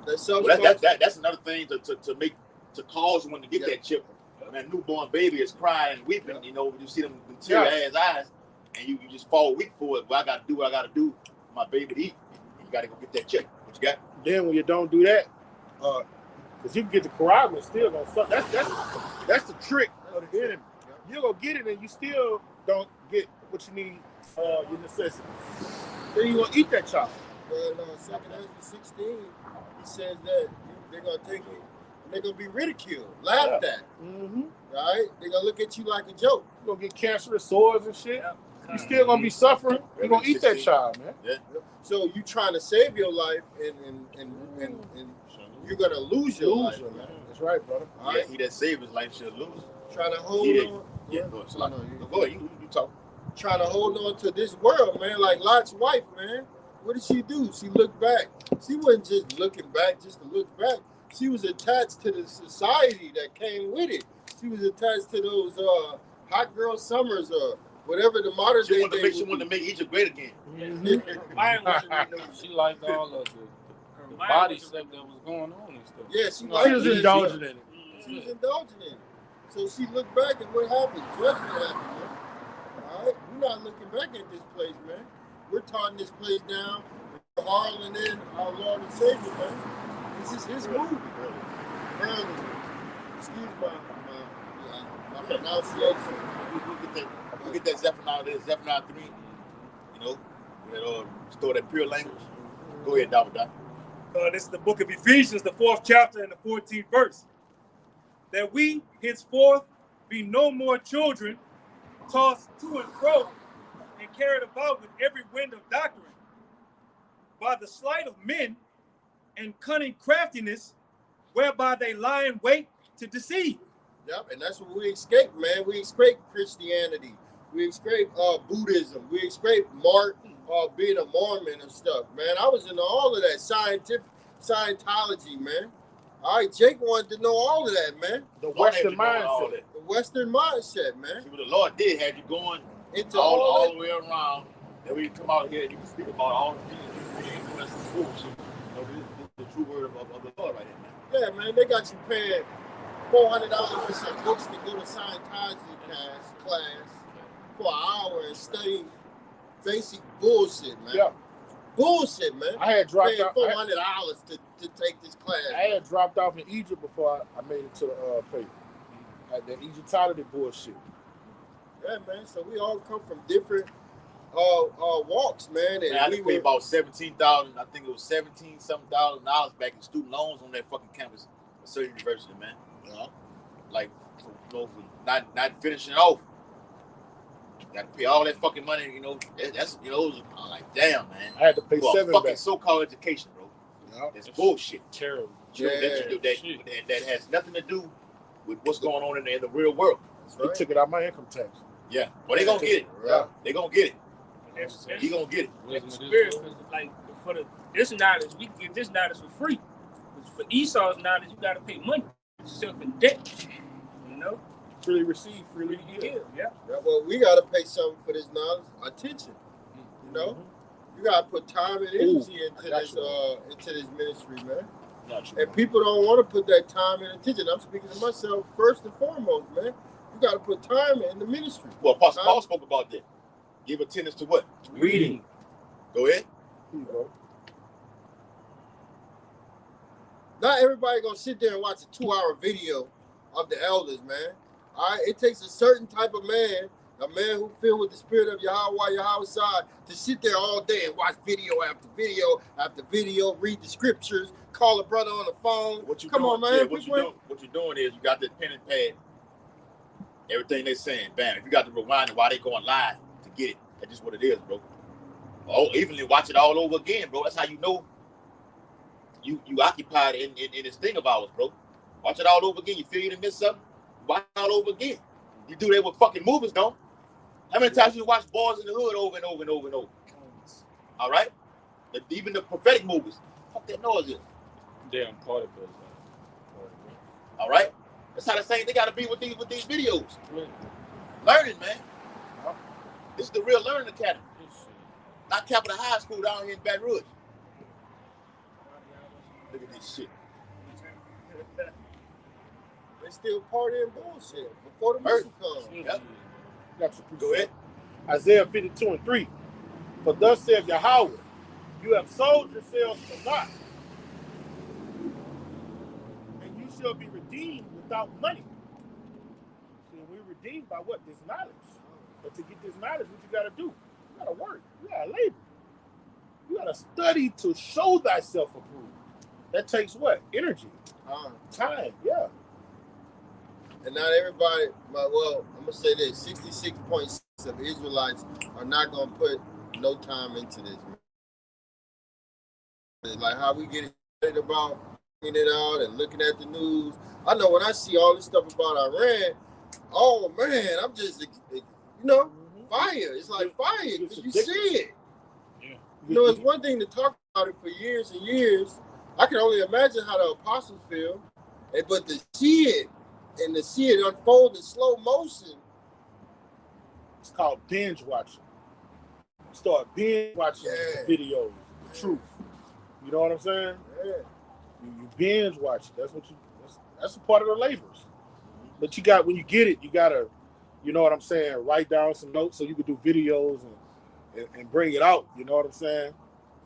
Speaker 2: That soft spot.
Speaker 1: That's another thing to cause one to get that chip. Man, newborn baby is crying and weeping, you know, you see them tear-ass eyes, and you just fall weak for it. Well, I gotta do what I gotta do for my baby to eat. You gotta go get that chip. What you got?
Speaker 3: Then when you don't do that, because you can get the carotid still gonna suck. That's the trick of the enemy. You're gonna get it and you still don't get what you need, your necessities. Then you gonna eat that child.
Speaker 2: But 2 Ezra 16, he says that they're gonna take it and they're gonna be ridiculed, laughed at.
Speaker 3: Mm-hmm.
Speaker 2: Right? They're gonna look at you like a joke.
Speaker 3: You're gonna get cancerous sores and shit. You still gonna be suffering. You're gonna eat that child, man.
Speaker 1: Yeah.
Speaker 2: So you trying to save your life and you're gonna lose your life, man.
Speaker 3: That's right, brother.
Speaker 2: All right?
Speaker 1: He that saved his life shall lose.
Speaker 2: Trying to hold on.
Speaker 1: Yeah, go ahead. You talk.
Speaker 2: Trying to hold on to this world, man. Like Lot's wife, man. What did she do? She looked back. She wasn't just looking back just to look back. She was attached to the society that came with it. She was attached to those hot girl summers or whatever the modern day.
Speaker 1: She wanted to make Egypt great again.
Speaker 5: She liked all of the body stuff that was going on and stuff.
Speaker 2: Yeah,
Speaker 3: she was indulging in it.
Speaker 2: She was indulging in it. So she looked back and what happened? Judgment happened, man. All right? We're not looking back at this place, man. We're taunting this place down. We're hurling in our Lord and Savior, man. This is his movie. Excuse my pronunciation.
Speaker 1: We'll get that Zephaniah there, Zephaniah 3. You know, we'll restore that pure language. Go ahead, David.
Speaker 9: This is the book of Ephesians, the 4th chapter and the 14th verse. That we henceforth be no more children, tossed to and fro, and carried about with every wind of doctrine, by the sleight of men and cunning craftiness, whereby they lie in wait to deceive.
Speaker 2: Yep, and that's what we escape, man. We escape Christianity. We escape Buddhism. We escape being a Mormon and stuff, man. I was into all of that Scientology, man. All right, Jake wanted to know all of that, man.
Speaker 3: The Western mindset.
Speaker 2: The Western mindset, man.
Speaker 1: See what the Lord did had you going
Speaker 2: into
Speaker 1: all the way around. Then we come out here and you can speak about all the things that's the truth. You know, this is the true word of the Lord right here, man.
Speaker 2: Yeah, man, they got you paying $400 for some books to go to Scientology class for an hour and study basic bullshit, man. Yeah. Bullshit, man.
Speaker 3: I had dropped out
Speaker 2: $400 to take this class.
Speaker 3: I had dropped off in Egypt before I made it to the faith. That Egyptology bullshit.
Speaker 2: that, man. So we all come from different walks, man. And
Speaker 1: Man, I had
Speaker 2: we
Speaker 1: to pay
Speaker 2: were,
Speaker 1: about $17,000. I think it was $17,000 back in student loans on that fucking campus at Surrey University, man.
Speaker 2: yeah.
Speaker 1: Like, for not finishing it off. Got to pay all that fucking money, you know. That's, you know, I'm like, damn, man.
Speaker 3: I had to pay
Speaker 1: For a
Speaker 3: $7
Speaker 1: fucking
Speaker 3: back.
Speaker 1: so-called education, bro.
Speaker 2: Yeah.
Speaker 1: It's bullshit.
Speaker 3: Terrible.
Speaker 2: Yeah.
Speaker 1: That has nothing to do with what's going on in the real world.
Speaker 3: They took it out my income tax.
Speaker 1: Yeah. Well, they gonna get it.
Speaker 2: Yeah.
Speaker 1: They gonna get it.
Speaker 4: That's
Speaker 1: He gonna get it.
Speaker 4: the spirit. 'Cause, like, for this knowledge, we can get this knowledge for free. For Esau's knowledge, you gotta pay money. Yourself in debt. You know?
Speaker 3: Freely received, freely
Speaker 4: You
Speaker 3: give.
Speaker 4: give, yeah.
Speaker 2: Yeah, well, we gotta pay something for this knowledge, attention. You know, you gotta put time and energy into this ministry, man. And people don't want to put that time and attention. I'm speaking to myself first and foremost, man. You gotta put time in the ministry.
Speaker 1: Well, Apostle Paul spoke about that. Give attendance to what?
Speaker 4: Reading.
Speaker 1: Go ahead.
Speaker 3: Here you go.
Speaker 2: Not everybody gonna sit there and watch a 2-hour video of the elders, man. All right, it takes a certain type of man, a man who filled with the spirit of Yahweh side, to sit there all day and watch video after video after video, read the scriptures, call a brother on the phone. Come on, man.
Speaker 1: Yeah, what you're doing is you got this pen and pad. Everything they're saying, bam. If you got to rewind it while they going live to get it, that's just what it is, bro. Oh, evenly watch it all over again, bro. That's how you know you occupied in this thing of ours, bro. Watch it all over again. You feel you done missed something? Watch it all over again. You do that with fucking movies, don't? How many times you watch Boys in the Hood over and over and over and over? All right? Even the prophetic movies. Fuck that noise is.
Speaker 5: Damn party bus.
Speaker 1: All right? That's how the same they gotta be with these videos. Learning, man. This is the real learning academy. Not Capital High School down here in Baton Rouge. Look at this shit.
Speaker 2: They still partying bullshit before the mission comes.
Speaker 1: Yep.
Speaker 3: Go ahead. Isaiah 52:3. For thus saith Yahweh, you have sold yourselves for naught, and you shall be redeemed without money. So we're redeemed by what? This knowledge. But to get this knowledge, what you got to do? You got to work. You got to labor. You got to study to show thyself approved. That takes what? Energy. Time. Yeah.
Speaker 2: And not everybody, well, I'm going to say this, 66.6 of Israelites are not going to put no time into this. Like how we get excited about figuring it out and looking at the news. I know when I see all this stuff about Iran, oh man, I'm just, fire. It's like fire because you see it.
Speaker 3: Yeah.
Speaker 2: You know, it's one thing to talk about it for years and years. I can only imagine how the apostles feel, but to see it, and to see it unfold in slow motion.
Speaker 3: It's called binge watching. You start binge watching videos, the truth. You know what I'm saying?
Speaker 2: Yeah.
Speaker 3: You binge watch it. That's a part of the labors. But when you get it, you gotta, you know what I'm saying, write down some notes so you can do videos and bring it out. You know what I'm saying?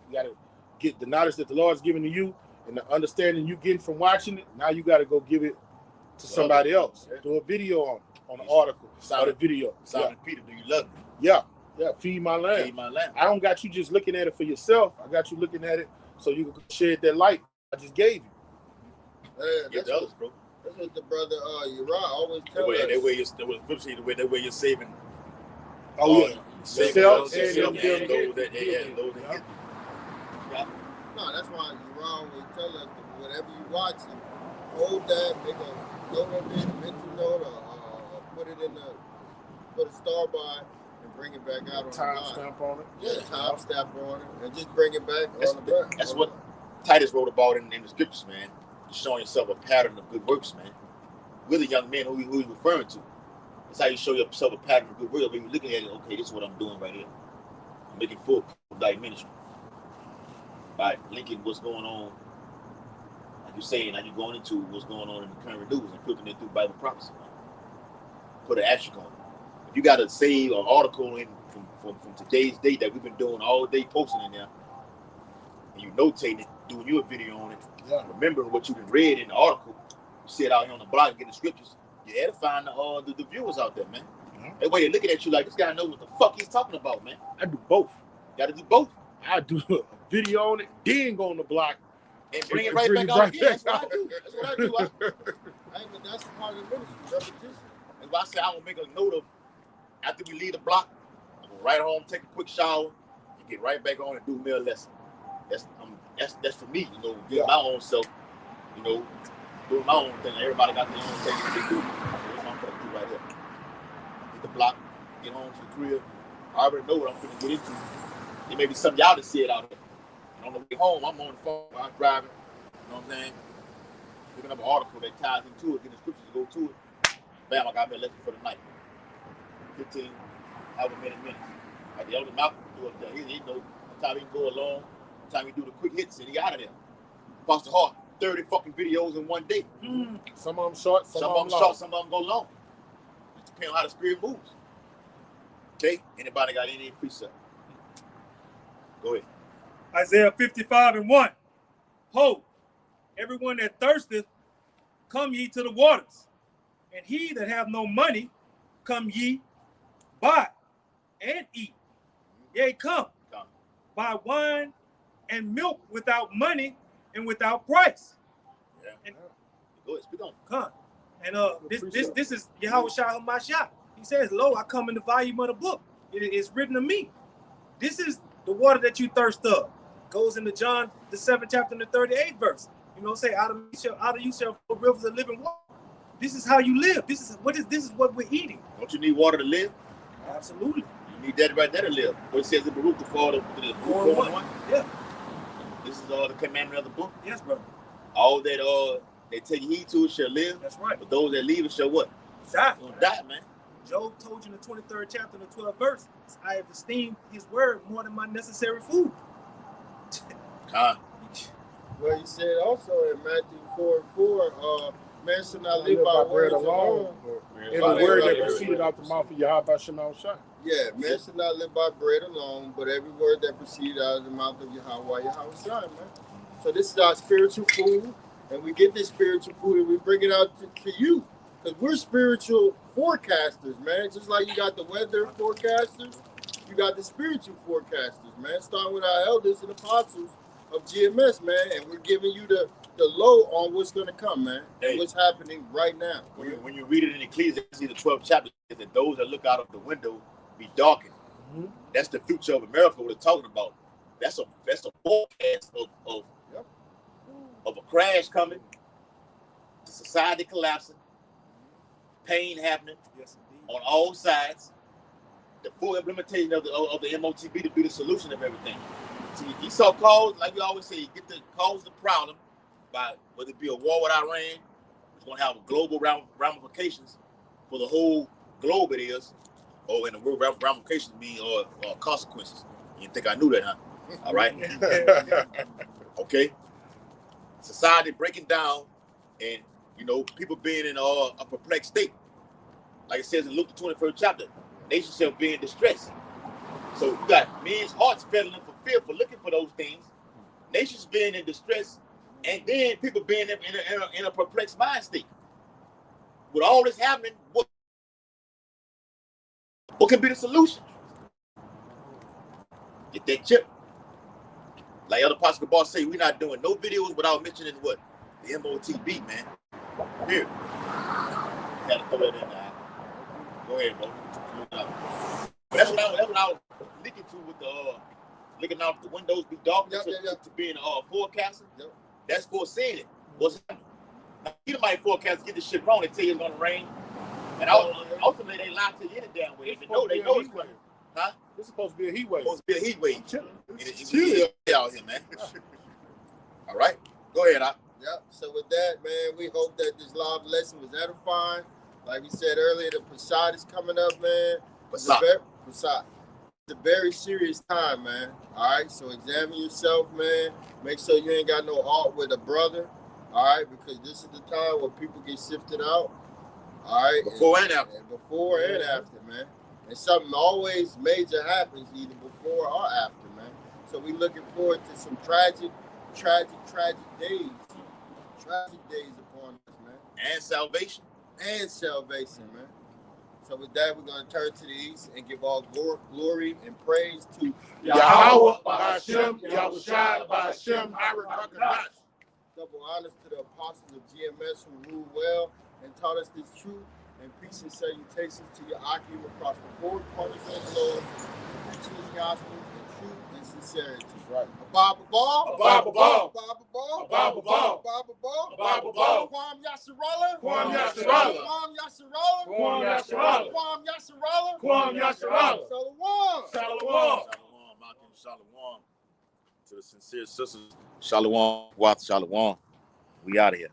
Speaker 3: You gotta get the knowledge that the Lord's giving to you and the understanding you getting from watching it. Now you gotta go give it to somebody else. Do a video on the article or the video.
Speaker 1: Simon Peter, do you love me?
Speaker 3: Yeah. Feed my lamb.
Speaker 1: Feed my lamb.
Speaker 3: I don't got you just looking at it for yourself. I got you looking at it so you can shed that light I just gave you.
Speaker 2: That's what the brother Uriah always tells us.
Speaker 1: That way you're saving.
Speaker 3: Oh yeah.
Speaker 1: Saving
Speaker 3: Self
Speaker 1: those
Speaker 3: and
Speaker 1: that
Speaker 2: No, that's why Uriah always tell us that whatever you watching, hold that, make a note of it, mental note, or put a star by and bring it back out on
Speaker 3: time
Speaker 2: the
Speaker 3: stamp on it.
Speaker 2: Yeah, time stamp on it, and just bring it back on the back.
Speaker 1: That's what Titus wrote about in the scriptures, man. Just showing yourself a pattern of good works, man. We're the young men who he's referring to. That's how you show yourself a pattern of good works. When you're looking at it, okay, this is what I'm doing right here. I'm making full of thy ministry by linking what's going on, like you're saying, like you're going into what's going on in the current news and filtering it through Bible prophecy, man. Put an asterisk on it. If you got to save an article in from today's date that we've been doing all day, posting in there, and you notating it, doing you a video on it, remembering what you've read in the article, you sit out here on the block getting the scriptures, you're edifying the viewers out there, man. They way they looking at you like this guy knows what the fuck he's talking about, man.
Speaker 3: I do both.
Speaker 1: Got to do both.
Speaker 3: I do a video on it, then go on the block
Speaker 1: and bring it right back out again. That's what I do. That's what I do.
Speaker 2: But that's part of the ministry, repetition.
Speaker 1: That's why I say I will make a note of after we leave the block, I'm gonna right home, take a quick shower, and get right back on and do me a lesson. That's for me, you know, get my own self, you know, doing my own thing. Everybody got their own thing to do. So that's what I'm gonna do right here. Hit the block, get home to the crib. I already know what I'm gonna get into. There may be something y'all to see it out here. And on the way home, I'm on the phone while I'm driving. You know what I'm saying? Looking up an article that ties into it, getting the scriptures to go to it. Bam, I got me a lesson for the night. 15, however many minutes. Like the elder Malcolm do up there. He know time he can go along, time he do the quick hits, and he out of there. Pastor Hart, 30 fucking videos in one day.
Speaker 3: Some of them short, some of them
Speaker 1: short, some of them go long. It depends on how the spirit moves. Okay? Anybody got any precept? Go ahead.
Speaker 9: Isaiah 55:1. Ho, everyone that thirsteth, come ye to the waters. And he that have no money, come ye, buy and eat. Yea, come. Buy wine and milk without money and without price.
Speaker 1: Yeah. And, go ahead, speak on.
Speaker 9: Come. And this is Yahweh Shah Hamashiach. He says, lo, I come in the volume of the book. It is written of me. This is the water that you thirst of. Goes into John, the 7th chapter and the 38th verse. You know, say, out of you shall flow rivers of living water. This is how you live. This is what we're eating.
Speaker 1: Don't you need water to live?
Speaker 9: Absolutely.
Speaker 1: You need that right there to live. What it says in Baruch, the 4:1.
Speaker 9: Yeah.
Speaker 1: This is the commandment of the book.
Speaker 9: Yes, brother.
Speaker 1: All that they take heed to shall live.
Speaker 9: That's right.
Speaker 1: But those that leave it shall what?
Speaker 9: Die.
Speaker 1: Die, man.
Speaker 9: Job told you in the 23rd chapter and the 12th verse, I have esteemed his word more than my necessary food.
Speaker 2: Well, he said also in Matthew 4:4, man shall not live by bread alone.
Speaker 3: Every word that proceeded out the mouth of Yahweh Shema Shai.
Speaker 2: Yeah, man shall not live by bread alone, but every word that proceeded out of the mouth of Yahweh Shai, man. So this is our spiritual food, and we get this spiritual food and we bring it out to you. Because we're spiritual forecasters, man. Just like you got the weather forecasters, you got the spiritual forecasters, man. Starting with our elders and apostles of GMS, man. And we're giving you the low on what's going to come, man. Hey, what's happening right now.
Speaker 1: When you read it in Ecclesiastes, the 12th chapter, that those that look out of the window be darkened. Mm-hmm. That's the future of America, what it's talking about. That's a forecast of a crash coming, the society collapsing, pain happening on all sides, the full implementation of the MOTB to be the solution of everything. See, you saw cause, like we always say, you get the cause the problem by whether it be a war with Iran, it's going to have global ramifications for the whole globe it is, or in the word ramifications mean or consequences. You didn't think I knew that, huh? All right. Okay. Society breaking down, and people being in a perplexed state. Like it says in Luke the 21st chapter, nation shall be in distress. So you got men's hearts failing for fear for looking for those things. Nations being in distress, and then people being in a perplexed mind state. With all this happening, what can be the solution? Get that chip. Like other Pastor Boss say, we're not doing no videos without mentioning what? The MOTB, man. Here. Had to throw that in there. Go ahead, bro. But that's what I was looking to with the looking out the windows be dark to being a forecaster. Yep. That's foreseeing it. What's happening? Now, you might forecast get this shit wrong. They tell you it's gonna rain, and ultimately they lie to you any damn way. They know it's coming. Huh?
Speaker 3: It's supposed to be a heat wave.
Speaker 1: Supposed to be a heat wave. It's chilling out here, man. All right, go ahead, Op.
Speaker 2: Yep. So with that, man, we hope that this live lesson was edifying. Like we said earlier, the Passat is coming up, man. Passat. It's a very serious time, man. All right, so examine yourself, man. Make sure you ain't got no art with a brother. All right, because this is the time where people get sifted out. All right.
Speaker 1: Before and after.
Speaker 2: Before and after, man. And something always major happens either before or after, man. So we looking forward to some tragic days. Tragic days upon us, man.
Speaker 1: And salvation.
Speaker 2: Man. So with that, we're going to turn to the east and give all glory and praise to
Speaker 3: Yahweh, Ba'ashem, Yahushua, Ba'ashem, Harakakadas.
Speaker 2: double honors to the apostles of GMS who ruled well and taught us this truth, and peace and salutations to your Akim across the four corners of the globe, preaching this gospel in truth and sincerity.
Speaker 3: Right.
Speaker 2: Ababa ball.
Speaker 3: Ababa ball.
Speaker 2: Ababa ball.
Speaker 3: Ababa ball.
Speaker 2: Ababa ball.
Speaker 3: Ababa ball.
Speaker 2: Kwam Yasharala.
Speaker 3: Kwam Yasharala.
Speaker 2: Kwam Yasharala.
Speaker 3: Kwam Yasharala.
Speaker 2: Kwam Yasharala.
Speaker 3: Kwam Yasharala.
Speaker 2: Shalom.
Speaker 3: Shalom.
Speaker 1: Shalom, Malcolm, shalom. To the sincere sisters, shalom, Wath, shalom. We out of here.